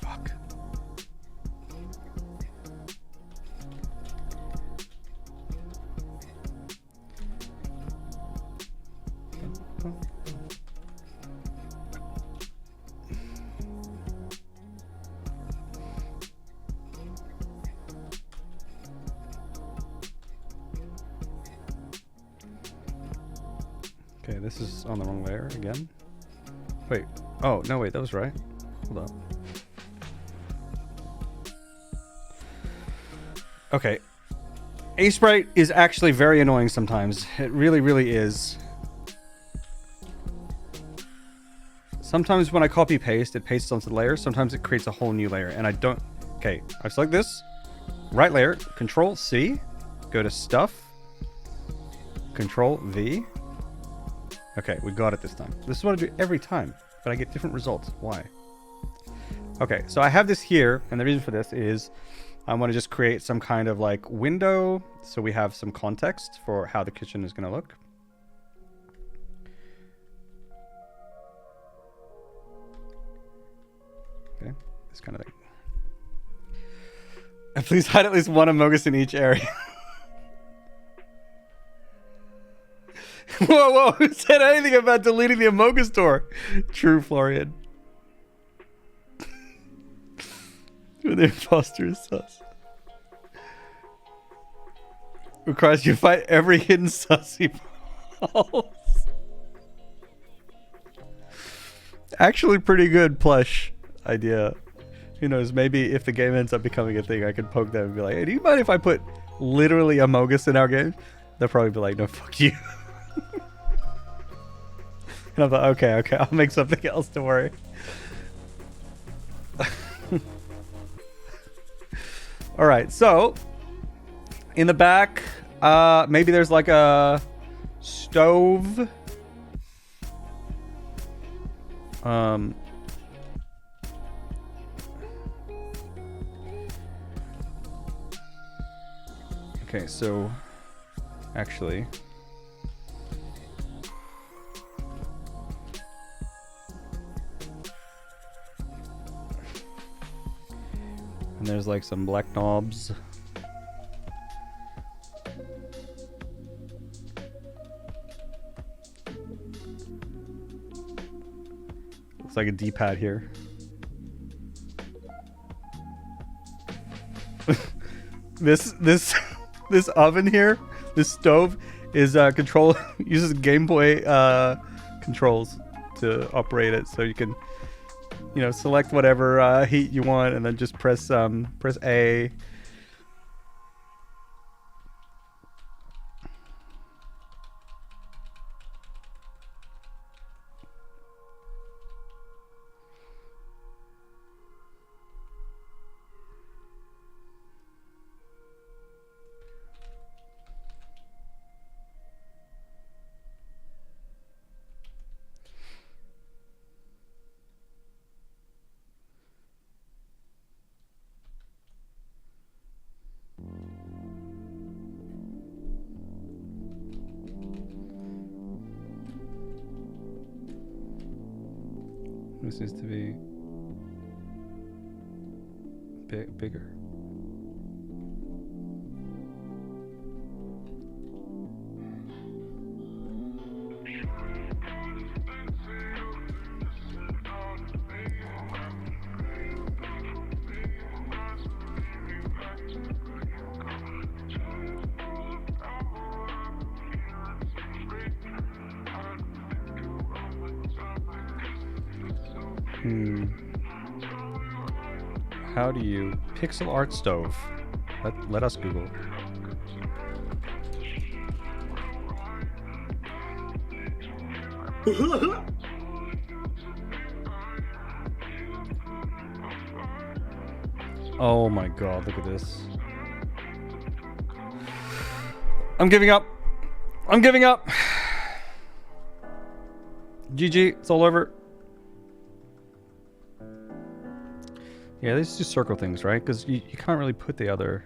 Fuck. Okay, this is on the wrong layer again. Wait. Oh, no, wait, that was right. Hold up. Okay. Aesprite is actually very annoying sometimes. It really, really is. Sometimes when I copy paste, it pastes onto the layer. Sometimes it creates a whole new layer, and I don't... Okay, I select this. Right layer. Control C. Go to Stuff. Control V. Okay, we got it this time. This is what I do every time, but I get different results. Why? Okay, so I have this here, and the reason for this is I want to just create some kind of like window so we have some context for how the kitchen is going to look. Okay, this kind of thing. And please hide at least one Amogus in each area. Whoa, whoa, who said anything about deleting the Amogus store? True, Florian. The imposter is sus. Requires you to fight every hidden sussy balls. Actually pretty good plush idea. Who knows, maybe if the game ends up becoming a thing, I could poke them and be like, hey, do you mind if I put literally Amogus in our game? They'll probably be like, no, fuck you. And I thought, okay, I'll make something else, don't worry. Alright, so in the back, maybe there's like a stove. Okay, so actually and there's like some black knobs. Looks like a D-pad here. This oven here, this stove is uses Game Boy controls to operate it, so you can, you know, select whatever heat you want and then just press A. This needs to be bigger. How do you pixel art stove? Let us Google. Oh my god, look at this. I'm giving up. I'm giving up. GG, it's all over. Yeah, these just circle things, right? Because you can't really put the other...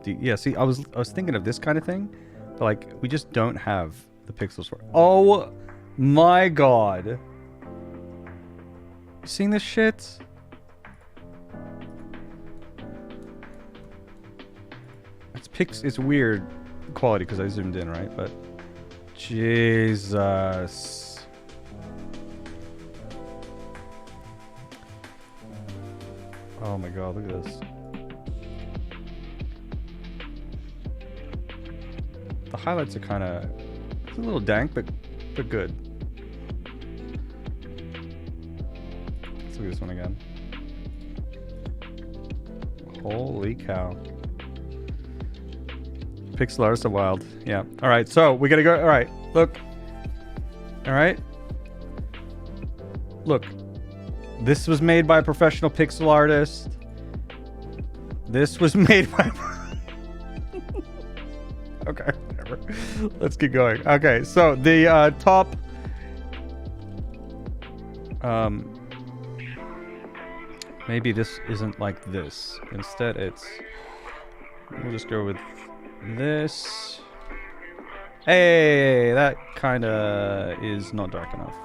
Yeah, see, I was thinking of this kind of thing. But, like, we just don't have the pixels for it. Oh my god. You seeing this shit? It's weird quality because I zoomed in, right? But Jesus. Oh my god, look at this. The highlights are kind of... It's a little dank, but good. Let's look at this one again. Holy cow. Pixel artists are wild. Yeah. Alright, so we gotta go. Alright, look. Alright. Look. This was made by a professional pixel artist. This was made by... Okay, whatever. Let's keep going. Okay, so the top... Maybe this isn't like this. Instead, it's... We'll just go with this. Hey, that kind of is not dark enough.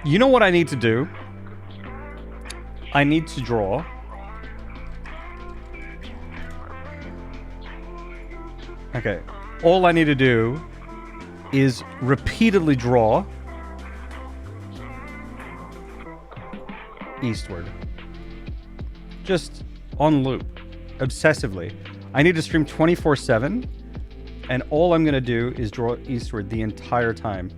You know what I need to do? I need to draw. Okay. All I need to do is repeatedly draw eastward. Just on loop. Obsessively. I need to stream 24/7, and all I'm going to do is draw eastward the entire time.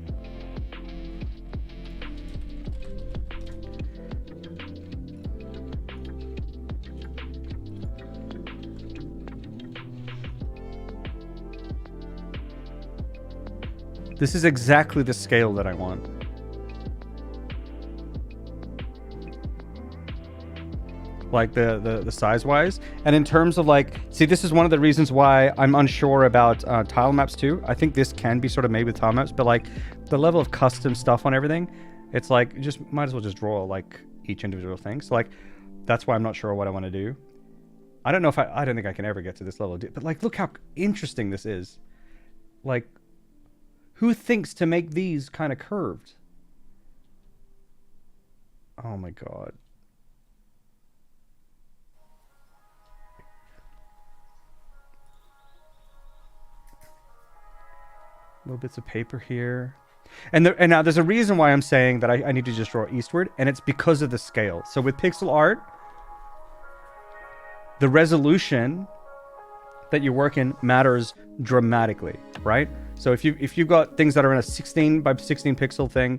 This is exactly the scale that I want. Like the size-wise. And in terms of like... See, this is one of the reasons why I'm unsure about tile maps too. I think this can be sort of made with tile maps, but like the level of custom stuff on everything, it's like, just might as well just draw like each individual thing. So like, that's why I'm not sure what I want to do. I don't know if I don't think I can ever get to this level. But like, look how interesting this is. Like... Who thinks to make these kind of curved? Oh my god. Little bits of paper here. And now there's a reason why I'm saying that I need to just draw eastward, and it's because of the scale. So with pixel art, the resolution that you work in matters dramatically, right? So if you've got things that are in a 16 by 16 pixel thing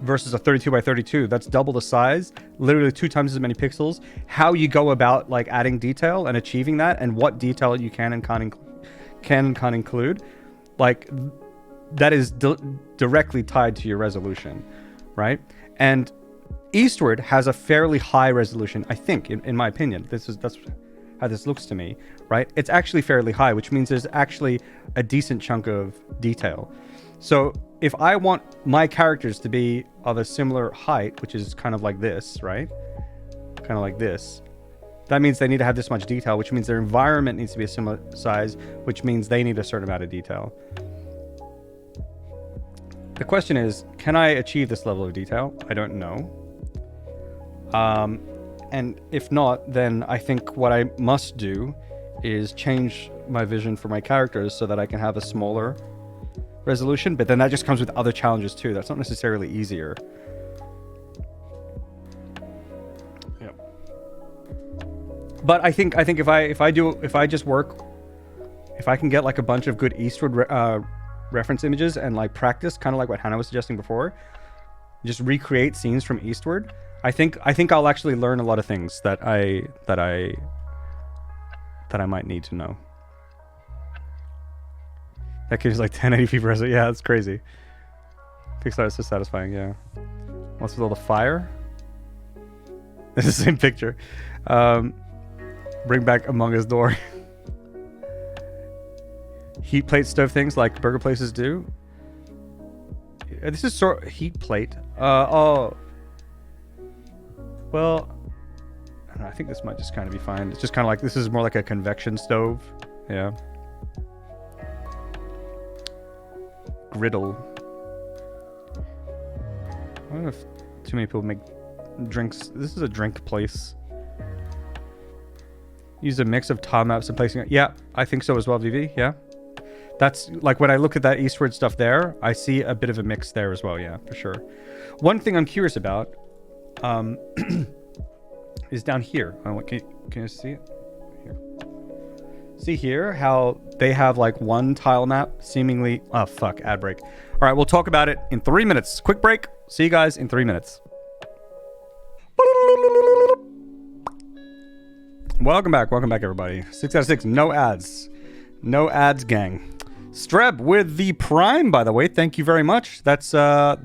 versus a 32 by 32, that's double the size, literally 2 times as many pixels. How you go about like adding detail and achieving that, and what detail you can and can't include, like that is directly tied to your resolution, right? And eastward has a fairly high resolution, I think, in my opinion. That's how this looks to me, right? It's actually fairly high, which means there's actually a decent chunk of detail. So if I want my characters to be of a similar height, which is kind of like this, right? Kind of like this. That means they need to have this much detail, which means their environment needs to be a similar size, which means they need a certain amount of detail. The question is, can I achieve this level of detail? I don't know. And if not, then I think what I must do is change my vision for my characters so that I can have a smaller resolution. But then that just comes with other challenges too. That's not necessarily easier. Yeah. But I think if I just work, if I can get like a bunch of good eastward reference images and like practice, kind of like what Hannah was suggesting before, just recreate scenes from eastward, I think I'll actually learn a lot of things that I might need to know. That kid is like 1080p per second. Yeah, that's crazy. Pixar is so satisfying. Yeah. What's with all the fire? It's the same picture. Bring back Among Us door. Heat plate stove things like burger places do. This is sort of heat plate. Oh. Well, I don't know, I think this might just kind of be fine. It's just kind of like, this is more like a convection stove. Yeah. Griddle. I don't know if too many people make drinks. This is a drink place. Use a mix of tile maps and placing it. Yeah, I think so as well, VV. Yeah. That's like when I look at that eastward stuff there, I see a bit of a mix there as well. Yeah, for sure. One thing I'm curious about is down here. Can you see it? Here. See here how they have like one tile map seemingly. Oh, fuck. Ad break. All right, we'll talk about it in 3 minutes. Quick break. See you guys in 3 minutes. Welcome back, everybody. 6 out of 6, no ads. No ads, gang. Streb with the Prime, by the way. Thank you very much. That's a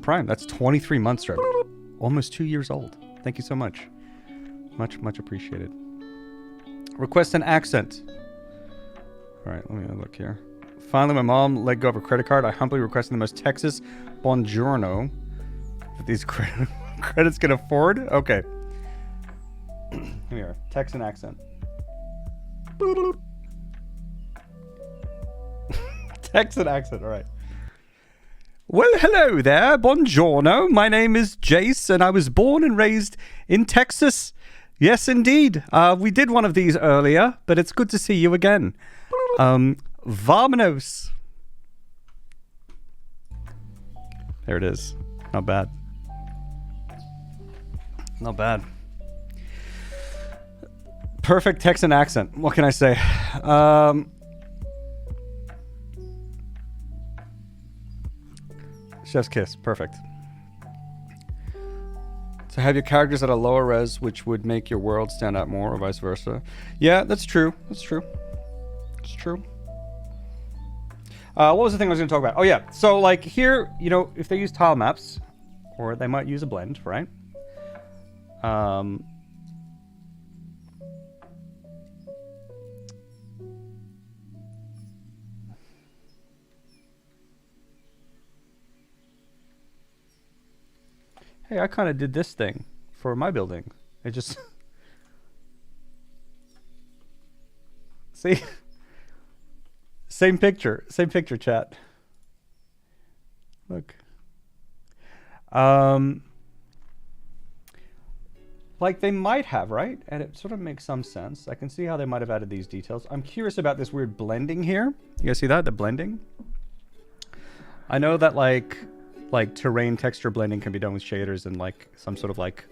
Prime. That's 23 months, Streb. Almost 2 years old. Thank you so much. Much appreciated. Request an accent. All right, let me look here. Finally, my mom let go of her credit card. I humbly requested the most Texas buongiorno that these credits can afford. Okay. Here we are. Texan accent. Texan accent, all right. Well, hello there. Buongiorno. My name is Jace, and I was born and raised in Texas. Yes, indeed. We did one of these earlier, but it's good to see you again. Vamonos. There it is. Not bad. Not bad. Perfect Texan accent. What can I say? Chef's kiss. Perfect. So have your characters at a lower res, which would make your world stand out more, or vice versa. Yeah, that's true. That's true. It's true. What was the thing I was going to talk about? Oh, yeah. So, like, here, you know, if they use tile maps, or they might use a blend, right? Hey, I kind of did this thing for my building. It just... See? Same picture, chat. Look. Like they might have, right? And it sort of makes some sense. I can see how they might have added these details. I'm curious about this weird blending here. You guys see that? The blending? I know that like terrain texture blending can be done with shaders and like some sort of like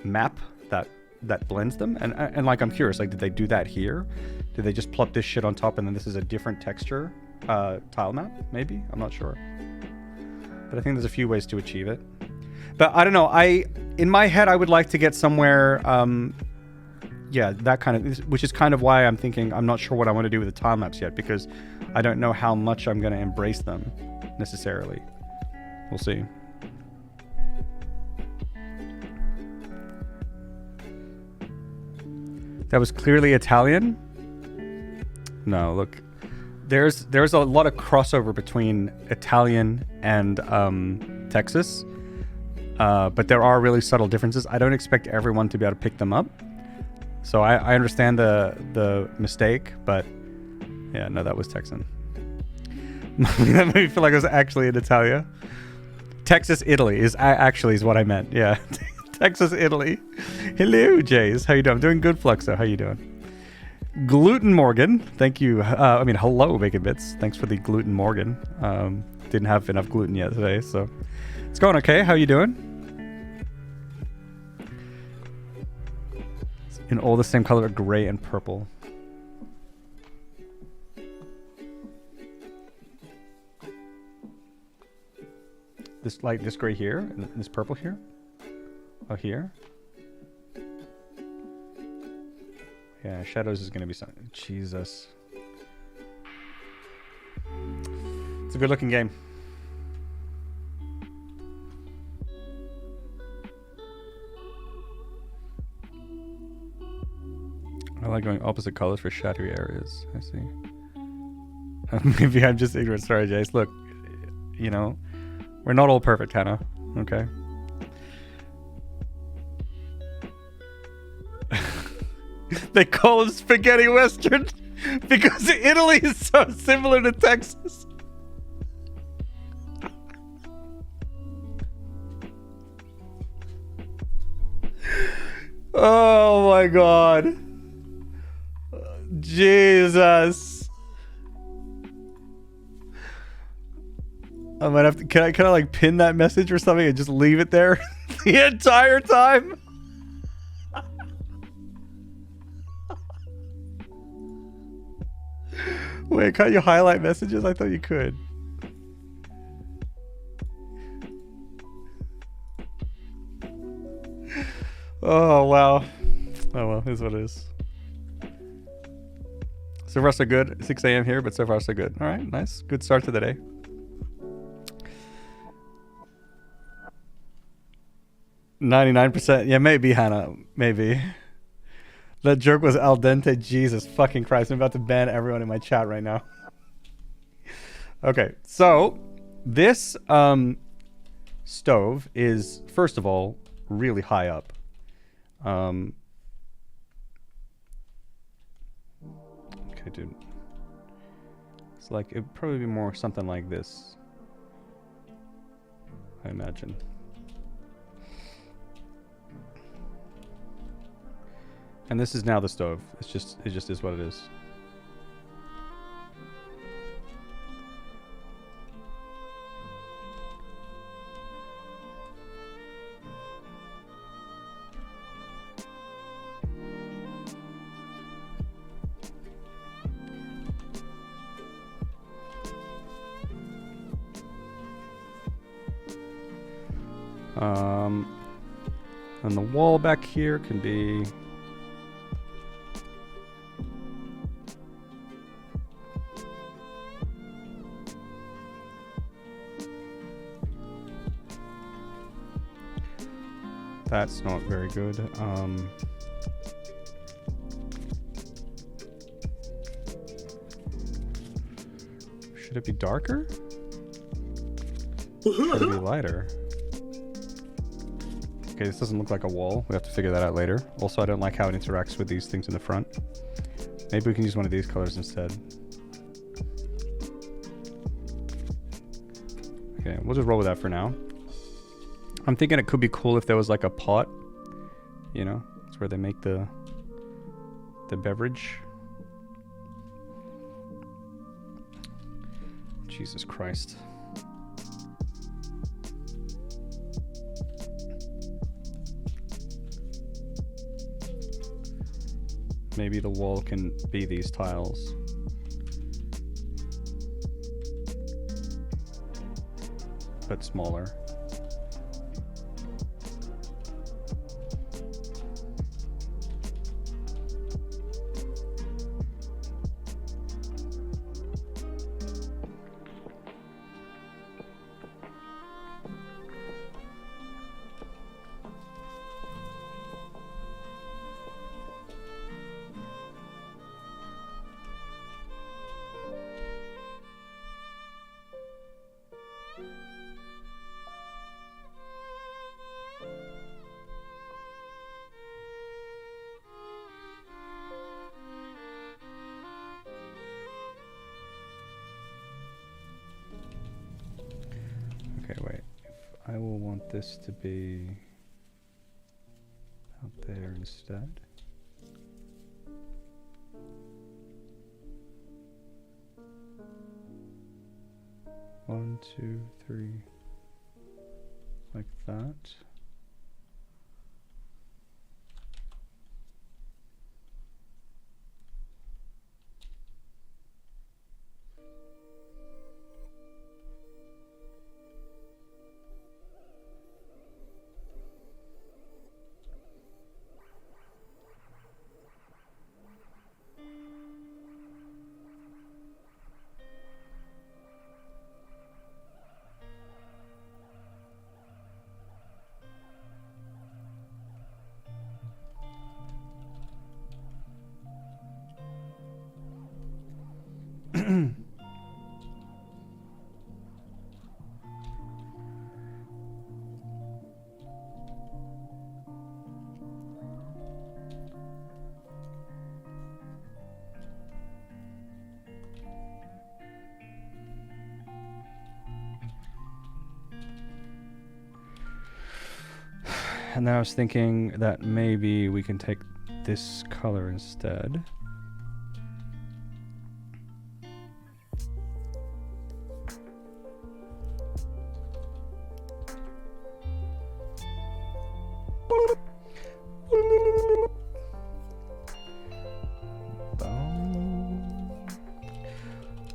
map that blends them. And like I'm curious, like did they do that here? Did they just plop this shit on top and then this is a different texture tile map? Maybe? I'm not sure. But I think there's a few ways to achieve it. But I don't know. In my head, I would like to get somewhere, yeah, that kind of, which is kind of why I'm thinking I'm not sure what I want to do with the tile maps yet, because I don't know how much I'm going to embrace them necessarily. We'll see. That was clearly Italian. No, look, there's a lot of crossover between Italian and Texas, but there are really subtle differences. I don't expect everyone to be able to pick them up, so I understand the mistake, but yeah, no, that was Texan. That made me feel like I was actually in Italia. Texas, Italy is what I meant. Yeah. Texas, Italy. Hello, Jace. How you doing? I'm doing good, Fluxo. How you doing? Gluten Morgan. Thank you. Hello, Bacon Bits. Thanks for the Gluten Morgan. Didn't have enough gluten yet today, so it's going okay. How you doing? It's in all the same color, gray and purple. This light, this gray here, and this purple here. Oh, here. Yeah, shadows is gonna be something. Jesus. It's a good looking game. I like going opposite colors for shadowy areas. I see. Maybe I'm just ignorant. Sorry, Jace. Look, you know, we're not all perfect, Hannah. Okay. They call them spaghetti western because Italy is so similar to Texas. Oh my god. Jesus. I might have to. Can I like pin that message or something and just leave it there the entire time? Wait, can't you highlight messages? I thought you could. Oh wow. Oh well, here's what it is. So far so good. 6 a.m. here, but so far so good. All right, nice. Good start to the day. %. Yeah, maybe, Hannah. Maybe. That joke was al dente. Jesus fucking Christ. I'm about to ban everyone in my chat right now. Okay, so this stove is, first of all, really high up. Okay, dude. It's like, it'd probably be more something like this, I imagine. And this is now the stove. It just is what it is. And the wall back here can be that's not very good. Should it be darker? Should it be lighter? Okay, this doesn't look like a wall. We have to figure that out later. Also, I don't like how it interacts with these things in the front. Maybe we can use one of these colors instead. Okay, we'll just roll with that for now. I'm thinking it could be cool if there was like a pot. You know, it's where they make the beverage. Jesus Christ. Maybe the wall can be these tiles. But smaller. Okay, wait. If I will want this to be out there instead. One, two, three. Like that. And then I was thinking that maybe we can take this color instead.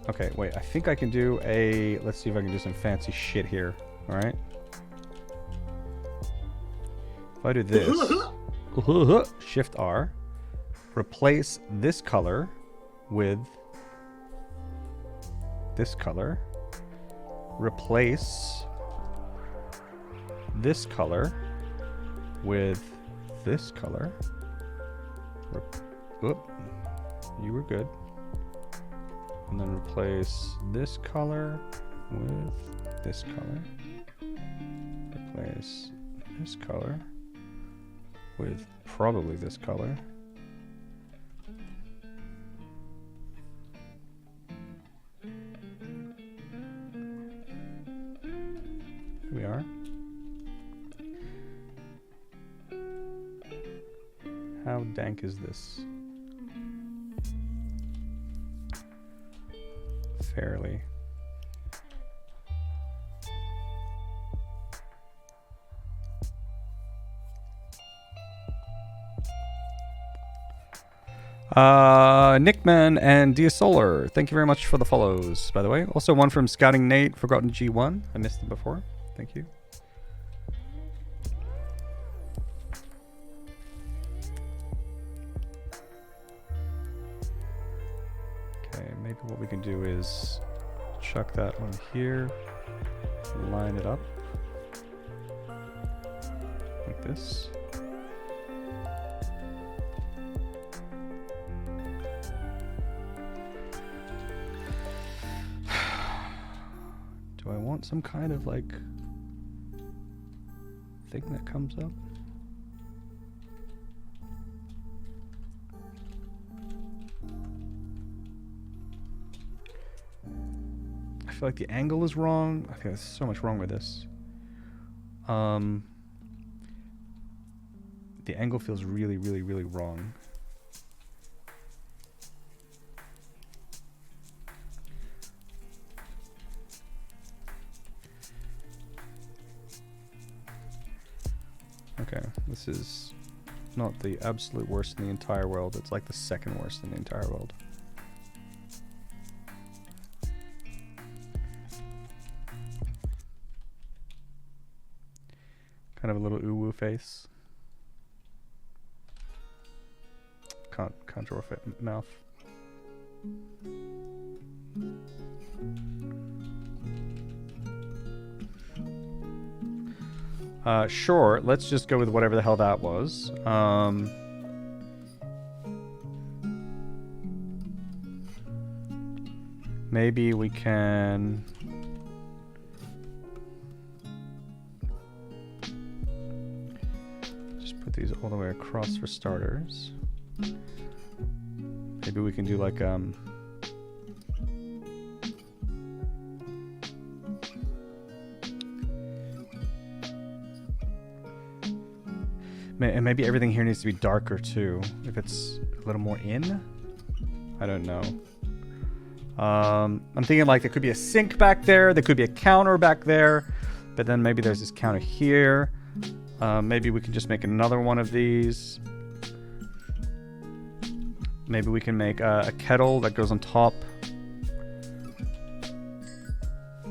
Okay, wait, I think I can do a... Let's see if I can do some fancy shit here. Alright? If I do this... Shift R. Replace this color with... this color. Replace... this color with this color. Whoop. You were good. And then replace this color with this color. Replace this color with probably this color. Here we are. How dank is this? Fairly. Nickman and Diasolar, thank you very much for the follows, by the way. Also one from Scouting Nate, Forgotten G1. I missed it before. Thank you. Okay, maybe what we can do is chuck that one here, line it up like this. Do I want some kind of like thing that comes up? I feel like the angle is wrong. I think there's so much wrong with this. The angle feels really, really, really wrong. Okay, this is not the absolute worst in the entire world. It's like the second worst in the entire world. Kind of a little ooh-woo face. Can't draw a mouth. Sure, let's just go with whatever the hell that was. Maybe we can... just put these all the way across for starters. Maybe we can do like, and maybe everything here needs to be darker too. If it's a little more in, I don't know. I'm thinking like there could be a sink back there. There could be a counter back there. But then maybe there's this counter here. Maybe we can just make another one of these. Maybe we can make a kettle that goes on top.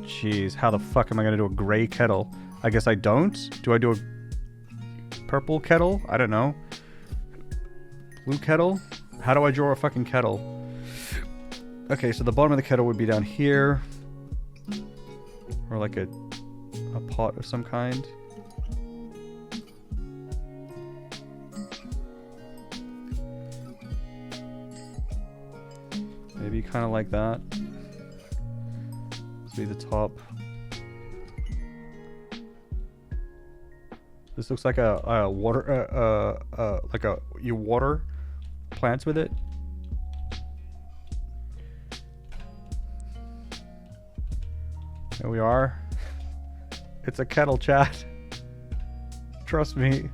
Jeez, how the fuck am I going to do a gray kettle? I guess I don't. Do I do a purple kettle? I don't know. Blue kettle? How do I draw a fucking kettle? Okay, so the bottom of the kettle would be down here. Or like a pot of some kind. Maybe kind of like that. This would be the top. This looks like a water, you water plants with it. There we are. It's a kettle, chat. Trust me.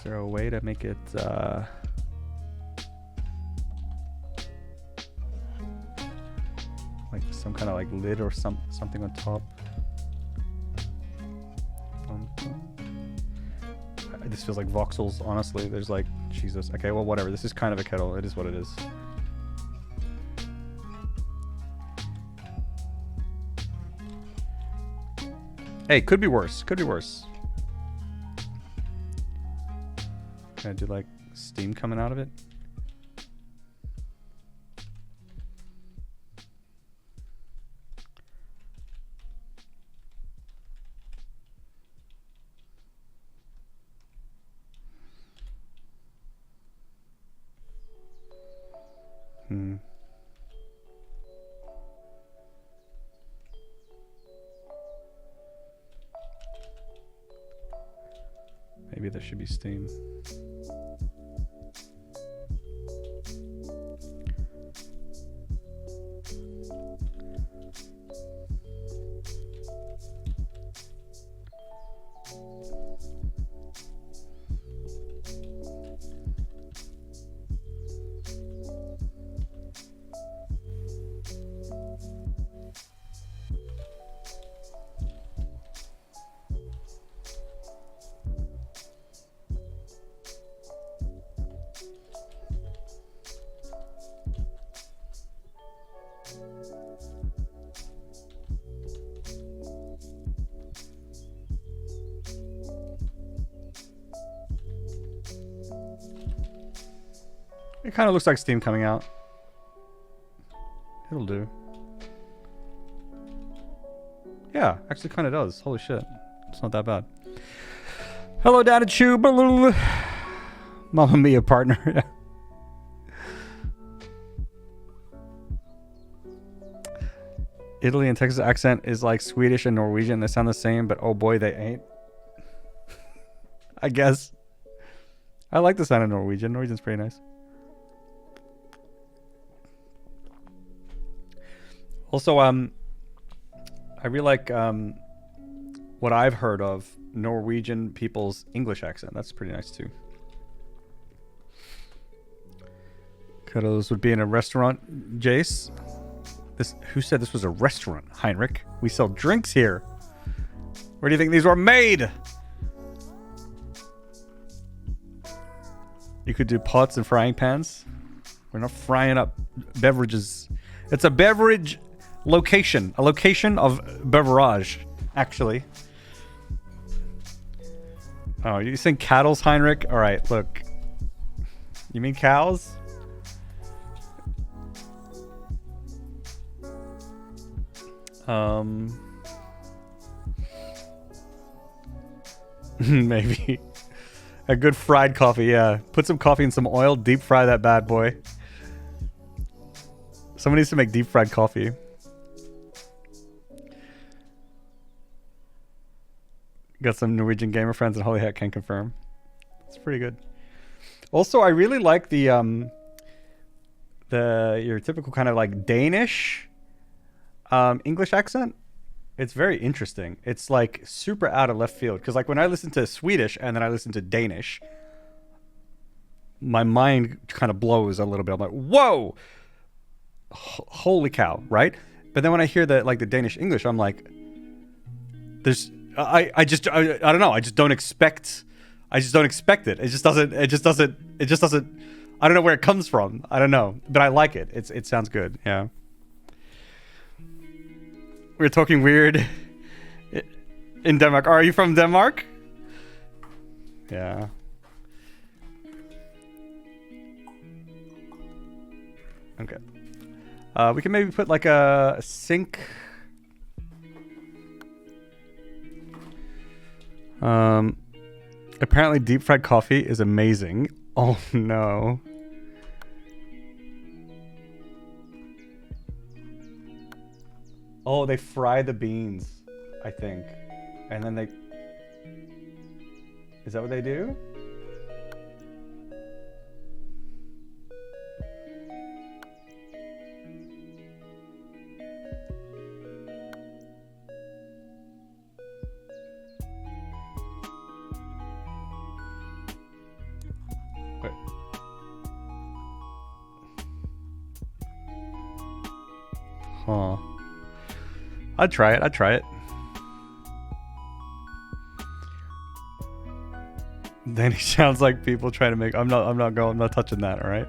there a way to make it like some kind of like lid or something on top? This feels like voxels, honestly. There's like, Jesus. Okay, well, whatever. This is kind of a kettle. It is what it is. Hey, could be worse. Could be worse. Can I do like steam coming out of it? Maybe there should be steam. It kind of looks like steam coming out. It'll do. Yeah, actually kind of does. Holy shit. It's not that bad. Hello, Dad and Chew. Mamma Mia, partner. Italy and Texas accent is like Swedish and Norwegian. They sound the same, but oh boy, they ain't. I guess. I like the sound of Norwegian. Norwegian's pretty nice. Also, I really like what I've heard of Norwegian people's English accent. That's pretty nice too. Cuddles would be in a restaurant, Jace. Who said this was a restaurant, Heinrich? We sell drinks here. Where do you think these were made? You could do pots and frying pans. We're not frying up beverages. It's a beverage location. A location of beverage, actually. Oh, you think cattle's, Heinrich? All right, look. You mean cows? Maybe. A good fried coffee, yeah. Put some coffee in some oil, deep fry that bad boy. Someone needs to make deep fried coffee. Got some Norwegian gamer friends and Holy Heck can confirm. It's pretty good. Also, I really like the your typical kind of like Danish English accent. It's very interesting. It's like super out of left field. Because like when I listen to Swedish and then I listen to Danish, my mind kind of blows a little bit. I'm like, whoa! Holy cow, right? But then when I hear the like the Danish English, I'm like, there's I don't know. I just don't expect it. It just doesn't I don't know where it comes from. I don't know. But I like it. It sounds good. Yeah. We're talking weird in Denmark. Are you from Denmark? Yeah. Okay. We can maybe put like a sink. Apparently deep fried coffee is amazing. Oh no. Oh, they fry the beans, I think. And then they... Is that what they do? Huh. I'd try it. I'd try it. Then he sounds like people trying to make. I'm not touching that. All right.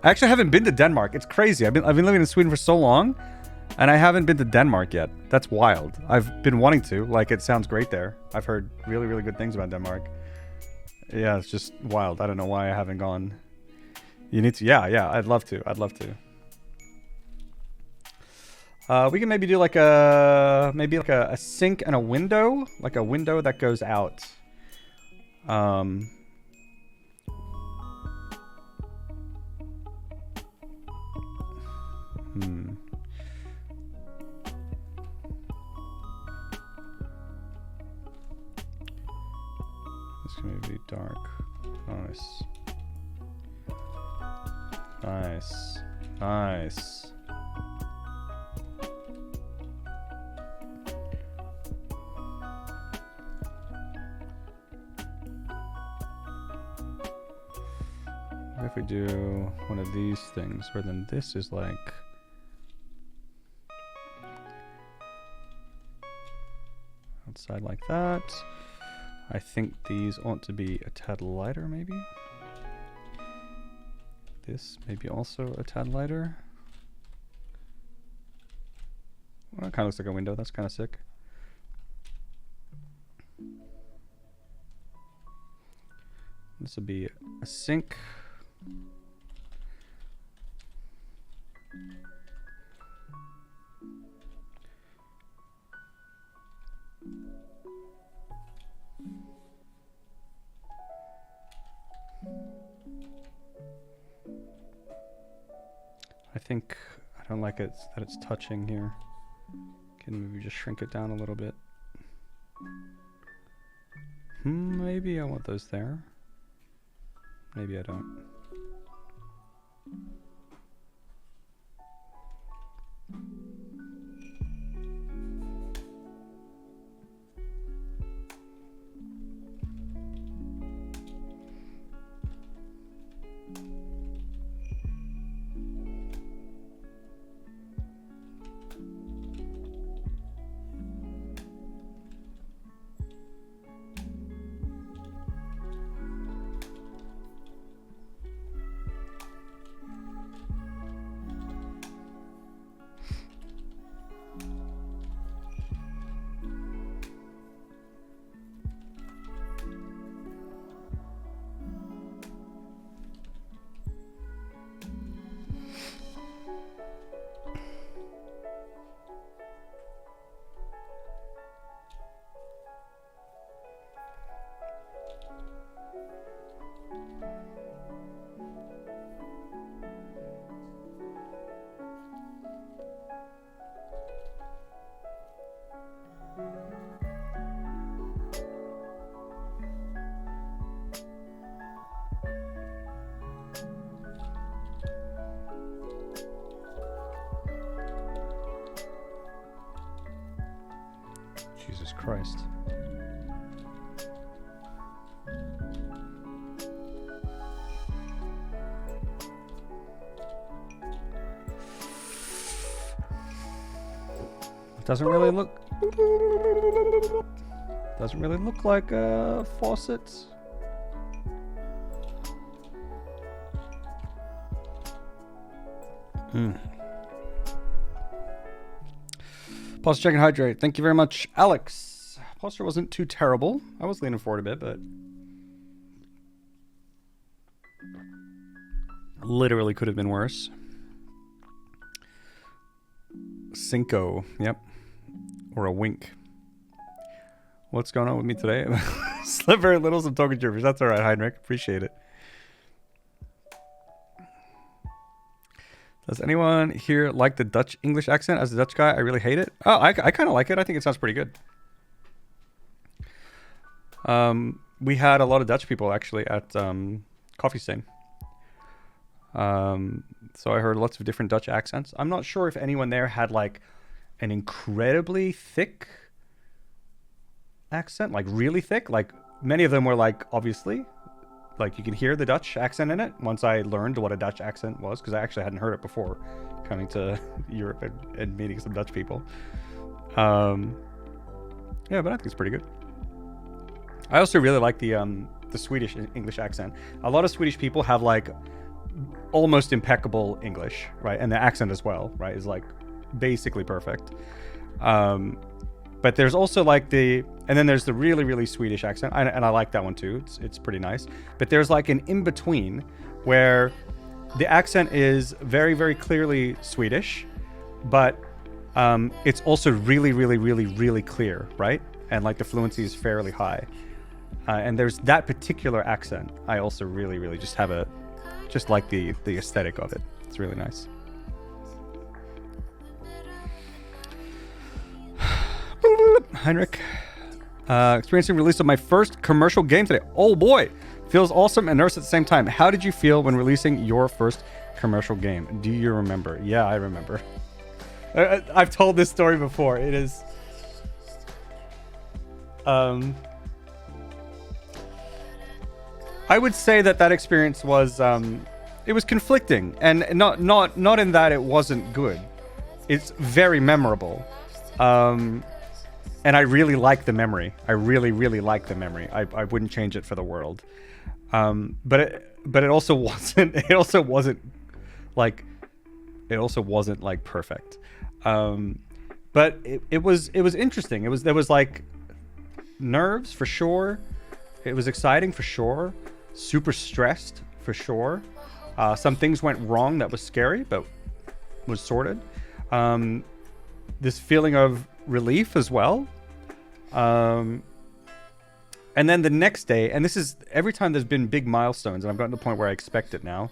I actually haven't been to Denmark. It's crazy. I've been living in Sweden for so long, and I haven't been to Denmark yet. That's wild. I've been wanting to. Like, it sounds great there. I've heard really, really good things about Denmark. Yeah, it's just wild. I don't know why I haven't gone. You need to. Yeah. I'd love to. We can maybe do like a sink and a window, like a window that goes out. This can maybe be dark. Nice. What if we do one of these things where then this is like outside like that. I think these ought to be a tad lighter maybe. This maybe also a tad lighter. Well, it kind of looks like a window. That's kind of sick. This will be a sink. I think I don't like it that it's touching here. Can maybe just shrink it down a little bit. Maybe I want those there. Maybe I don't. Jesus Christ. It doesn't really look like a faucet. Posture check and hydrate. Thank you very much, Alex. Posture wasn't too terrible. I was leaning forward a bit, but literally could have been worse. Cinco. Yep. Or a wink. What's going on with me today? Slept very little, some token drippers. That's all right, Heinrich. Appreciate it. Does anyone here like the Dutch English accent? As a Dutch guy, I really hate it. Oh, I kind of like it. I think it sounds pretty good. We had a lot of Dutch people actually at Coffee Stain. So I heard lots of different Dutch accents. I'm not sure if anyone there had like an incredibly thick accent, like really thick. Like many of them were like obviously like you can hear the Dutch accent in it once I learned what a Dutch accent was, because I actually hadn't heard it before coming to Europe and meeting some Dutch people. Yeah, but I think it's pretty good. I also really like the Swedish English accent. A lot of Swedish people have like almost impeccable English, right? And the accent as well, right, is like basically perfect. But there's also like and then there's the really, really Swedish accent, and I like that one too. It's pretty nice. But there's like an in-between where the accent is very, very clearly Swedish, but it's also really, really, really, really clear, right? And like the fluency is fairly high. And there's that particular accent. I also really, really just like the aesthetic of it. It's really nice. Heinrich, experiencing release of my first commercial game today. Oh boy, feels awesome and nervous at the same time. How did you feel when releasing your first commercial game? Do you remember? Yeah, I remember. I've told this story before. It is I would say that experience was it was conflicting, and not in that it wasn't good. It's very memorable. And I really like the memory. I really, really like the memory. I wouldn't change it for the world. But it also wasn't. It also wasn't like perfect. But it was interesting. There was like nerves for sure. It was exciting for sure. Super stressed for sure. Some things went wrong that was scary, but was sorted. This feeling of relief as well. And then the next day, and this is every time there's been big milestones, and I've gotten to the point where I expect it now,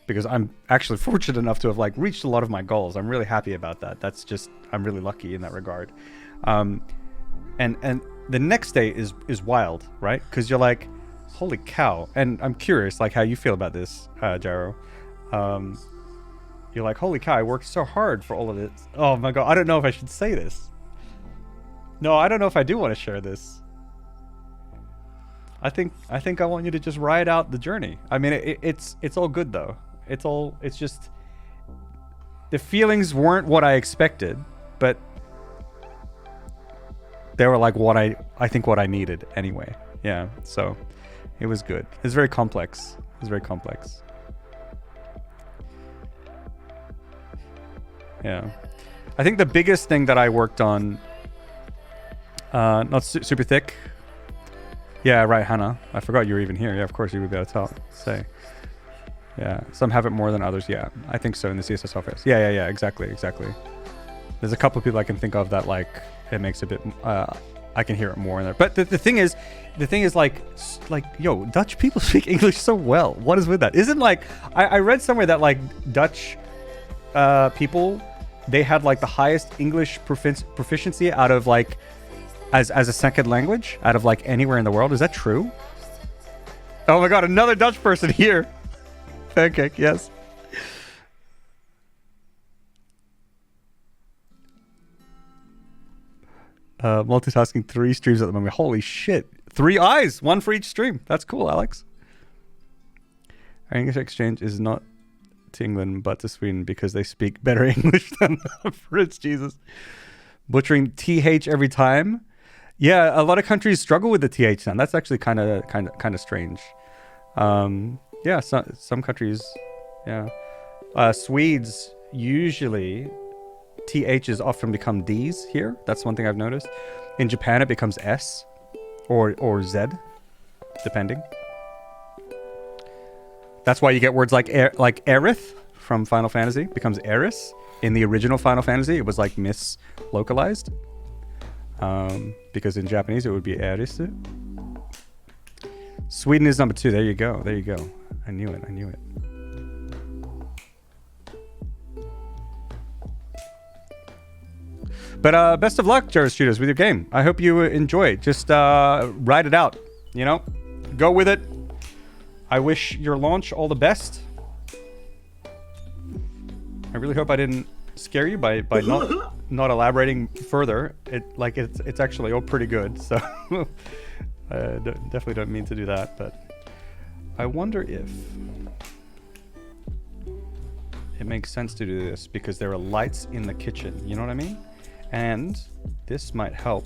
because I'm actually fortunate enough to have like reached a lot of my goals. I'm really happy about that. That's just, I'm really lucky in that regard. And the next day is wild, right? Because you're like, holy cow. And I'm curious like how you feel about this, Jaro. You're like, holy cow, I worked so hard for all of this. Oh my god, I don't know if I should say this. No, I don't know if I do want to share this. I think I want you to just ride out the journey. I mean, it's all good though. It's just the feelings weren't what I expected, but they were like what I think what I needed anyway. Yeah, so it was good. It's very complex. Yeah, I think the biggest thing that I worked on, not super thick. Yeah, right, Hannah. I forgot you were even here. Yeah, of course you would be able to say. Yeah, some have it more than others. Yeah, I think so in the CSS office. Yeah, exactly. There's a couple of people I can think of that like it makes a bit. I can hear it more in there. But the thing is like yo, Dutch people speak English so well. What is with that? Isn't like I read somewhere that like Dutch people, they had like the highest English proficiency out of like as a second language out of like anywhere in the world. Is that true? Oh my god, another Dutch person here. Pancake, yes. Multitasking 3 streams at the moment. Holy shit. 3 eyes, 1 for each stream. That's cool, Alex. Our English exchange is not to England but to Sweden because they speak better English than the Brits. Jesus. Butchering TH every time. Yeah, a lot of countries struggle with the TH sound. That's actually kind of strange. Yeah, some countries, yeah. Swedes usually THs often become Ds here. That's one thing I've noticed. In Japan, it becomes S or Z, depending. That's why you get words like Aerith from Final Fantasy becomes Eris. In the original Final Fantasy, it was like mislocalized. Because in Japanese, it would be Eris. Sweden is number 2. There you go. I knew it. But best of luck, Jarvis Studios, with your game. I hope you enjoy it. Just ride it out. You know, go with it. I wish your launch all the best. I really hope I didn't scare you by not elaborating further. It's actually all pretty good. So definitely don't mean to do that. But I wonder if it makes sense to do this because there are lights in the kitchen. You know what I mean? And this might help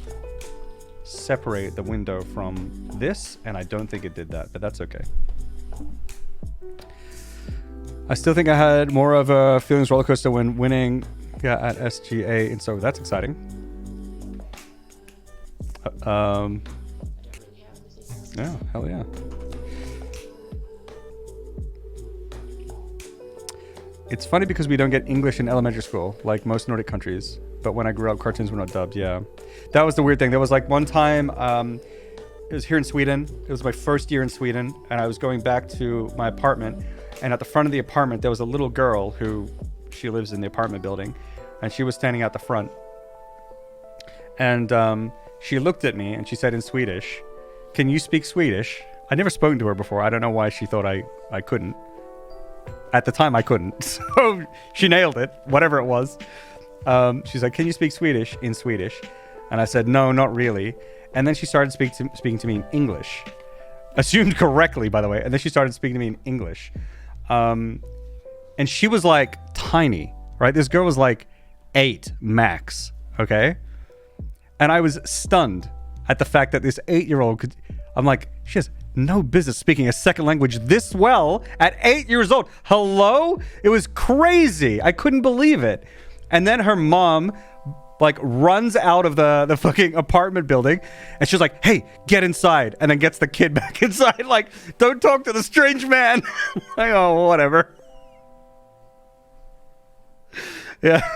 separate the window from this, and I don't think it did that, but that's okay. I still think I had more of a feelings roller coaster when winning at SGA, and so that's exciting. Yeah, hell yeah. It's funny because we don't get English in elementary school, like most Nordic countries. But when I grew up, cartoons were not dubbed, yeah. That was the weird thing. There was like one time, it was here in Sweden. It was my first year in Sweden, and I was going back to my apartment. And at the front of the apartment, there was a little girl who, she lives in the apartment building, and she was standing at the front. And she looked at me and she said in Swedish, "Can you speak Swedish?" I'd never spoken to her before. I don't know why she thought I couldn't. At the time, I couldn't. So she nailed it, whatever it was. She's like, "Can you speak Swedish?" in Swedish. And I said, "No, not really." And then she started speaking to me in English. Assumed correctly, by the way. And then she started speaking to me in English. And she was like tiny, right? This girl was like 8 max, okay? And I was stunned at the fact that this 8-year-old could... I'm like, she has no business speaking a second language this well at 8 years old. Hello? It was crazy. I couldn't believe it. And then her mom like runs out of the fucking apartment building and she's like, "Hey, get inside," and then gets the kid back inside like, "Don't talk to the strange man." Like, oh, whatever. Yeah.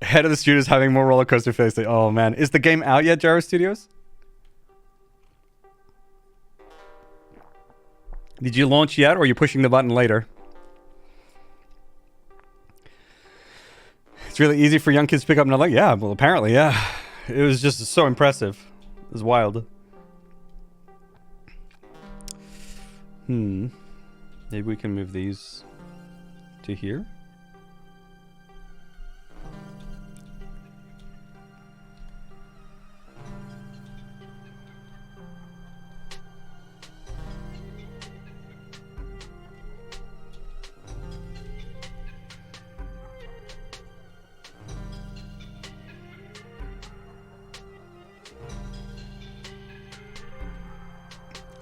Head of the studios having more roller coaster face. Oh man, is the game out yet, Gyro Studios? Did you launch yet, or are you pushing the button later? It's really easy for young kids to pick up, and I'm like, yeah, well, apparently, yeah. It was just so impressive. It was wild. Maybe we can move these to here.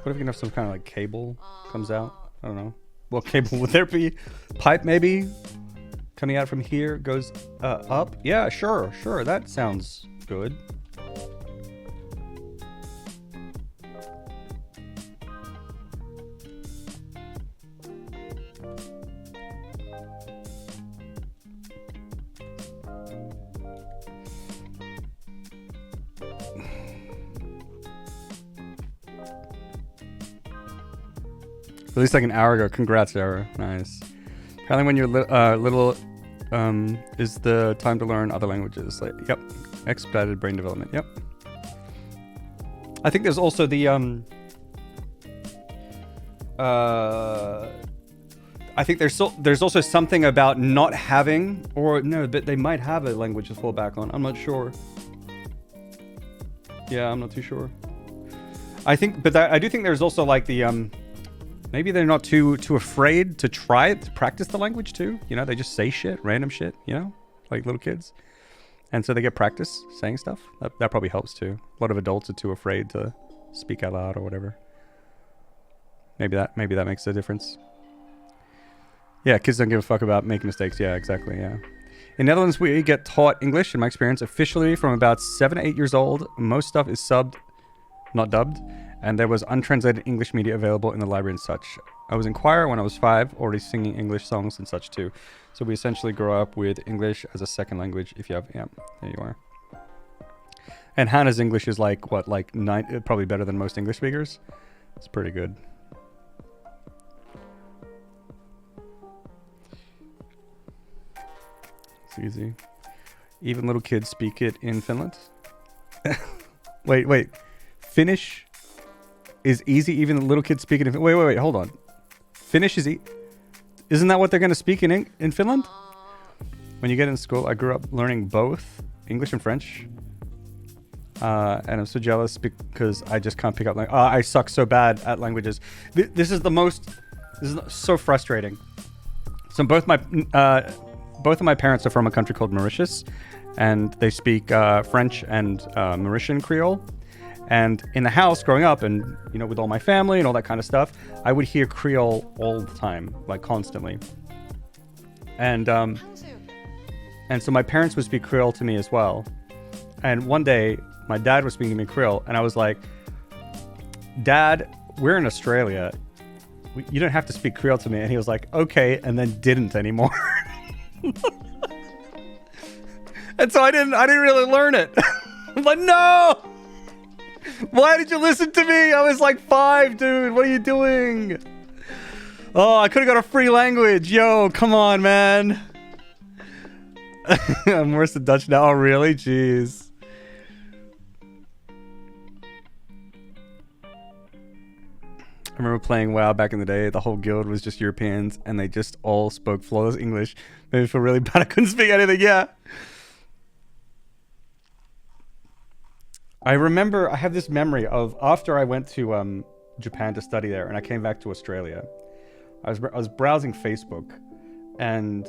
What if we can have some kind of like cable comes out? I don't know. What cable would there be? Pipe maybe? Coming out from here, goes up? Yeah, sure. That sounds good. Released like an hour ago. Congrats, Yara. Nice. Apparently when you're little is the time to learn other languages. Like, yep. Expedited brain development. Yep. I think there's also the I think there's also something about not having, or no, but they might have a language to fall back on. I'm not sure. Yeah, I'm not too sure. I think, but I do think there's also like the maybe they're not too afraid to try it, to practice the language too. You know, they just say shit, random shit, you know, like little kids. And so they get practice saying stuff. That probably helps too. A lot of adults are too afraid to speak out loud or whatever. Maybe that makes a difference. Yeah, kids don't give a fuck about making mistakes. Yeah, exactly, yeah. In Netherlands, we get taught English, in my experience, officially from about 7 to 8 years old. Most stuff is subbed, not dubbed. And there was untranslated English media available in the library and such. I was in choir when I was 5, already singing English songs and such too. So we essentially grow up with English as a second language. If you have, yeah, there you are. And Hannah's English is like, what, like 9, probably better than most English speakers. It's pretty good. It's easy. Even little kids speak it in Finland. Wait. Finnish is easy, even the little kids speak it in... Wait, hold on. Finnish is... Isn't that what they're going to speak in Finland? When you get in school, I grew up learning both English and French. And I'm so jealous because I just can't pick up. I suck so bad at languages. This is so frustrating. So both of my parents are from a country called Mauritius, and they speak French and Mauritian Creole. And in the house growing up, and with all my family and all that kind of stuff, I would hear Creole all the time, like constantly. And so my parents would speak Creole to me as well. And one day, my dad was speaking to me Creole, and I was like, Dad, we're in Australia. You don't have to speak Creole to me. And he was like, okay, and then didn't anymore. And so I didn't really learn it. I'm like, no! Why did you listen to me? I was like 5, dude. What are you doing? Oh, I could have got a free language. Yo, come on, man. I'm worse than Dutch now. Oh, really? Jeez. I remember playing WoW back in the day. The whole guild was just Europeans, and they just all spoke flawless English. Made me feel really bad. I couldn't speak anything. Yeah. I remember, I have this memory of after I went to Japan to study there, and I came back to Australia. I was browsing Facebook, and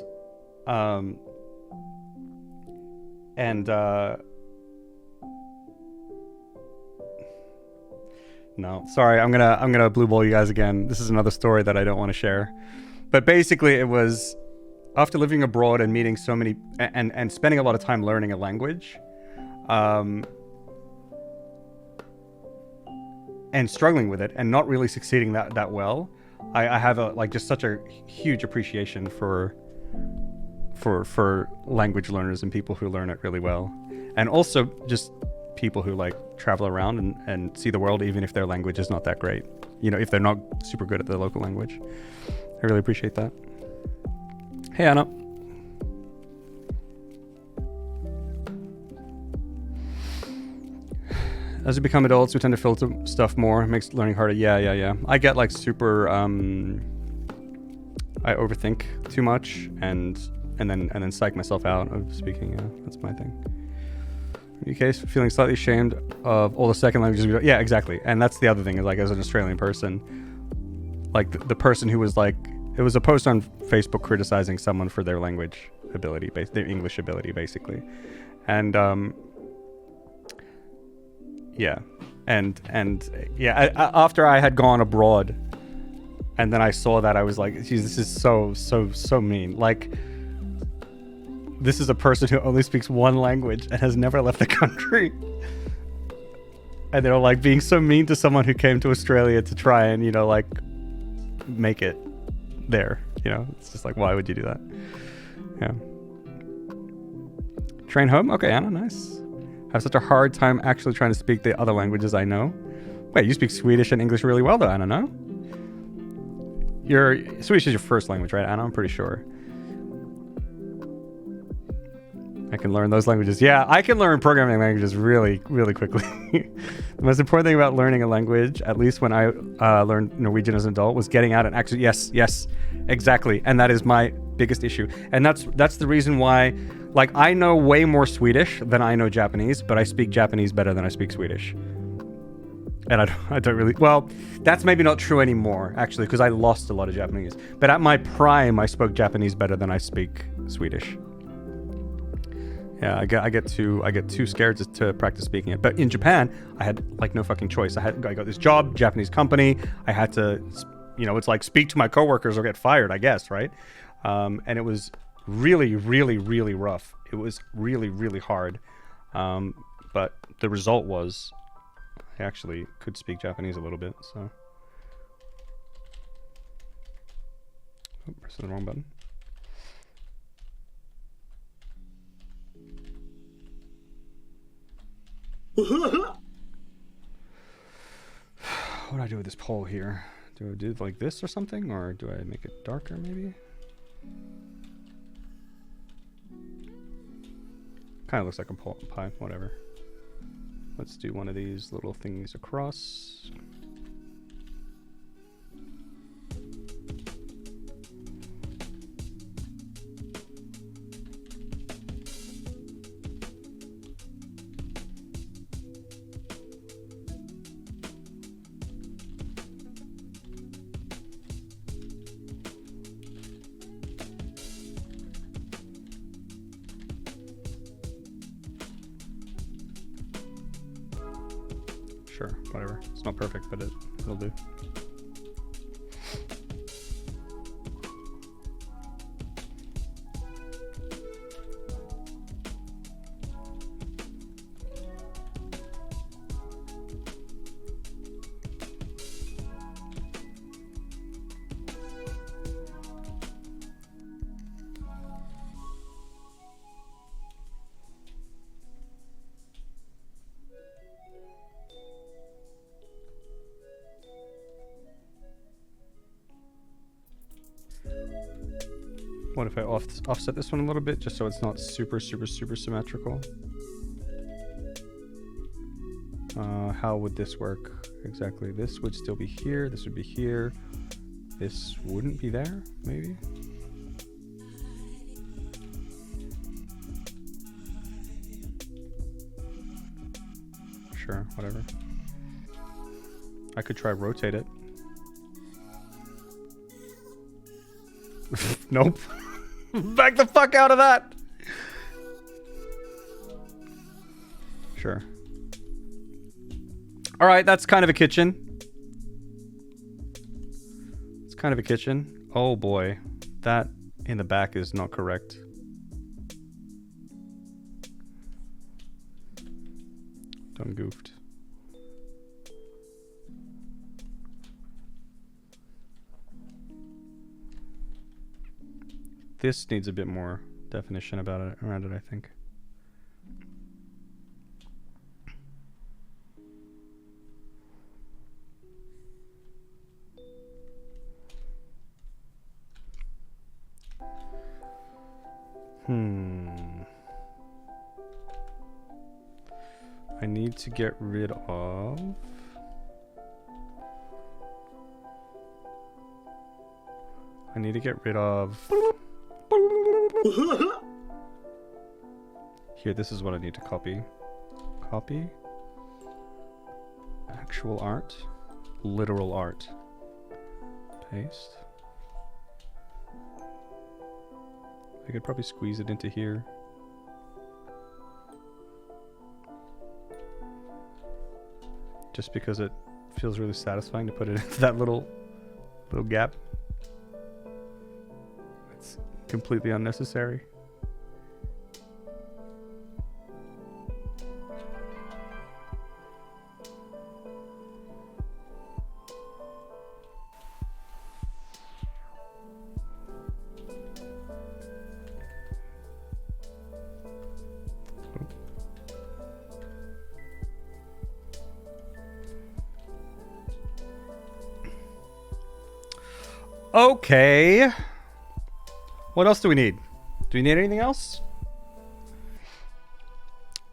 no, sorry, I'm gonna blue ball you guys again. This is another story that I don't want to share. But basically it was after living abroad and meeting so many and spending a lot of time learning a language, and struggling with it and not really succeeding that well. I have just such a huge appreciation for language learners and people who learn it really well. And also just people who travel around and see the world even if their language is not that great. If they're not super good at their local language. I really appreciate that. Hey, Anna. As we become adults, we tend to filter stuff more. It makes learning harder. Yeah. I get super I overthink too much and then psych myself out of speaking. Yeah, that's my thing. UK feeling slightly ashamed of all the second languages. Yeah, exactly. And that's the other thing is as an Australian person, the person who was it was a post on Facebook criticizing someone for their language ability, their English ability, basically. And after I had gone abroad, and then I saw that, I was like, geez, this is so mean. This is a person who only speaks one language and has never left the country. And they're being so mean to someone who came to Australia to try and, make it there. It's just why would you do that? Yeah. Train home? Okay, Anna, nice. I have such a hard time actually trying to speak the other languages I know. Wait, you speak Swedish and English really well though, Anna, no? Swedish is your first language, right, Anna? I'm pretty sure. I can learn those languages. Yeah, I can learn programming languages really, really quickly. The most important thing about learning a language, at least when I learned Norwegian as an adult, was getting out and actually, yes, exactly. And that is my biggest issue. And that's the reason why, I know way more Swedish than I know Japanese, but I speak Japanese better than I speak Swedish. And I don't really, well, that's maybe not true anymore, actually, because I lost a lot of Japanese. But at my prime, I spoke Japanese better than I speak Swedish. Yeah, I get too scared to practice speaking it. But in Japan, I had no fucking choice. I got this job, Japanese company. I had to, it's speak to my coworkers or get fired, I guess, right? And it was really, really, really rough. It was really, really hard. But the result was I actually could speak Japanese a little bit. So, pressing the wrong button. What do I do with this poll here? Do I do it like this or something? Or do I make it darker maybe? Kind of looks like a pie, whatever. Let's do one of these little things across. Sure, whatever. It's not perfect, but it'll do. What if I offset this one a little bit just so it's not super symmetrical? How would this work exactly? This would still be here. This would be here. This wouldn't be there, maybe? Sure, whatever. I could try rotate it. Nope. Back the fuck out of that. Sure. All right, that's kind of a kitchen. It's kind of a kitchen. Oh boy, that in the back is not correct. Done goofed. This needs a bit more definition about it around it, I think. I need to get rid of... I need to get rid of... Here, this is what I need to copy. Copy. Actual art. Literal art. Paste. I could probably squeeze it into here. Just because it feels really satisfying to put it into that little gap. It's completely unnecessary. Okay. What else do we need? Do we need anything else?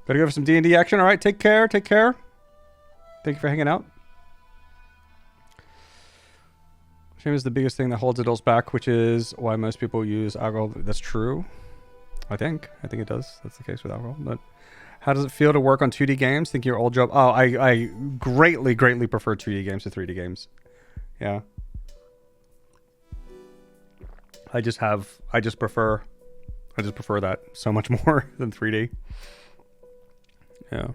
Gotta go for some D&D action. All right, take care. Take care. Thank you for hanging out. Shame is the biggest thing that holds adults back, which is why most people use alcohol. That's true. I think it does. That's the case with alcohol. But how does it feel to work on 2D games? Think your old job... Oh, I greatly prefer 2D games to 3D games. Yeah. I just prefer that so much more than 3D. Yeah.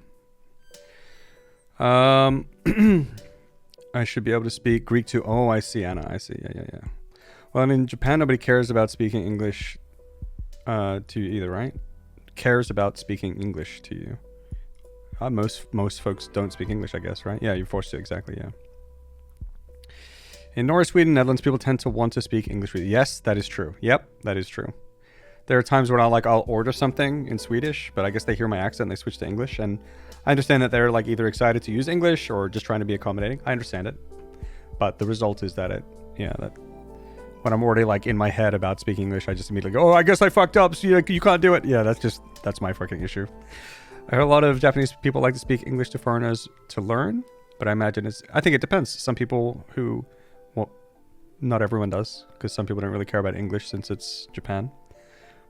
I should be able to speak Greek too. Oh, I see, Anna. I see. Yeah. Well, I mean, in Japan, nobody cares about speaking English to you either, right? Cares about speaking English to you. Most folks don't speak English, I guess, right? Yeah, you're forced to, exactly, yeah. In Norway, Sweden, Netherlands, people tend to want to speak English with you. Yes, that is true. Yep, that is true. There are times when I'll order something in Swedish, but I guess they hear my accent and they switch to English. And I understand that they're like either excited to use English or just trying to be accommodating. I understand it. But the result is that that when I'm already like in my head about speaking English, I just immediately go, oh, I guess I fucked up. So you can't do it. Yeah, that's my fucking issue. I heard a lot of Japanese people like to speak English to foreigners to learn, but I think it depends. Some people who... Well, not everyone does, because some people don't really care about English since it's Japan.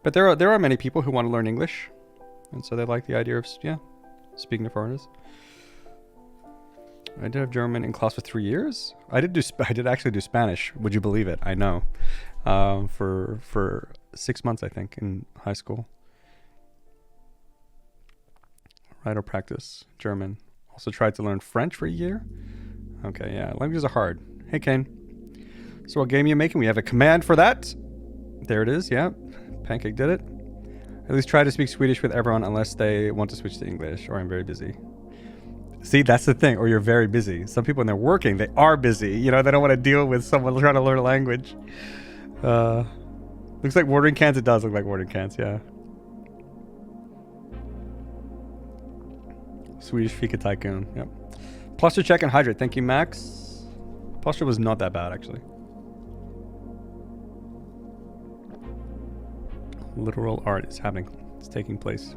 But there are many people who want to learn English, and so they like the idea of speaking to foreigners. I did have German in class for 3 years. I did actually do Spanish. Would you believe it? I know, for 6 months I think in high school. Write or practice German Also tried to learn French for a year. Okay, yeah, languages are hard. Hey, Kane. So what game are you making? We have a command for that. There it is, yeah. Pancake did it. At least try to speak Swedish with everyone unless they want to switch to English, or I'm very busy. See, that's the thing, or you're very busy. Some people, when they're working, they are busy. You know, they don't want to deal with someone trying to learn a language. Looks like watering cans. It does look like watering cans, yeah. Swedish Fika Tycoon, yep. Posture check and hydrate. Thank you, Max. Posture was not that bad, actually. Literal art is happening. It's taking place.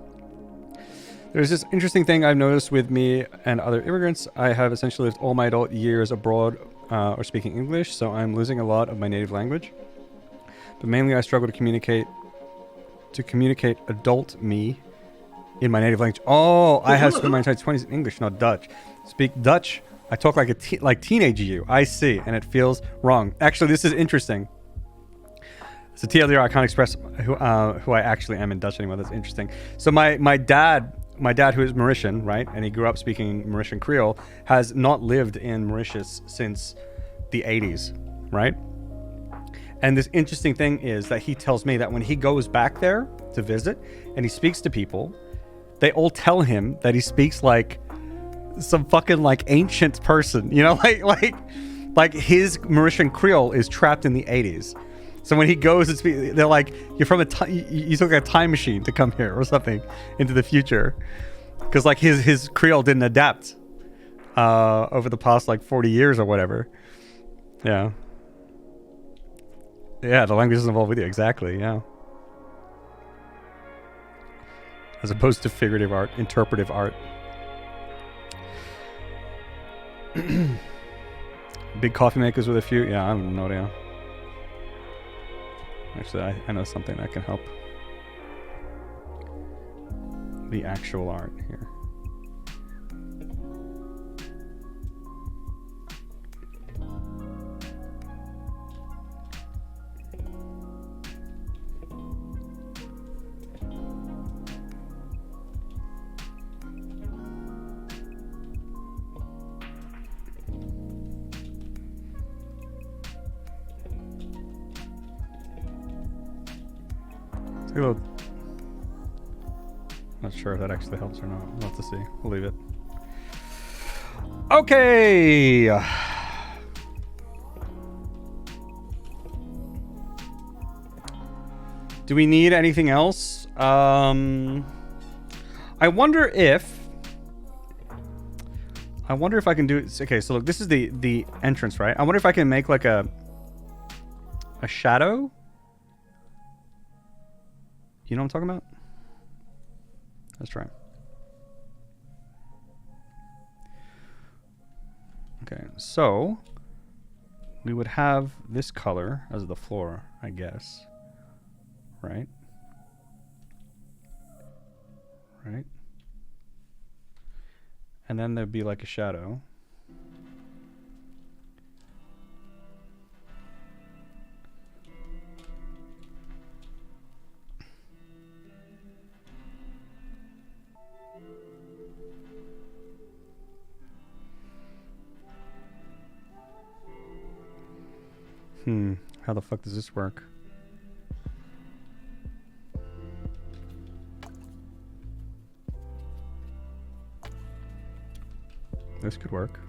There's this interesting thing I've noticed with me and other immigrants. I have essentially lived all my adult years abroad or speaking English, so I'm losing a lot of my native language. But mainly I struggle to communicate adult me in my native language. Oh, I have spent my entire 20s in English, not Dutch. Speak Dutch. I talk like teenage you. I see, and it feels wrong. Actually, this is interesting. So TLDR, I can't express who I actually am in Dutch anymore. That's interesting. So my dad, who is Mauritian, right, and he grew up speaking Mauritian Creole, has not lived in Mauritius since the 80s, right? And this interesting thing is that he tells me that when he goes back there to visit and he speaks to people, they all tell him that he speaks like some fucking like ancient person, you know, like his Mauritian Creole is trapped in the 80s. So when he goes and speaks, they're like, you're from you took a time machine to come here or something into the future. Because like his Creole didn't adapt over the past like 40 years or whatever. Yeah. Yeah, the language doesn't evolve with you. Exactly, yeah. As opposed to figurative art, interpretive art. Big coffee makers with a few? Yeah, I have no idea. Actually, I know something that can help. The actual art here. Not sure if that actually helps or not. We'll have to see. We'll leave it. Okay. Do we need anything else? I wonder if I can do it. Okay, so look, this is the entrance, right? I wonder if I can make like a shadow. You know what I'm talking about? Let's try. Okay, so we would have this color as the floor, I guess. Right? Right? And then there'd be like a shadow. How the fuck does this work? This could work.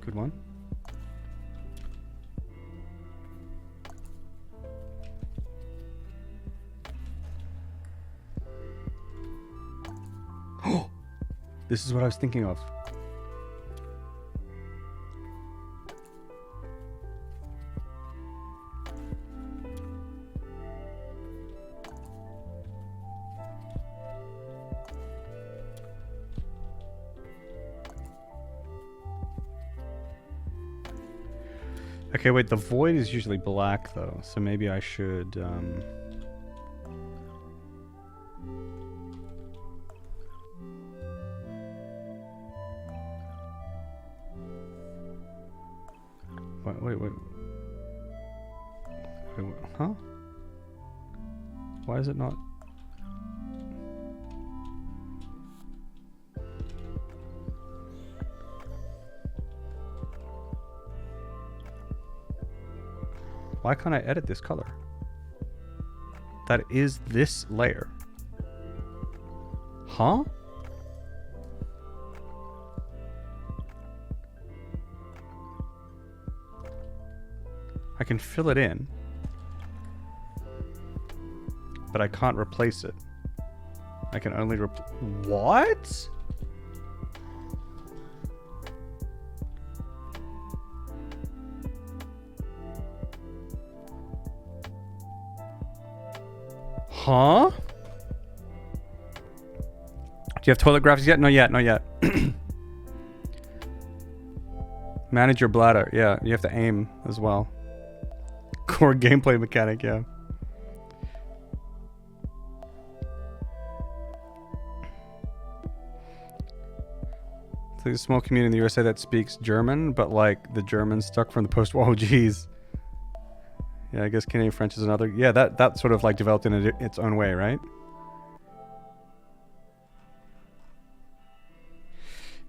Good one. This is what I was thinking of. Okay, wait, the void is usually black though, so maybe I should Wait. Huh? Why is it not? Why can't I edit this color? That is this layer. Huh? I can fill it in, but I can't replace it. I can only what? Huh? Do you have toilet graphics yet? Not yet, not yet. Manage your bladder. Yeah, you have to aim as well. Core gameplay mechanic, yeah. There's a small community in the USA that speaks German, but like the Germans stuck from the post-war. Oh, geez. Yeah, I guess Canadian French is another. Yeah, that sort of like developed in its own way, right?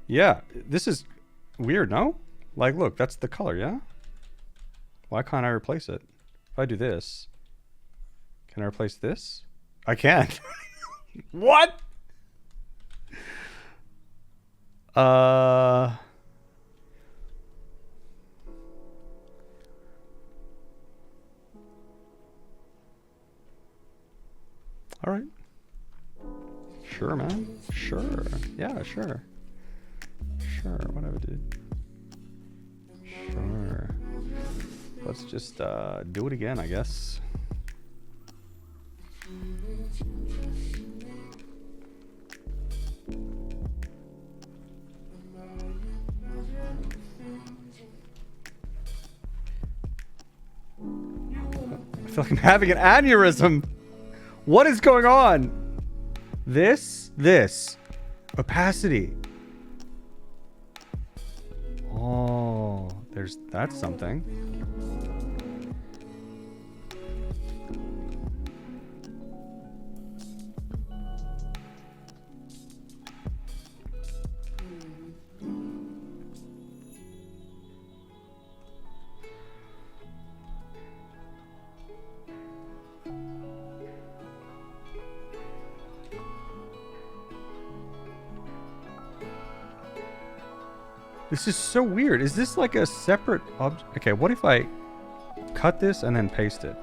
Yeah, this is weird, no? Like, look, that's the color, yeah? Why can't I replace it? If I do this, can I replace this? I can't. What? All right. Sure, man. Sure. Yeah, sure. Sure, whatever, dude. Sure. Let's just do it again, I guess. I feel like I'm having an aneurysm. What is going on? This. Opacity. Oh, that's something. This is so weird. Is this like a separate object? Okay, what if I cut this and then paste it?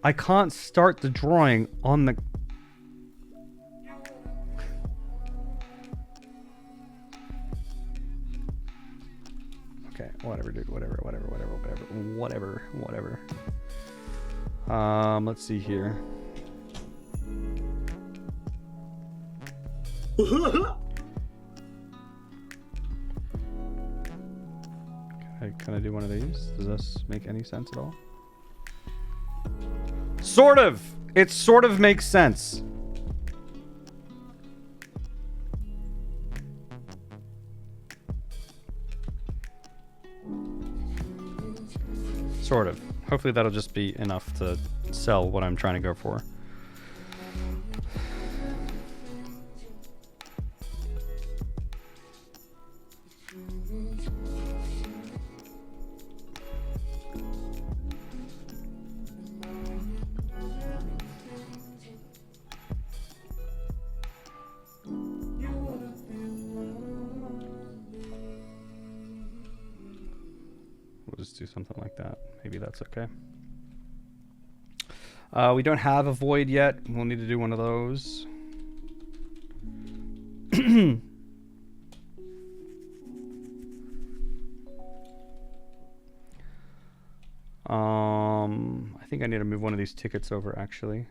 I can't start the drawing on the... Okay, whatever, dude. Whatever. Let's see here. Can I do one of these? Does this make any sense at all? Sort of! It sort of makes sense. Sort of. Hopefully that'll just be enough to sell what I'm trying to go for. We'll just do something like that. Maybe that's okay. We don't have a void yet. We'll need to do one of those. I think I need to move one of these tickets over, actually.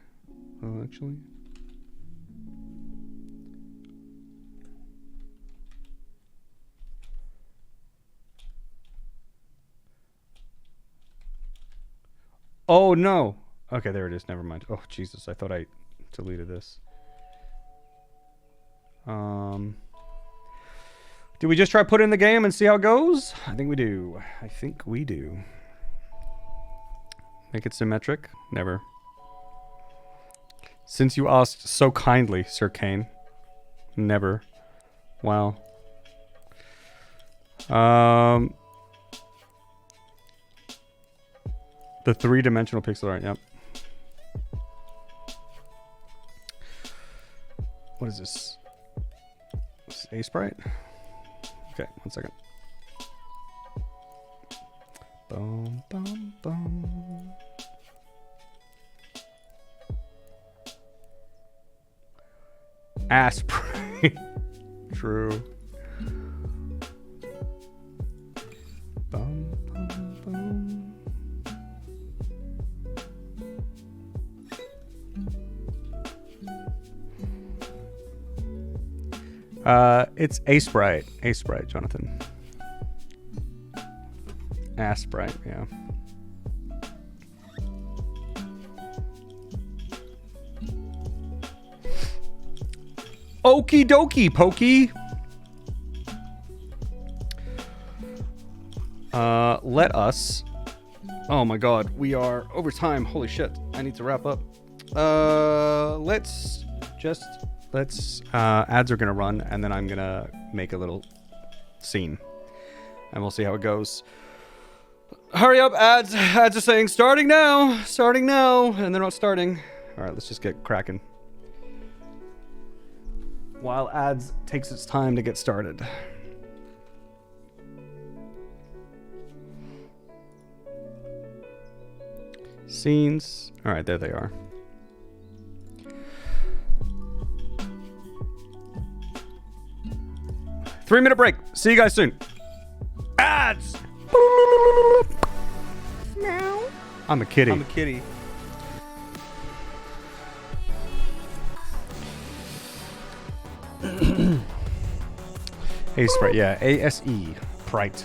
Oh, no. Okay, there it is. Never mind. Oh, Jesus. I thought I deleted this. Do we just try put it in the game and see how it goes? I think we do. I think we do. Make it symmetric? Never. Since you asked so kindly, Sir Kane. Never. Wow. The three-dimensional pixel art, yep. What is this? This is Aesprite? Okay, 1 second. Boom, boom, boom. Aesprite. True. Bum, bum, bum. It's Aesprite. Aesprite, Jonathan. Aesprite, yeah. Okie dokie, Pokey. Let us. Oh my god, we are over time. Holy shit. I need to wrap up. Let's ads are gonna run, and then I'm gonna make a little scene. And we'll see how it goes. Hurry up, ads. Ads are saying starting now, and they're not starting. Alright, let's just get cracking. While ads takes its time to get started. Scenes. Alright, there they are. Three-minute break. See you guys soon. Ads! Meow. I'm a kitty. I'm a kitty. Aesprite, yeah. A-S-E. Prite.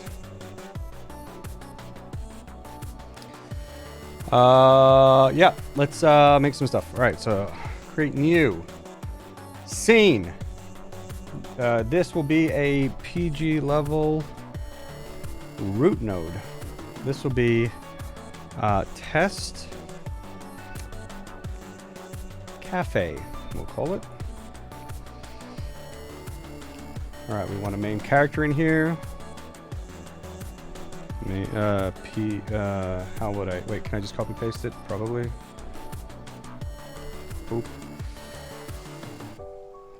Yeah. Let's make some stuff. Alright, so create new scene. This will be a PG level root node. This will be test cafe, we'll call it. Alright, we want a main character in here. How would I, wait, can I just copy paste it? Probably. Oop.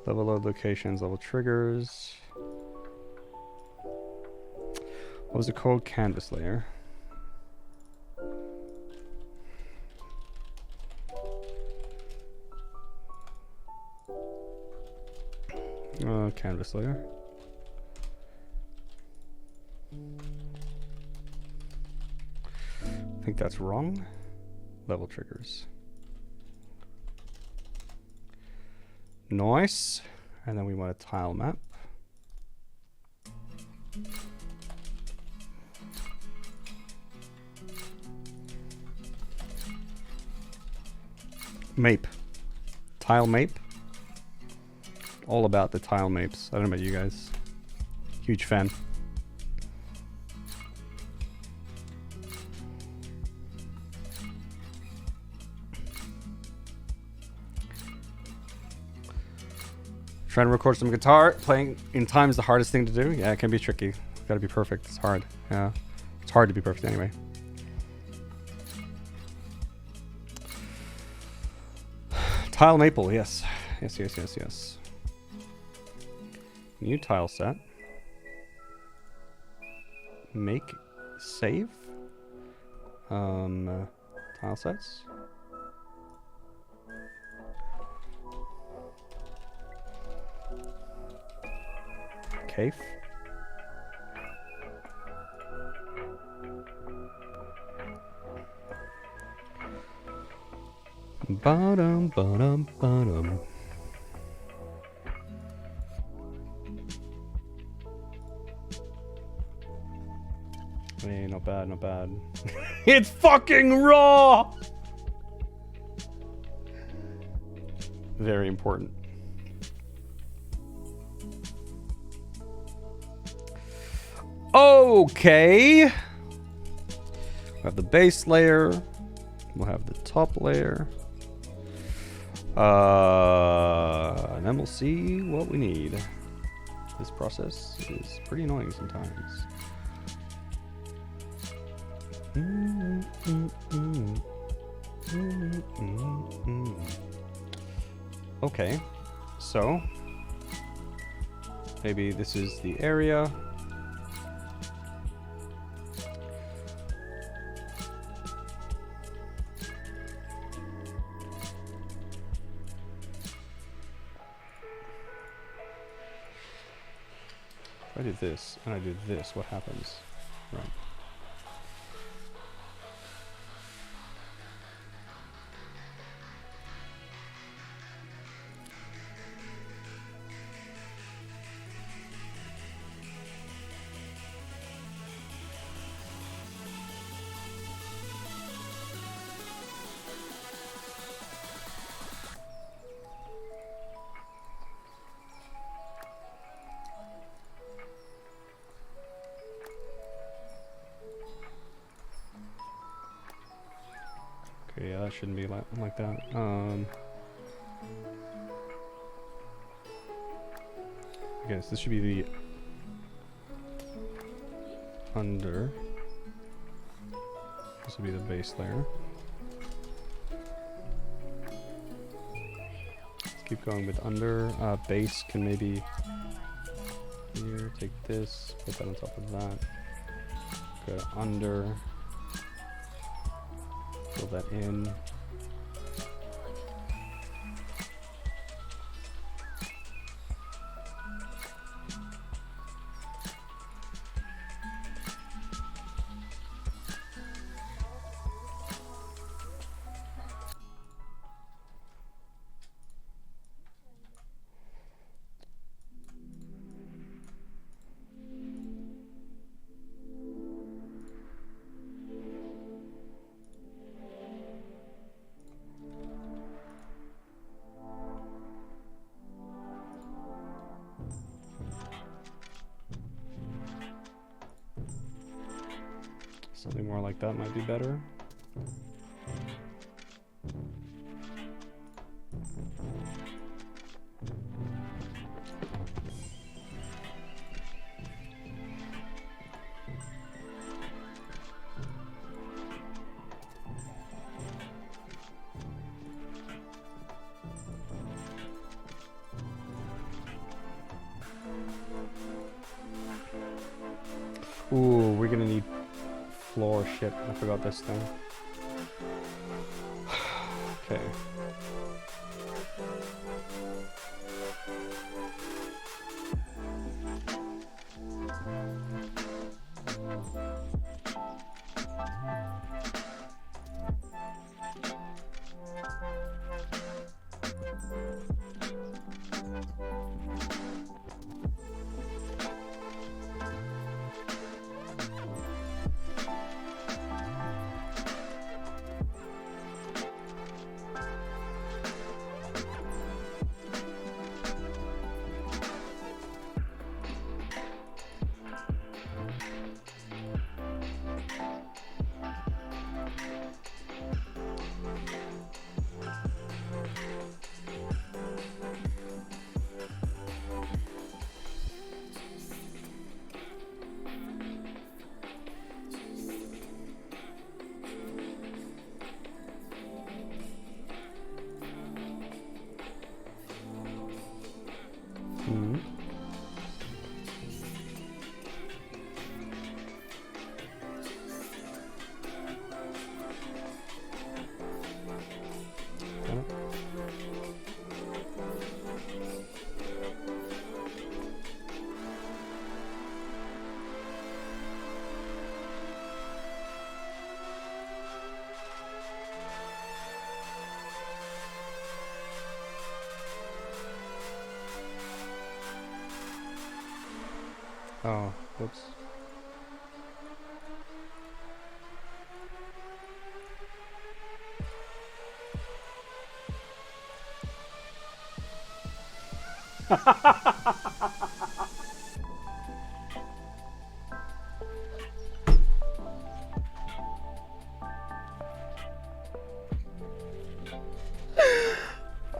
Level load locations, level triggers. What was it called? Canvas layer. Canvas layer. I think that's wrong. Level triggers. Nice. And then we want a tile map. Mape. Tile mape. All about the tile mapes. I don't know about you guys. Huge fan. Trying to record some guitar. Playing in time is the hardest thing to do. Yeah, it can be tricky. Gotta be perfect. It's hard. Yeah. It's hard to be perfect anyway. Tile maple, yes. Yes. New tile set. Make save. Tile sets. Cave. Bottom. Hey, not bad. It's fucking raw! very important. Okay. We have the base layer. We'll have the top layer. And then we'll see what we need. This process is pretty annoying sometimes. Okay, so maybe this is the area. If I do this and I do this, what happens? Right. Okay, yeah, that shouldn't be like that. I guess this should be the under. This will be the base layer. Let's keep going with under. Base can maybe here. Take this, put that on top of that. Go under. Fill that in. Something more like that might be better. Ooh, we're gonna need floor. Shit, I forgot this thing. Okay. Oh, whoops.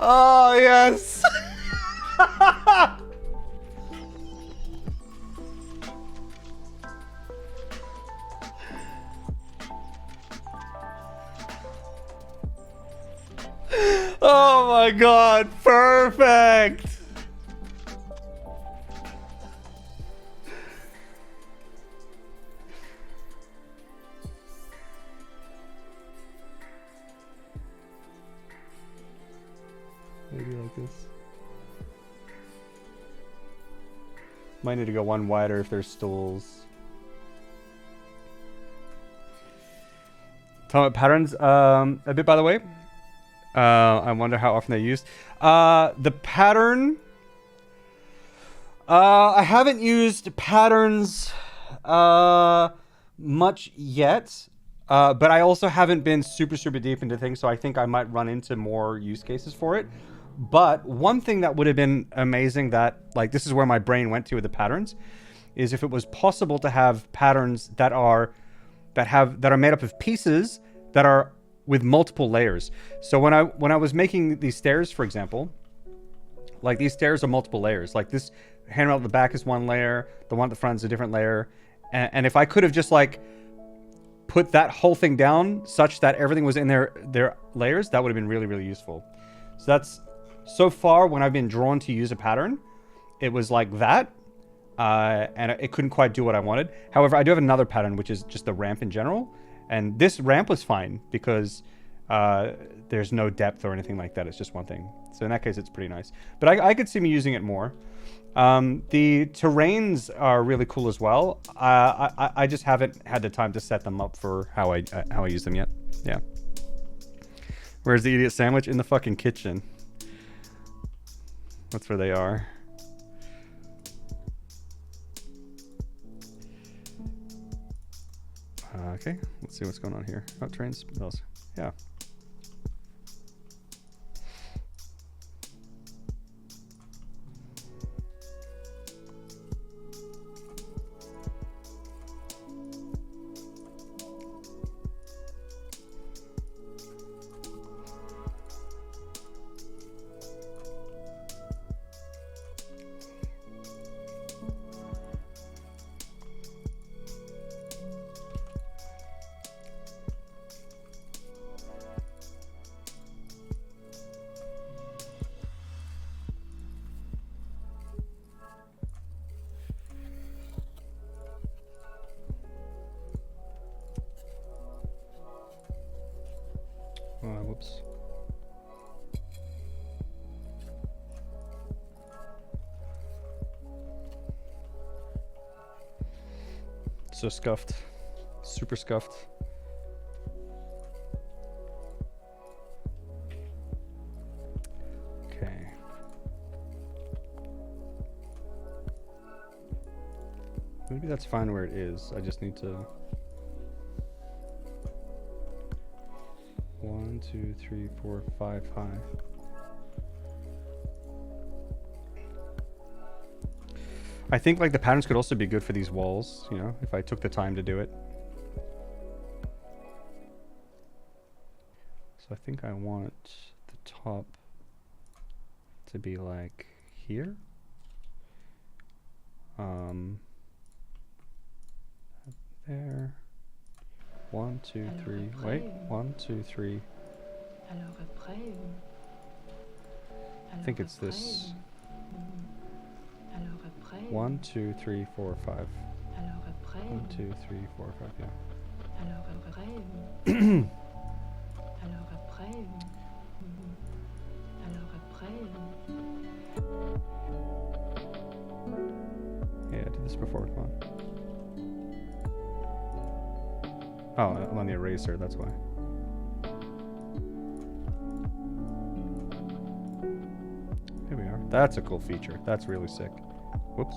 Oh, yes. Oh my god, perfect. Maybe like this. Might need to go one wider if there's stools. Talking about patterns, a bit by the way. I wonder how often they're used. The pattern. I haven't used patterns much yet. But I also haven't been super deep into things, so I think I might run into more use cases for it. But one thing that would have been amazing that, like, this is where my brain went to with the patterns, is if it was possible to have patterns that are made up of pieces that are with multiple layers. So when I was making these stairs, for example, like these stairs are multiple layers. Like this handrail at the back is one layer, the one at the front is a different layer. And if I could have just like put that whole thing down such that everything was in their layers, that would have been really useful. So that's, so far when I've been drawn to use a pattern, it was like that. And it couldn't quite do what I wanted. However, I do have another pattern, which is just the ramp in general. And this ramp was fine because there's no depth or anything like that. It's just one thing. So in that case, it's pretty nice. But I could see me using it more. The terrains are really cool as well. I just haven't had the time to set them up for how I use them yet. Yeah. Where's the idiot sandwich? In the fucking kitchen. That's where they are. Okay, let's see what's going on here. Oh, trains. Bells. Yeah. Whoops. So scuffed. Super scuffed. Okay. Maybe that's fine where it is. I just need to... 1, 2, 3, 4, 5 high. I think like the patterns could also be good for these walls, you know, if I took the time to do it. So I think I want the top to be like here. There. 1, 2, 3. Wait. 1, 2, 3. I think it's this. 1, 2, 3, 4, 5. 1, 2, 3, 4, 5. Yeah. Yeah, I did this before. Come on. Oh, I'm on the eraser, that's why. Here we are. That's a cool feature. That's really sick. Whoops.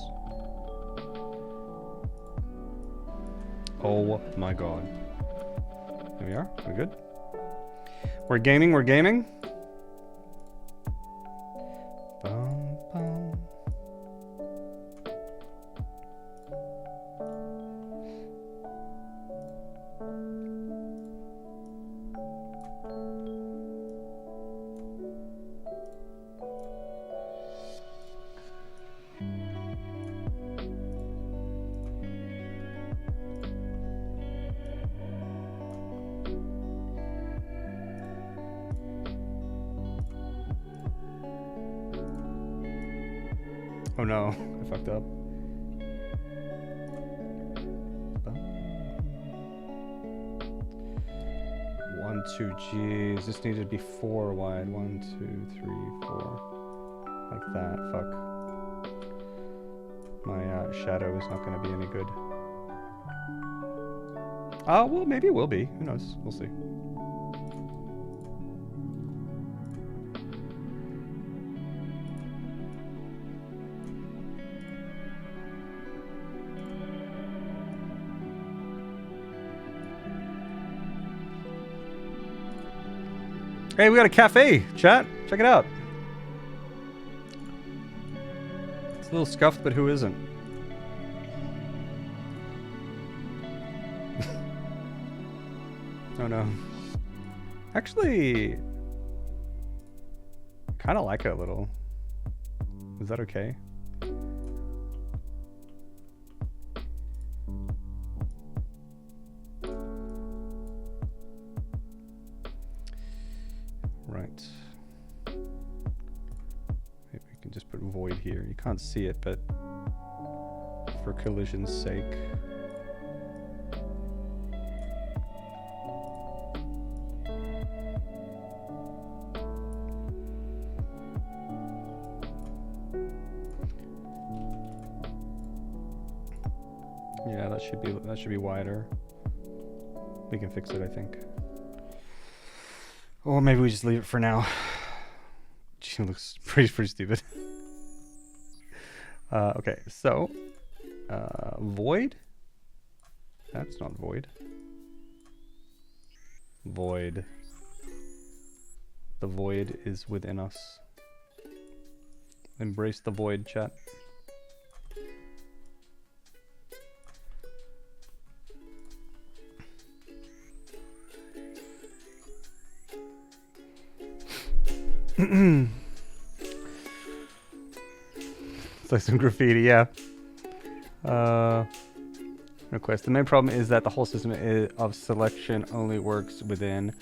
Oh my god. Here we are. We're good. We're gaming. Bum, bum. Oh no, I fucked up. One, two, geez. This needed to be 4 wide. 1, 2, 3, 4. Like that. Fuck. My shadow is not going to be any good. Oh, well, maybe it will be. Who knows? We'll see. Hey, we got a cafe, chat. Check it out. It's a little scuffed, but who isn't? Oh no. Actually, kind of like it a little. Is that okay? Right. Maybe we can just put void here. You can't see it, but for collision's sake. Yeah, that should be wider. We can fix it, I think. Or maybe we just leave it for now. She looks pretty stupid. Okay, so void. That's not void. Void. The void is within us. Embrace the void, chat. It's like some graffiti, yeah. Request. The main problem is that the whole system of selection only works within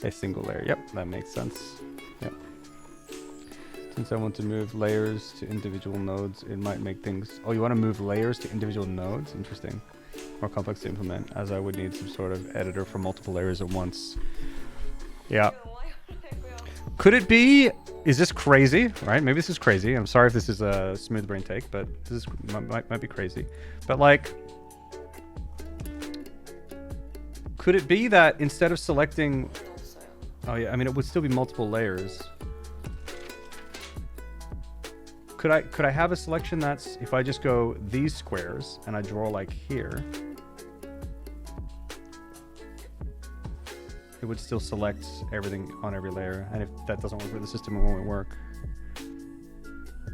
a single layer. Yep, that makes sense. Yep. Since I want to move layers to individual nodes, it might make things... Oh, you want to move layers to individual nodes? Interesting. More complex to implement, as I would need some sort of editor for multiple layers at once. Yeah. Could it be... Is this crazy? Right? Maybe this is crazy. I'm sorry if this is a smooth brain take, but this is might be crazy. But like... Could it be that instead of selecting... Oh yeah, I mean, it would still be multiple layers. Could I have a selection that's... If I just go these squares, and I draw like here... It would still select everything on every layer, and if that doesn't work for the system, it won't work.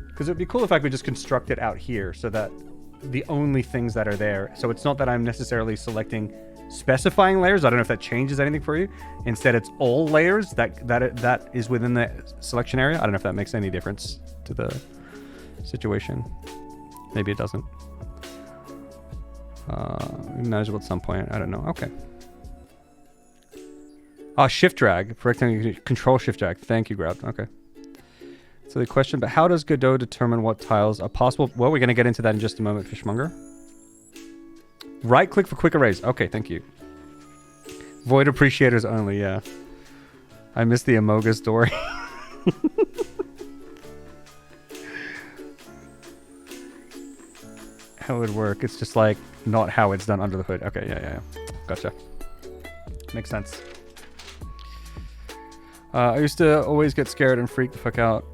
Because it would be cool if I could just construct it out here, so that the only things that are there... So it's not that I'm necessarily selecting specifying layers. I don't know if that changes anything for you. Instead, it's all layers that is within the selection area. I don't know if that makes any difference to the situation. Maybe it doesn't. Manageable at some point. I don't know. Okay. Oh, shift drag. For rectangle, control shift drag. Thank you, Grab. Okay. So the question, but how does Godot determine what tiles are possible? Well, we're going to get into that in just a moment, Fishmonger. Right click for quick arrays. Okay, thank you. Void appreciators only, yeah. I missed the Amoga story. How it would work. It's just like not how it's done under the hood. Okay, yeah. Gotcha. Makes sense. I used to always get scared and freak the fuck out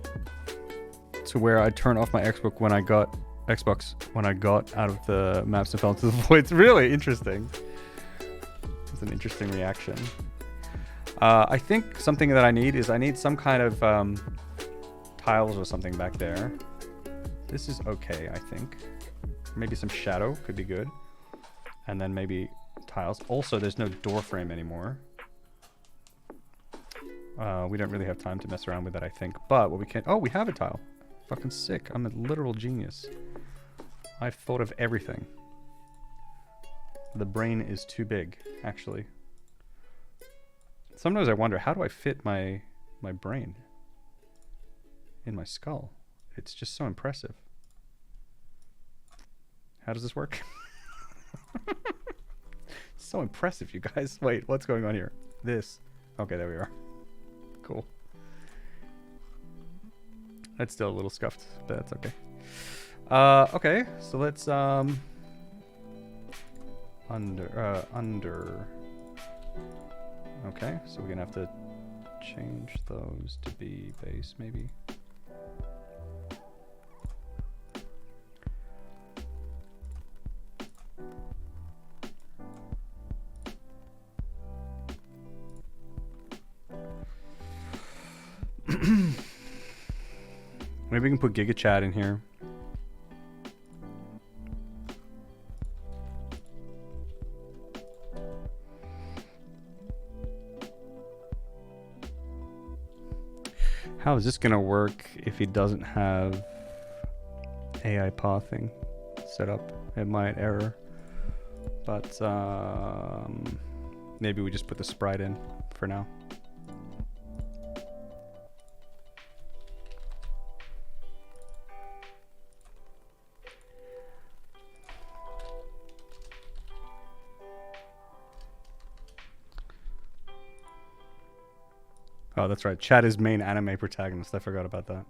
to where I'd turn off my Xbox when I got out of the maps and fell into the void. It's really interesting. It's an interesting reaction. I think something that I need some kind of tiles or something back there. This is okay, I think. Maybe some shadow could be good. And then maybe tiles. Also, there's no door frame anymore. We don't really have time to mess around with that, I think. But what we can... Oh, we have a tile. Fucking sick. I'm a literal genius. I've thought of everything. The brain is too big, actually. Sometimes I wonder, how do I fit my brain in my skull? It's just so impressive. How does this work? So impressive, you guys. Wait, what's going on here? This. Okay, there we are. Cool. That's still a little scuffed, but that's okay. Okay, so let's under. Okay, so we're gonna have to change those to be base, maybe. Maybe we can put Giga Chat in here. How is this gonna work if he doesn't have AI pathing set up? It might error, but maybe we just put the sprite in for now. Oh, that's right. Chat is main anime protagonist. I forgot about that.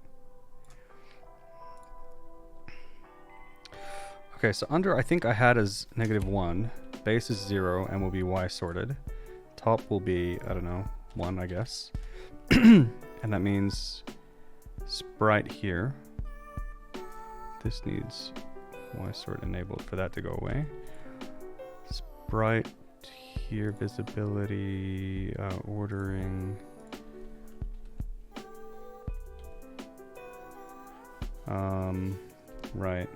Okay, so under I think I had as -1. Base is 0 and will be Y sorted. Top will be, I don't know, 1, I guess. And that means sprite here. This needs Y sort enabled for that to go away. Sprite here, visibility, ordering. Right.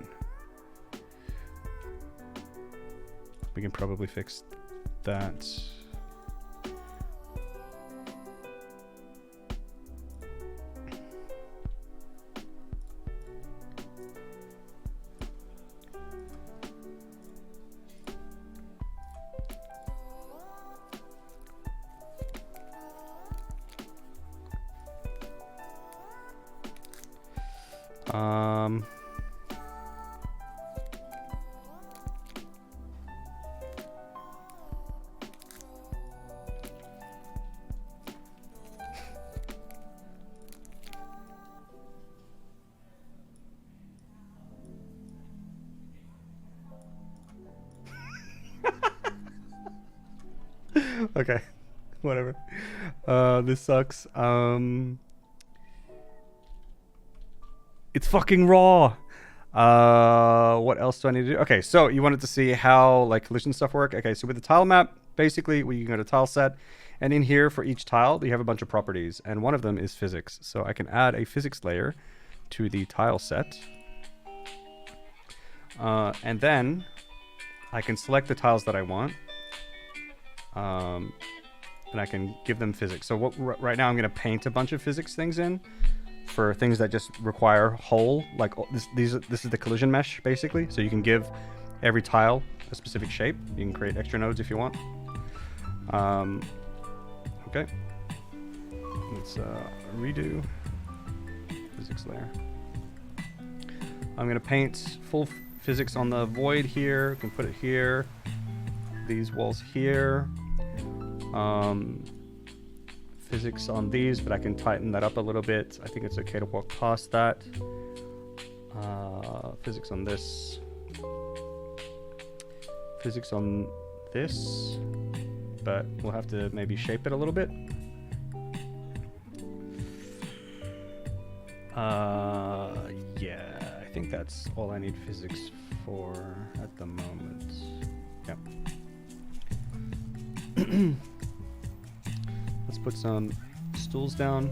We can probably fix that. Okay, whatever. This sucks. It's fucking raw. What else do I need to do? Okay, so you wanted to see how like collision stuff work. Okay, so with the tile map, basically we can go to tile set, and in here for each tile you have a bunch of properties, and one of them is physics. So I can add a physics layer to the tile set, and then I can select the tiles that I want. And I can give them physics. So right now I'm going to paint a bunch of physics things in for things that just require hole. Like this is the collision mesh basically. So you can give every tile a specific shape. You can create extra nodes if you want. Okay. Let's redo physics layer. I'm going to paint full physics on the void here. You can put it here. These walls here. Physics on these, but I can tighten that up a little bit. I think it's okay to walk past that. Physics on this. Physics on this, but we'll have to maybe shape it a little bit. Yeah, I think that's all I need physics for at the moment. Yep. Let's put some stools down.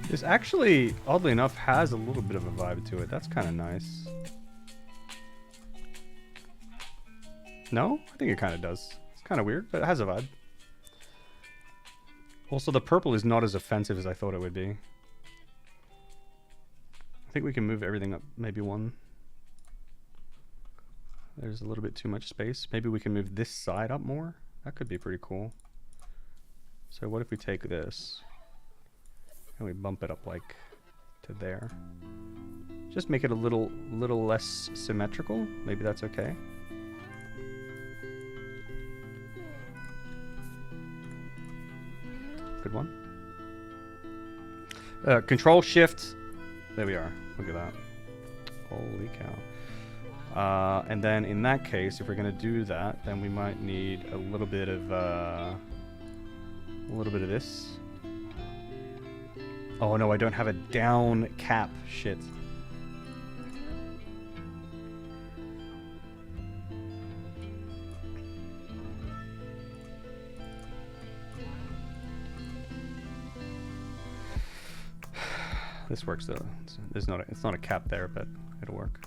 This actually, oddly enough, has a little bit of a vibe to it. That's kind of nice. No? I think it kind of does. It's kind of weird, but it has a vibe. Also, the purple is not as offensive as I thought it would be. I think we can move everything up maybe 1. There's a little bit too much space. Maybe we can move this side up more. That could be pretty cool. So what if we take this and we bump it up like to there? Just make it a little less symmetrical. Maybe that's okay. Good one. Control Shift. There we are. Look at that. Holy cow. And then in that case, if we're gonna do that, then we might need a little bit of this. Oh no, I don't have a down cap. Shit. This works though. It's not a cap there, but it'll work.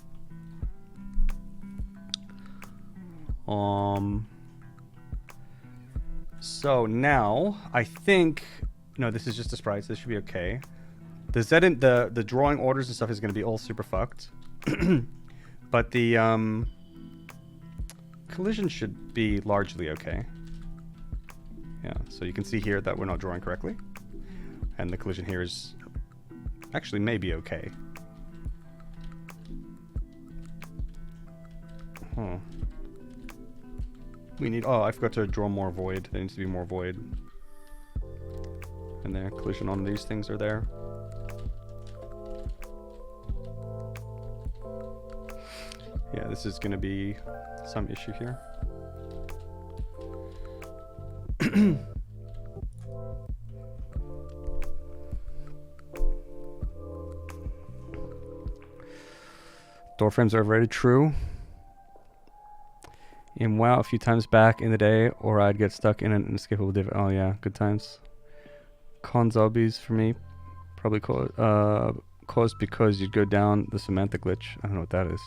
So now I think no, this is just a sprite, so this should be okay. The drawing orders and stuff is going to be all super fucked, but the collision should be largely okay. Yeah, so you can see here that we're not drawing correctly, and the collision here is actually maybe okay. Huh. We need... Oh, I forgot to draw more void. There needs to be more void. And there, collision on these things are there. Yeah, this is going to be some issue here. Door frames are very true. In WoW, a few times back in the day, or I'd get stuck in an inescapable div. Oh yeah, good times. Con zombies for me, probably caused because you'd go down the Samantha glitch. I don't know what that is.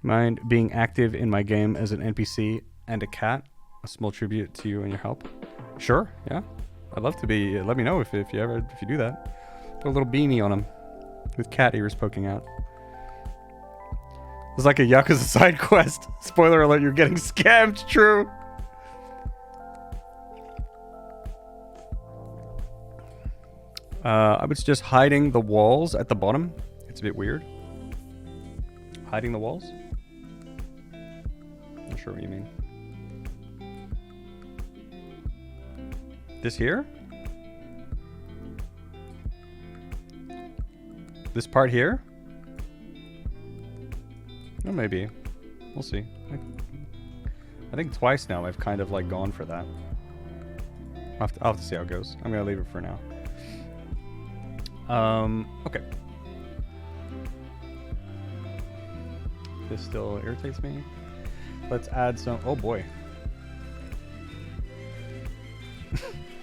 Mind being active in my game as an NPC and a cat? A small tribute to you and your help. Sure, yeah. I'd love to be. Let me know if you do that. Put a little beanie on him with cat ears poking out. It's like a Yakuza side quest. Spoiler alert, you're getting scammed. True. I was just hiding the walls at the bottom. It's a bit weird. Hiding the walls? Not sure what you mean. This here? This part here? Or maybe. We'll see. I think twice now I've kind of like gone for that. I'll have to see how it goes. I'm gonna leave it for now. Okay. This still irritates me. Let's add some... Oh boy.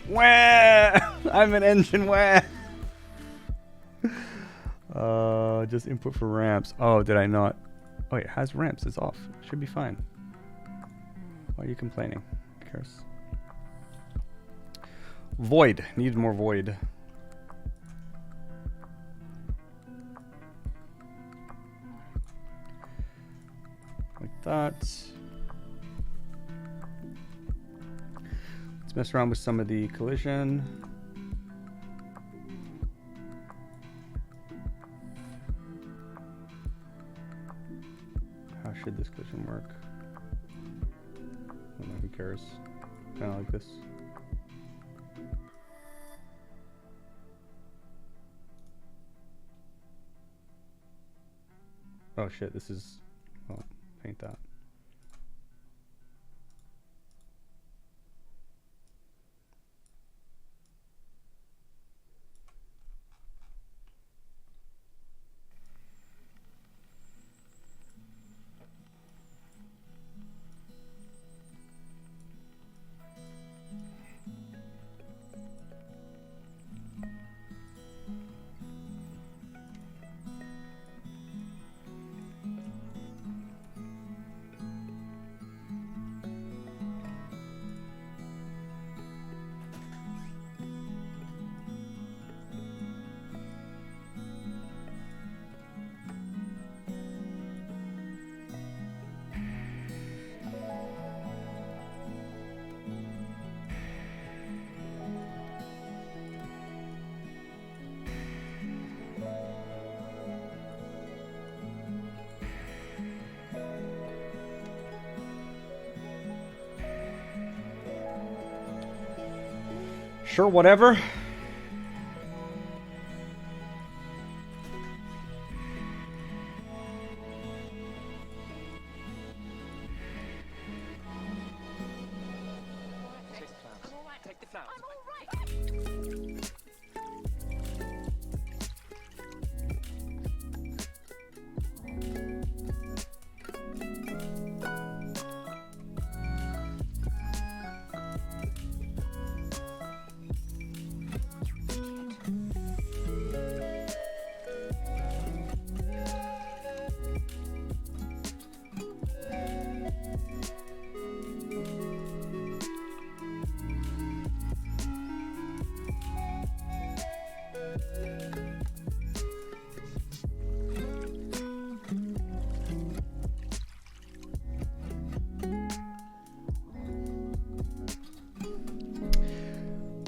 Wah! I'm an engine, wah! Just input for ramps. Oh, did I not? Oh, it has ramps. It's off. Should be fine. Why are you complaining? Who cares? Void. Need more void. Like that. Let's mess around with some of the collision. How should this collision work? I don't know, who cares? Kind of like this. Oh shit, this is... Well, paint that. Sure, whatever.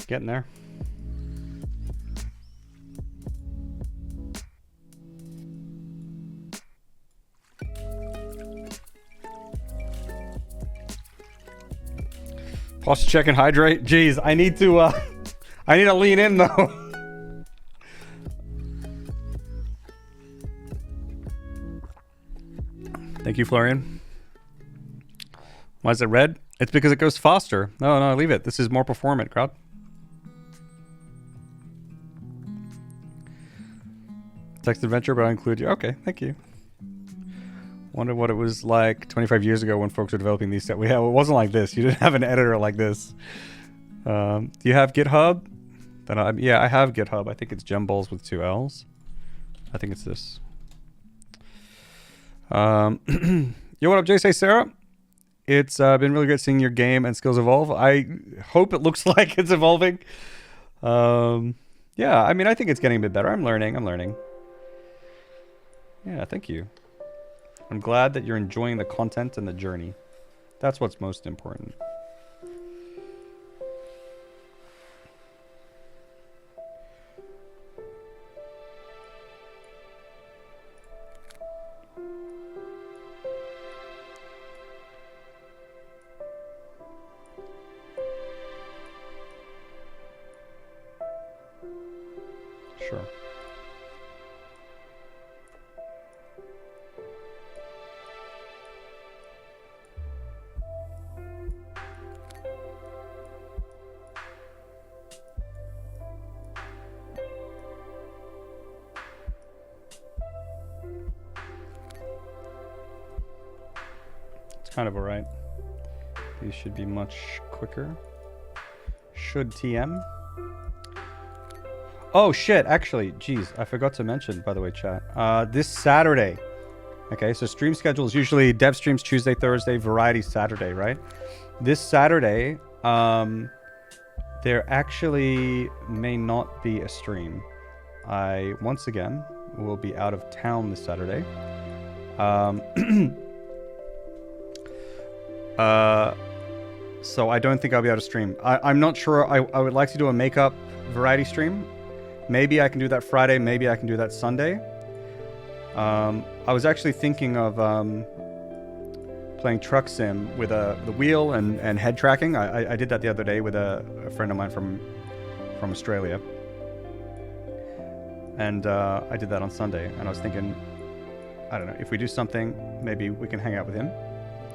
Getting there. Posture check and hydrate. Jeez, I need to I need to lean in though. Thank you, Florian. Why is it red? It's because it goes faster. No, leave it. This is more performant, crowd. Text adventure, but I'll include you. Okay, thank you. Wonder what it was like 25 years ago when folks were developing these sets. It wasn't like this. You didn't have an editor like this. Do you have GitHub? Yeah, I have GitHub. I think it's Gemballs with 2 L's. I think it's this. Yo, what up, Jace? Hey, Sarah. It's been really great seeing your game and skills evolve. I hope it looks like it's evolving. Yeah, I mean, I think it's getting a bit better. I'm learning. Yeah, thank you. I'm glad that you're enjoying the content and the journey. That's what's most important. Sure. Kind of alright. These should be much quicker. Should TM. Oh shit, actually, geez, I forgot to mention, by the way, chat. This Saturday. Okay, so stream schedule is usually dev streams Tuesday, Thursday, variety Saturday, right? This Saturday, there actually may not be a stream. I, once again, will be out of town this Saturday. So I don't think I'll be able to stream. I'm not sure. I would like to do a makeup variety stream. Maybe I can do that Friday. Maybe I can do that Sunday. I was actually thinking of playing truck sim with the wheel and head tracking. I did that the other day with a friend of mine from Australia. And I did that on Sunday. And I was thinking, I don't know, if we do something, maybe we can hang out with him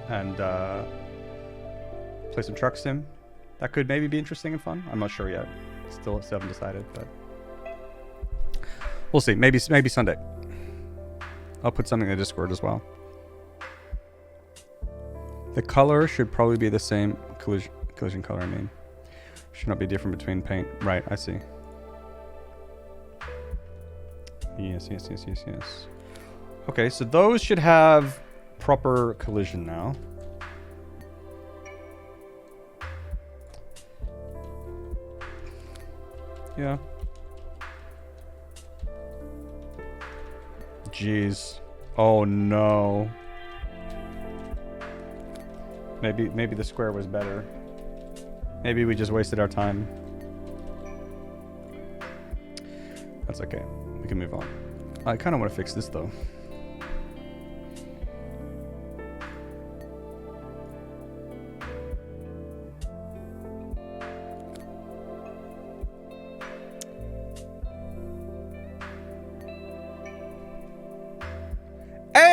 and play some truck sim. That could maybe be interesting and fun. I'm not sure yet. Still haven't decided, but we'll see. Maybe Sunday. I'll put something in the Discord as well. The color should probably be the same. Collision color, I mean. Should not be different between paint. Right, I see. Yes. Okay, so those should have proper collision now. Yeah. Jeez. Oh no. Maybe the square was better. Maybe we just wasted our time. That's okay. We can move on. I kind of want to fix this though.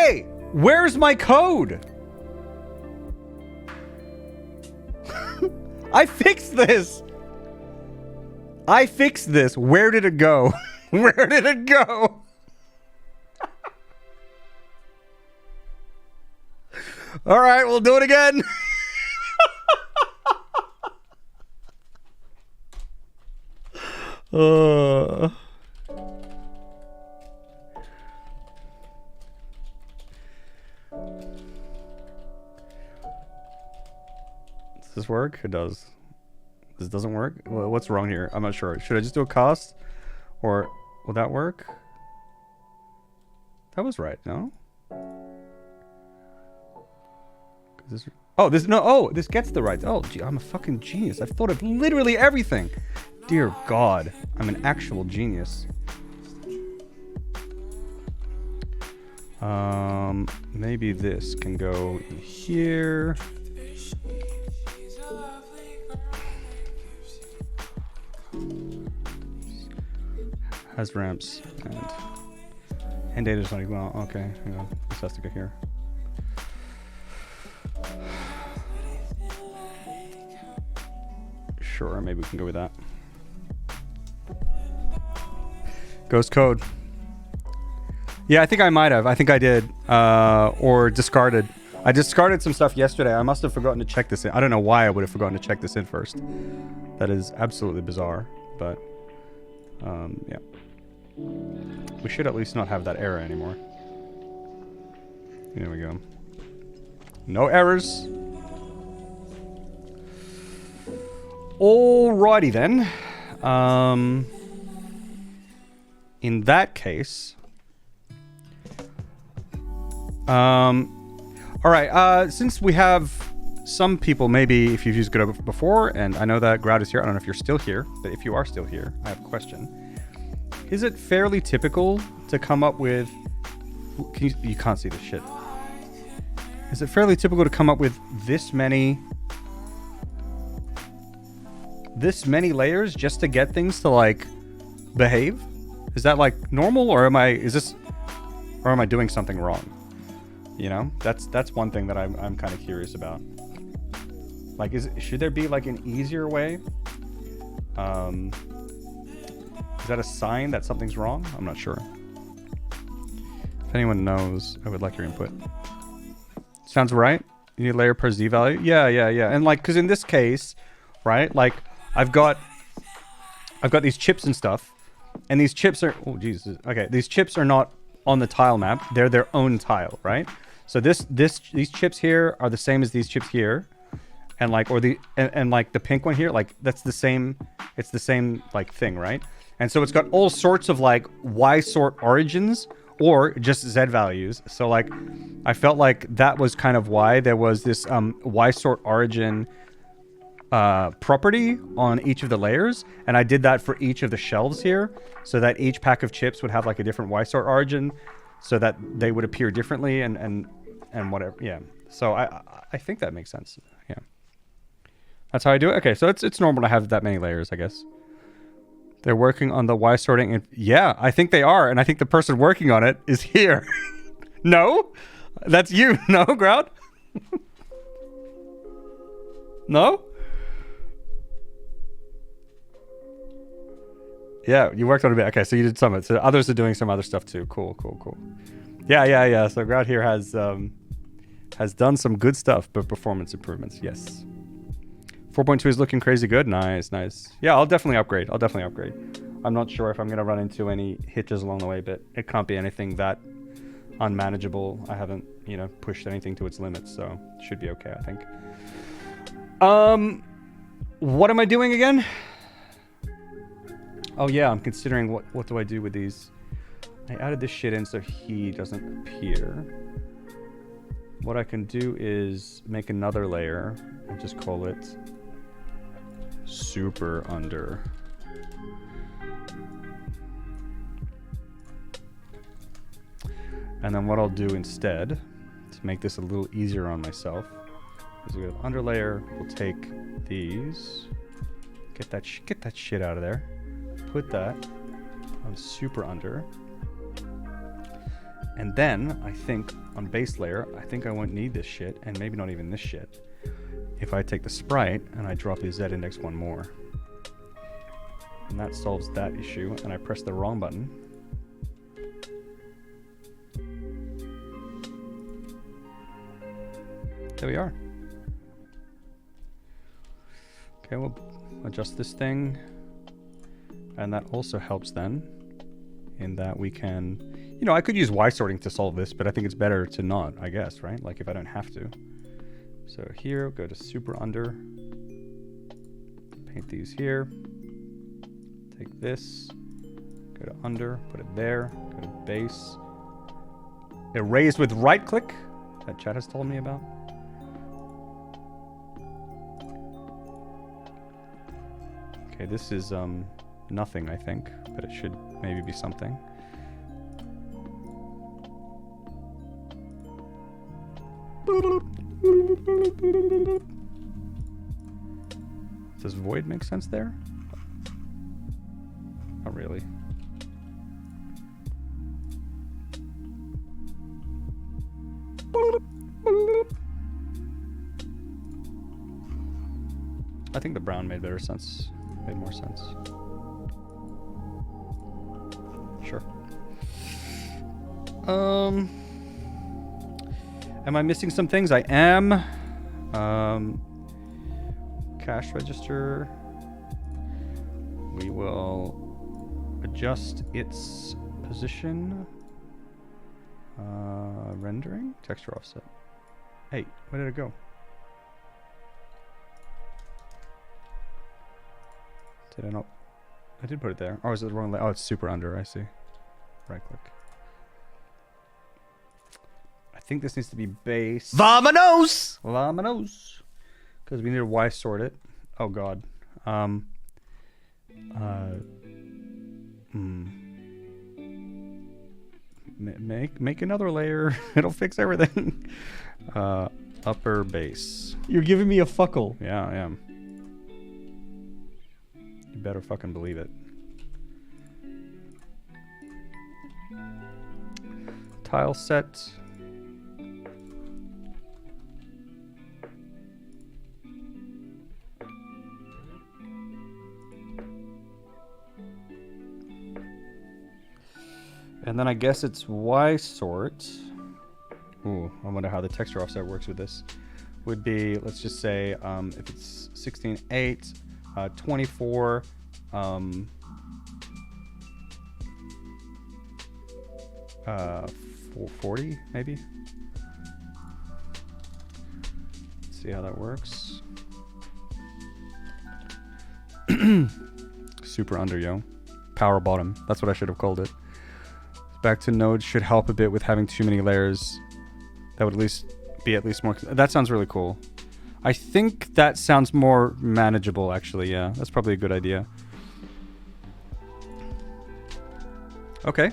Hey, where's my code? I fixed this. I fixed this. Where did it go? Where did it go? All right, we'll do it again. Does this work? It does. This doesn't work? Well, what's wrong here? I'm not sure. Should I just do a cost? Or will that work? That was right, no? This gets the right. Oh, gee, I'm a fucking genius. I've thought of literally everything. Dear God, I'm an actual genius. Maybe this can go in here. Has ramps and data's not well. Okay, hang on. This has to go here. Sure, maybe we can go with that. Ghost code. Yeah, I think I might have. I think I did. Or discarded. I discarded some stuff yesterday. I must have forgotten to check this in. I don't know why I would have forgotten to check this in first. That is absolutely bizarre. But, yeah. We should at least not have that error anymore. There we go. No errors. Alrighty then. In that case... Alright, since we have some people, maybe if you've used Godot before, and I know that Grout is here, I don't know if you're still here, but if you are still here, I have a question. Is it fairly typical to come up with... You can't see this shit. Is it fairly typical to come up with this many layers just to get things to, like, behave? Is that, like, normal, or am I doing something wrong? You know, that's one thing that I'm kind of curious about. Like, should there be like an easier way? Is that a sign that something's wrong? I'm not sure. If anyone knows, I would like your input. Sounds right. You need a layer per z value. Yeah. And like, because in this case, right? Like, I've got these chips and stuff, and these chips are Jesus. Okay, these chips are not on the tile map. They're their own tile, right? So these chips here are the same as these chips here, and like and like the pink one here, like that's the same. It's the same like thing, right? And so it's got all sorts of like Y sort origins or just Z values. So like I felt like that was kind of why there was this Y sort origin property on each of the layers, and I did that for each of the shelves here, so that each pack of chips would have like a different Y sort origin, so that they would appear differently and whatever. Yeah. So I think that makes sense. Yeah. That's how I do it. Okay, so it's normal to have that many layers, I guess. They're working on the Y sorting. And yeah, I think they are, and I think the person working on it is here. No, that's you. No, Grout. No. Yeah, you worked on a bit. Okay, so you did some of it. So others are doing some other stuff too. Cool. Yeah. So Grout here has done some good stuff, but performance improvements. Yes. 4.2 is looking crazy good. Nice. Yeah, I'll definitely upgrade. I'm not sure if I'm going to run into any hitches along the way, but it can't be anything that unmanageable. I haven't, pushed anything to its limits, so it should be okay, I think. What am I doing again? Oh yeah, I'm considering what do I do with these. I added this shit in so he doesn't appear. What I can do is make another layer and just call it super under. And then what I'll do instead, to make this a little easier on myself, is we have under layer. We'll take these, get that shit out of there. Put that on super under, And then I think on base layer, I think I won't need this shit, and maybe not even this shit, if I take the sprite and I drop the Z index one more. And that solves that issue, and I press the wrong button. There we are. Okay, we'll adjust this thing. And that also helps then, in that we can... You know, I could use Y sorting to solve this, but I think it's better to not, I guess, right? Like if I don't have to. So here, go to super under. Paint these here. Take this. Go to under, put it there. Go to base. Erase with right click. That chat has told me about. Okay, this is nothing, I think, but it should maybe be something. Does void make sense there? Not really. I think the brown made better sense. Made more sense. Sure. Am I missing some things? I am. Cash register. We will adjust its position. Rendering. Texture offset. Hey, where did it go? Did I not? I did put it there. Or is it the wrong? Oh, it's super under. I see. Right click. I think this needs to be base. Vamonos! Vamonos. Because we need to Y sort it. Oh god. Make another layer. It'll fix everything. Upper base. You're giving me a fuckle. Yeah, I am. You better fucking believe it. Tile set. And then I guess it's Y sort. Ooh, I wonder how the texture offset works with this. Would be, let's just say, if it's 16:8, 24, 440 maybe. Let's see how that works. Super under, yo. Power bottom. That's what I should have called it. Back to nodes should help a bit with having too many layers. That would at least be more. That sounds really cool. I think that sounds more manageable, actually. Yeah, that's probably a good idea. Okay. And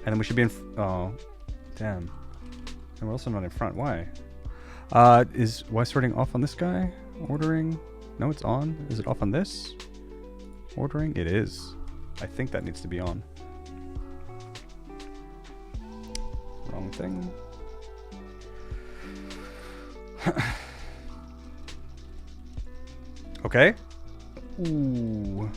then we should be in... Oh, damn. And we're also not in front. Why? Is Y sorting off on this guy? Ordering? No, it's on. Is it off on this? Ordering? It is. I think that needs to be on. Wrong thing. Okay. Ooh.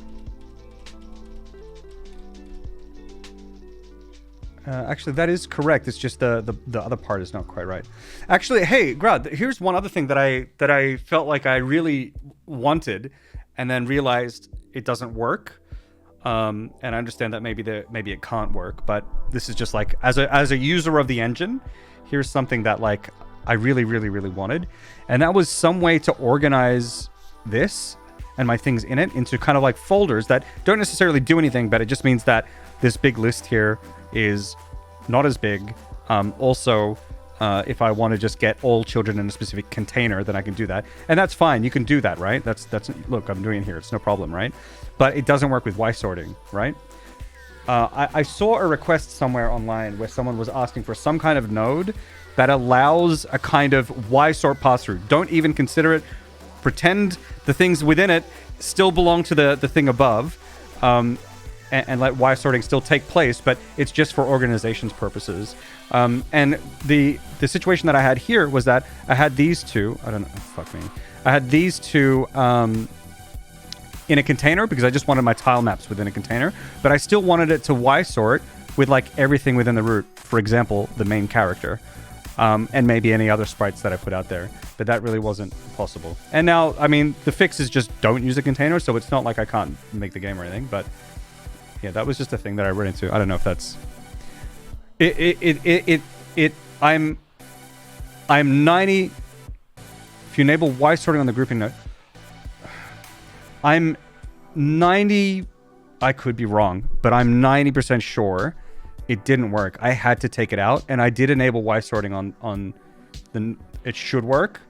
Actually, that is correct. It's just the other part is not quite right. Actually, hey, Grad, here's one other thing that I felt like I really wanted, and then realized it doesn't work. And I understand that maybe it can't work, but this is just like as a user of the engine, here's something that like I really wanted, and that was some way to organize this and my things in it into kind of like folders that don't necessarily do anything, but it just means that this big list here is not as big. Also, if I want to just get all children in a specific container, then I can do that, and that's fine. You can do that, right? That's look, I'm doing it here. It's no problem, right? But it doesn't work with Y sorting, right? I saw a request somewhere online where someone was asking for some kind of node that allows a kind of Y sort pass-through. Don't even consider it. Pretend the things within it still belong to the thing above. and let Y sorting still take place, but it's just for organization's purposes. And the situation that I had here was that I had these two. I don't know. Fuck me. I had these two in a container because I just wanted my tile maps within a container, but I still wanted it to Y sort with like everything within the root. For example, the main character, and maybe any other sprites that I put out there. But that really wasn't possible. And now, I mean, the fix is just don't use a container, so it's not like I can't make the game or anything. But yeah, that was just a thing that I ran into. I don't know if that's I'm 90. If you enable Y sorting on the grouping node, I'm 90. I could be wrong, but I'm 90% sure it didn't work. I had to take it out, and I did enable Y sorting on the. It should work.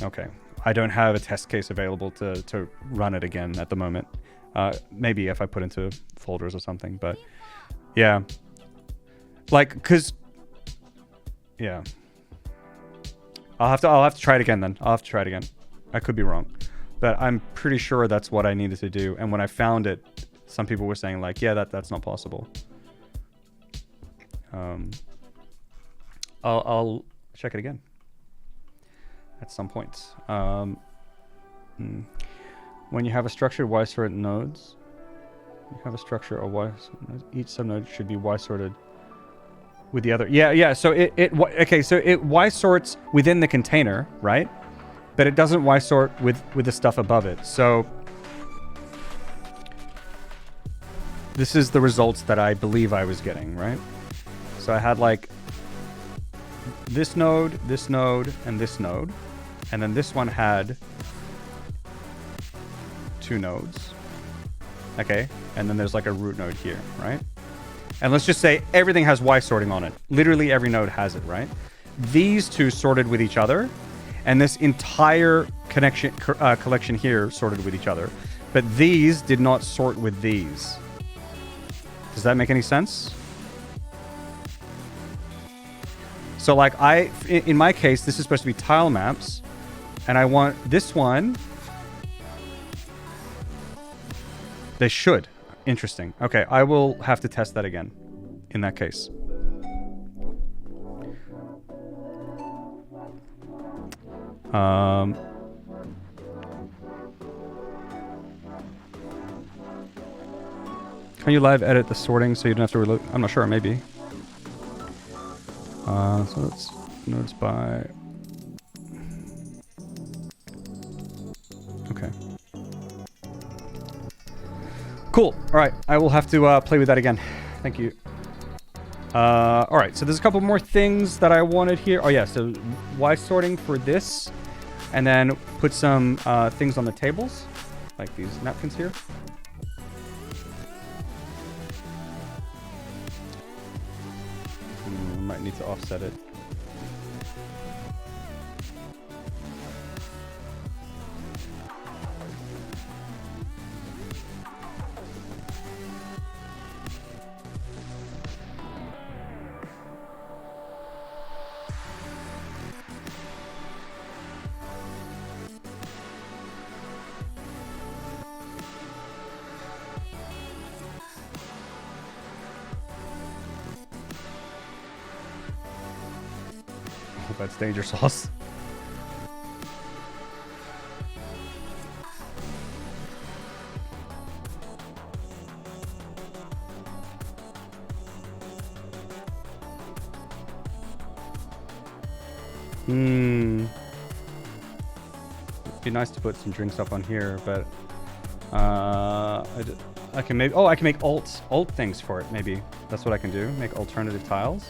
Okay, I don't have a test case available to run it again at the moment. Maybe if I put into folders or something, but yeah, like yeah. I'll have to try it again then. I'll have to try it again. I could be wrong, but I'm pretty sure that's what I needed to do. And when I found it, some people were saying like, yeah, that's not possible. I'll check it again at some point. When you have a structured Y sorted nodes, you have a structure of Y. Each subnode should be Y sorted with the other. Yeah. So it Y sorts within the container, right? But it doesn't Y sort with the stuff above it. So this is the results that I believe I was getting, right? So I had like this node, and this node, and then this one had 2 nodes. Okay, and then there's like a root node here, right? And let's just say everything has Y sorting on it. Literally every node has it, right? These two sorted with each other, and this entire collection here sorted with each other. But these did not sort with these. Does that make any sense? So like in my case, this is supposed to be tile maps, and I want this one. They should. Interesting. Okay, I will have to test that again in that case. Can you live edit the sorting so you don't have to reload? I'm not sure, maybe. So let's nodes by. Okay. Cool. All right, I will have to play with that again. Thank you. All right, so there's a couple more things that I wanted here. Oh yeah, so Y sorting for this, and then put some things on the tables, like these napkins here. Might need to offset it. That's danger sauce. It'd be nice to put some drinks up on here, but I can maybe. Oh, I can make alt things for it. Maybe that's what I can do. Make alternative tiles.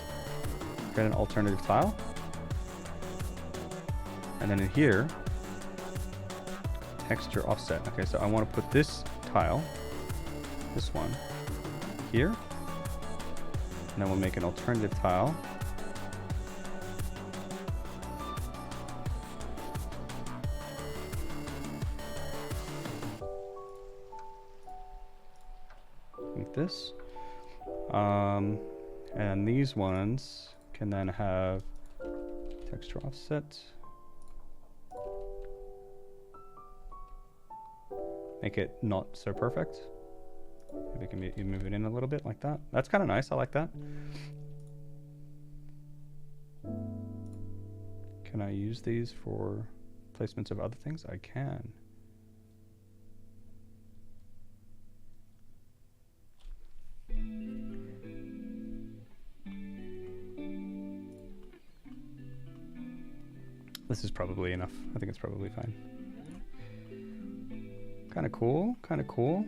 Get an alternative tile. And then in here, texture offset. Okay, so I want to put this tile, this one, here. And then we'll make an alternative tile. Like this. And these ones can then have texture offset. Make it not so perfect. Maybe you move it in a little bit like that. That's kind of nice. I like that. Can I use these for placements of other things? I can. This is probably enough. I think it's probably fine. Kind of cool. Kind of cool.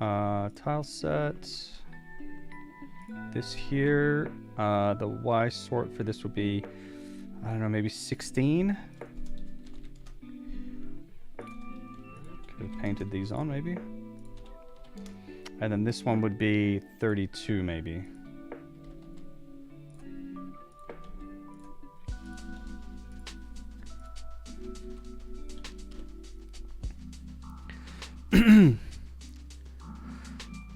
Tile set. This here. The Y sort for this would be, I don't know, maybe 16. Could have painted these on maybe. And then this one would be 32 maybe.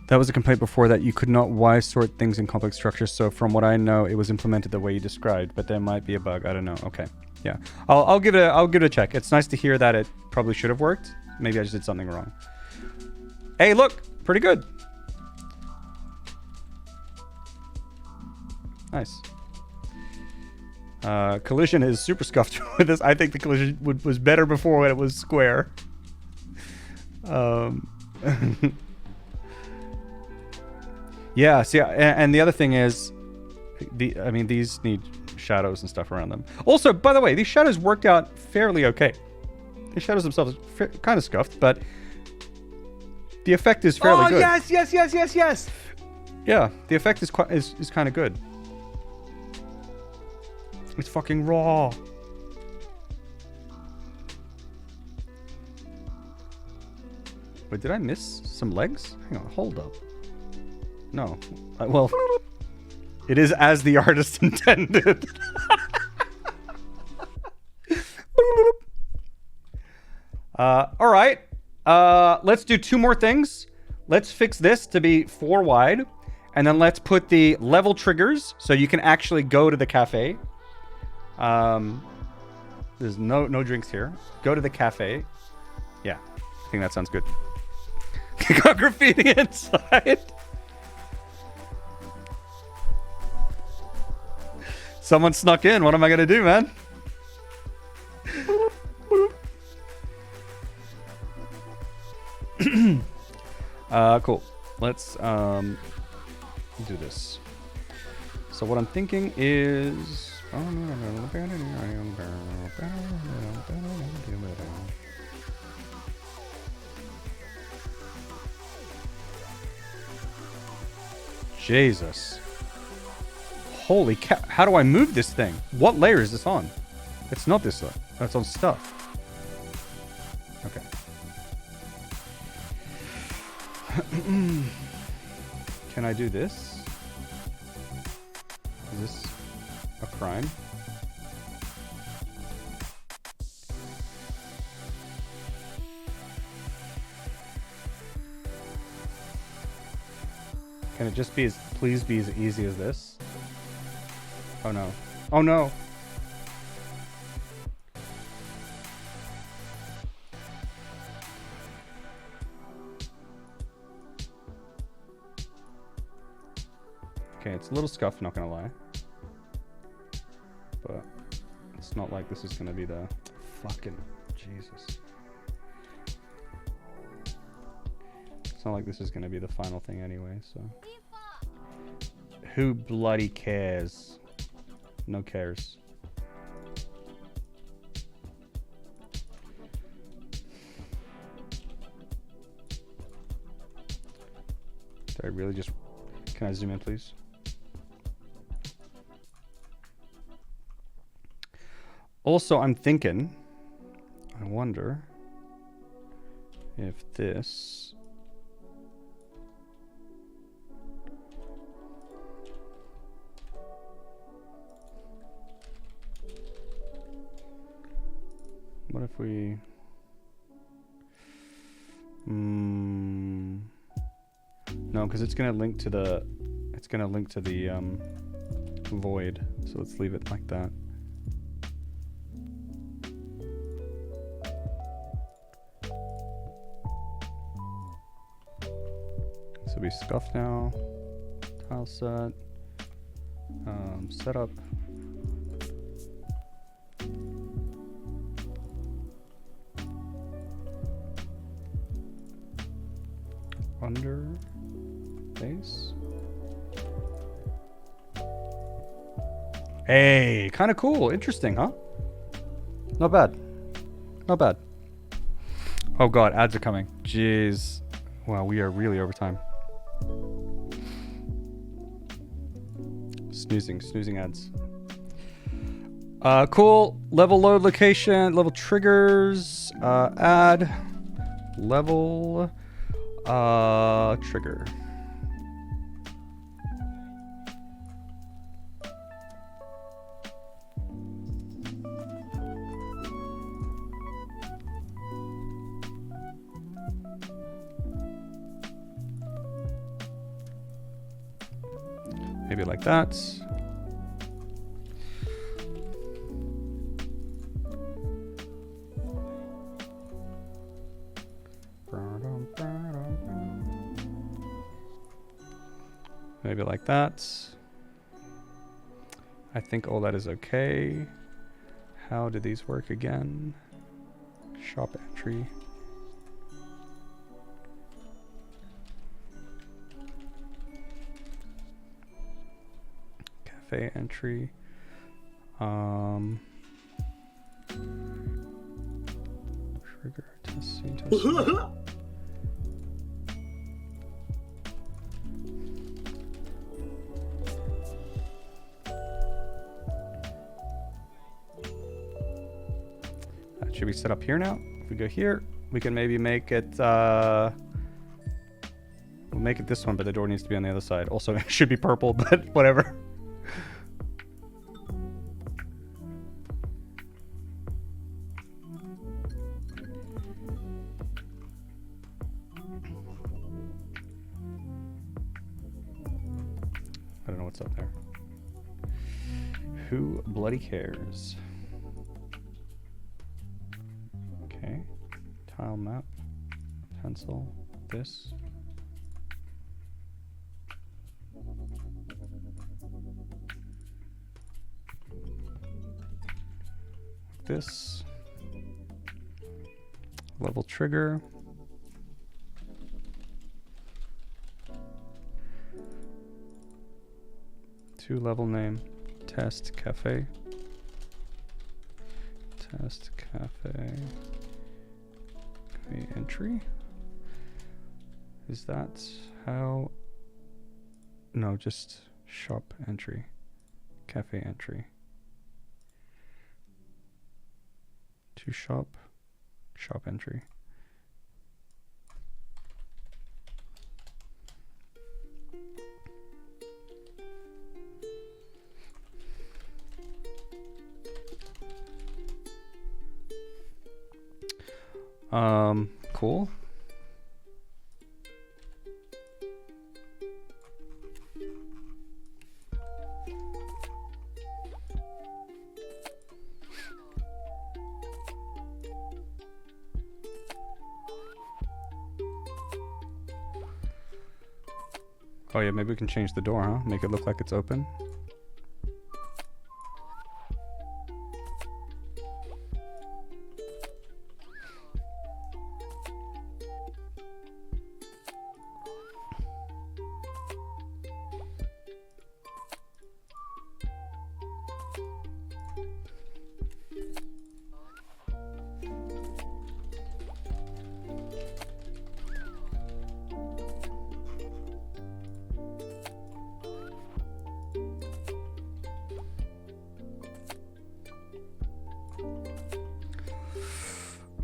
That was a complaint before that you could not Y sort things in complex structures. So from what I know, it was implemented the way you described, but there might be a bug. I don't know. Okay. Yeah. I'll give it a check. It's nice to hear that it probably should have worked. Maybe I just did something wrong. Hey, look, pretty good. Nice. Collision is super scuffed with this. I think the collision was better before when it was square. Yeah, see, and the other thing is, I mean, these need shadows and stuff around them. Also, by the way, these shadows worked out fairly okay. The shadows themselves are kind of scuffed, but the effect is fairly good. Oh, yes. Yeah, the effect is kind of good. It's fucking raw. Wait, did I miss some legs? Hang on, hold up. No. Well, it is as the artist intended. All right. Let's do 2 more things. Let's fix this to be 4 wide. And then let's put the level triggers so you can actually go to the cafe. There's no drinks here. Go to the cafe. Yeah, I think that sounds good. Got graffiti inside. Someone snuck in. What am I gonna do, man? Cool. Let's do this. So what I'm thinking is Jesus. Holy cow. How do I move this thing? What layer is this on? It's not this layer. That's on stuff. Okay. Can I do this? Is this a crime? Can it just be please be as easy as this? Oh no. Oh no! Okay, it's a little scuffed, not gonna lie. But it's not like this is gonna be the fucking Jesus. It's not like this is gonna be the final thing anyway, so. Who bloody cares? No cares. Did I really just... Can I zoom in, please? Also, I'm thinking... I wonder... if this... What if we... No, because it's gonna link to the... It's gonna link to the void. So let's leave it like that. So we scuff now. Tile set. Setup. Under base. Hey, kind of cool. Interesting, huh? Not bad. Not bad. Oh god, ads are coming. Jeez. Wow, we are really over time. Snoozing ads. Cool. Level load location, level triggers, add, level, trigger. Maybe like that. Maybe like that. I think all that is okay. How do these work again? Shop entry. Cafe entry. Trigger testing. That should be set up here now. If we go here, we can maybe make it we'll make it this one, but the door needs to be on the other side. Also, it should be purple, but whatever. I don't know what's up there. Who bloody cares? Okay. Tile map. Pencil. This. This. Level trigger. To level name. Test cafe. Test cafe. Okay, entry. Is that how? No, just shop entry. Cafe entry. To shop. Shop entry. Cool. Oh yeah, maybe we can change the door, huh? Make it look like it's open.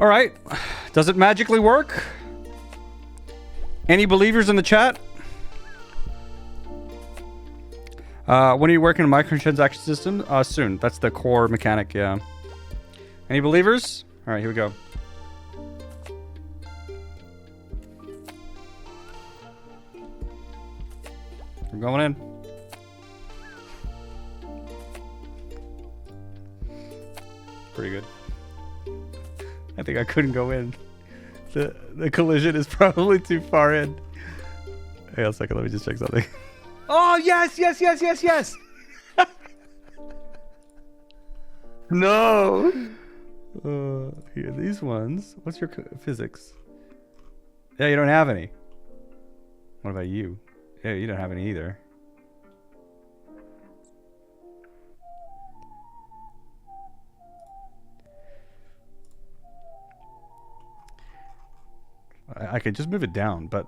All right. Does it magically work? Any believers in the chat? When are you working on microtransaction system? Soon. That's the core mechanic, yeah. Any believers? All right, here we go. We're going in. Pretty good. I think I couldn't go in. The collision is probably too far in. Hang on a second, let me just check something. Oh, yes, yes, yes, yes, yes! No! Here, these ones. What's your physics? Yeah, you don't have any. What about you? Yeah, you don't have any either. I could just move it down, but...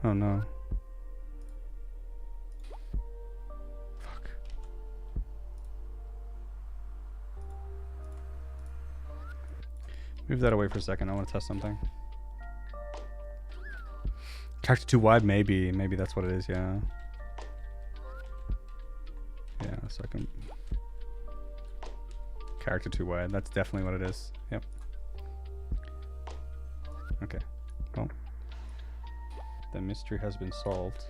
Oh no. Fuck. Move that away for a second. I want to test something. Character too wide? Maybe. Maybe that's what it is, yeah. Yeah, a second. Character too wide. That's definitely what it is. Yep. Okay. Well. The mystery has been solved.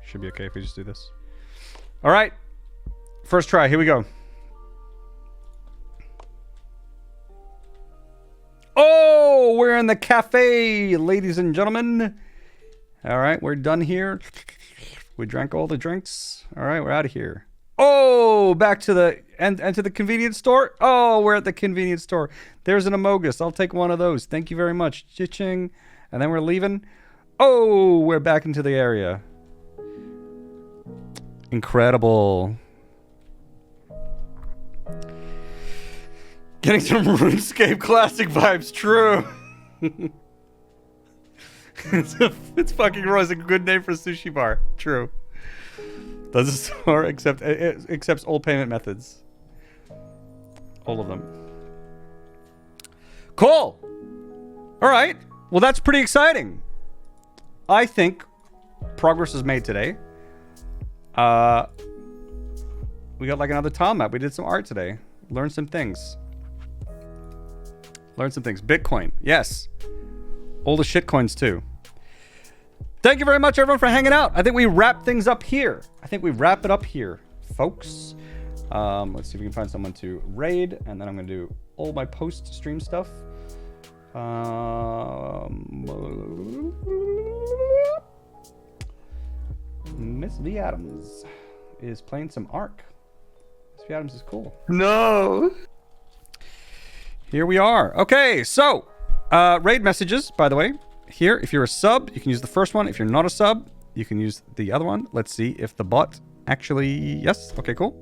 Should be okay if we just do this. All right. First try. Here we go. Oh, we're in the cafe, ladies and gentlemen. All right, we're done here. We drank all the drinks. All right, we're out of here. Oh, back to the and to the convenience store. Oh, we're at the convenience store. There's an Amogus. I'll take one of those. Thank you very much. Ching. And then we're leaving. Oh, we're back into the area. Incredible. Getting some RuneScape classic vibes. True. It's fucking Roy's a good name for a sushi bar. True. Does the store accepts all payment methods? All of them. Cool. All right. Well, that's pretty exciting. I think progress is made today. We got like another tile map. We did some art today. Learned some things. Bitcoin. Yes. All the shit coins too. Thank you very much, everyone, for hanging out. I think we wrap things up here. Folks. Let's see if we can find someone to raid, and then I'm going to do all my post-stream stuff. Miss V Adams is playing some Ark. Miss V Adams is cool. No. Here we are. Okay, so raid messages, by the way. Here, if you're a sub, you can use the first one. If you're not a sub, you can use the other one. Let's see if the bot actually... Yes. Okay, cool.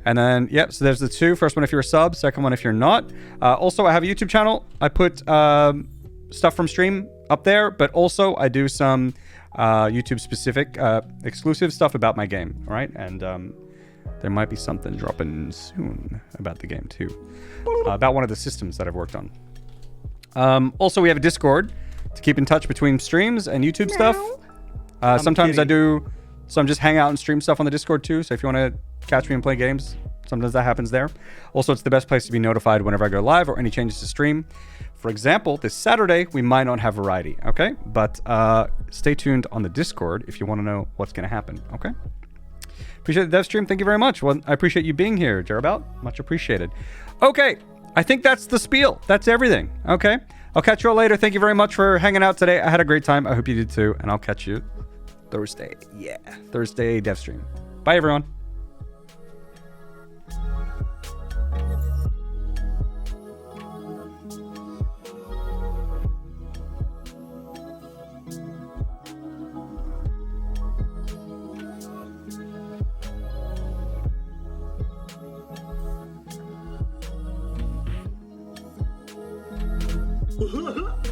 And then, yep, so there's the two. First one if you're a sub. Second one if you're not. Also, I have a YouTube channel. I put stuff from stream up there, but also I do some YouTube-specific exclusive stuff about my game, all right? And there might be something dropping soon about the game, too. About one of the systems that I've worked on. Also, we have a Discord to keep in touch between streams and YouTube stuff. Sometimes I do some just hang out and stream stuff on the Discord too. So if you want to catch me and play games, sometimes that happens there. Also, it's the best place to be notified whenever I go live or any changes to stream. For example, this Saturday, we might not have variety, okay? But stay tuned on the Discord if you want to know what's going to happen, okay? Appreciate the dev stream. Thank you very much. Well, I appreciate you being here, Jerabout. Much appreciated. Okay, I think that's the spiel. That's everything, okay? I'll catch you all later. Thank you very much for hanging out today. I had a great time. I hope you did too. And I'll catch you Thursday. Yeah, Thursday dev stream. Bye, everyone. Ha ha ha!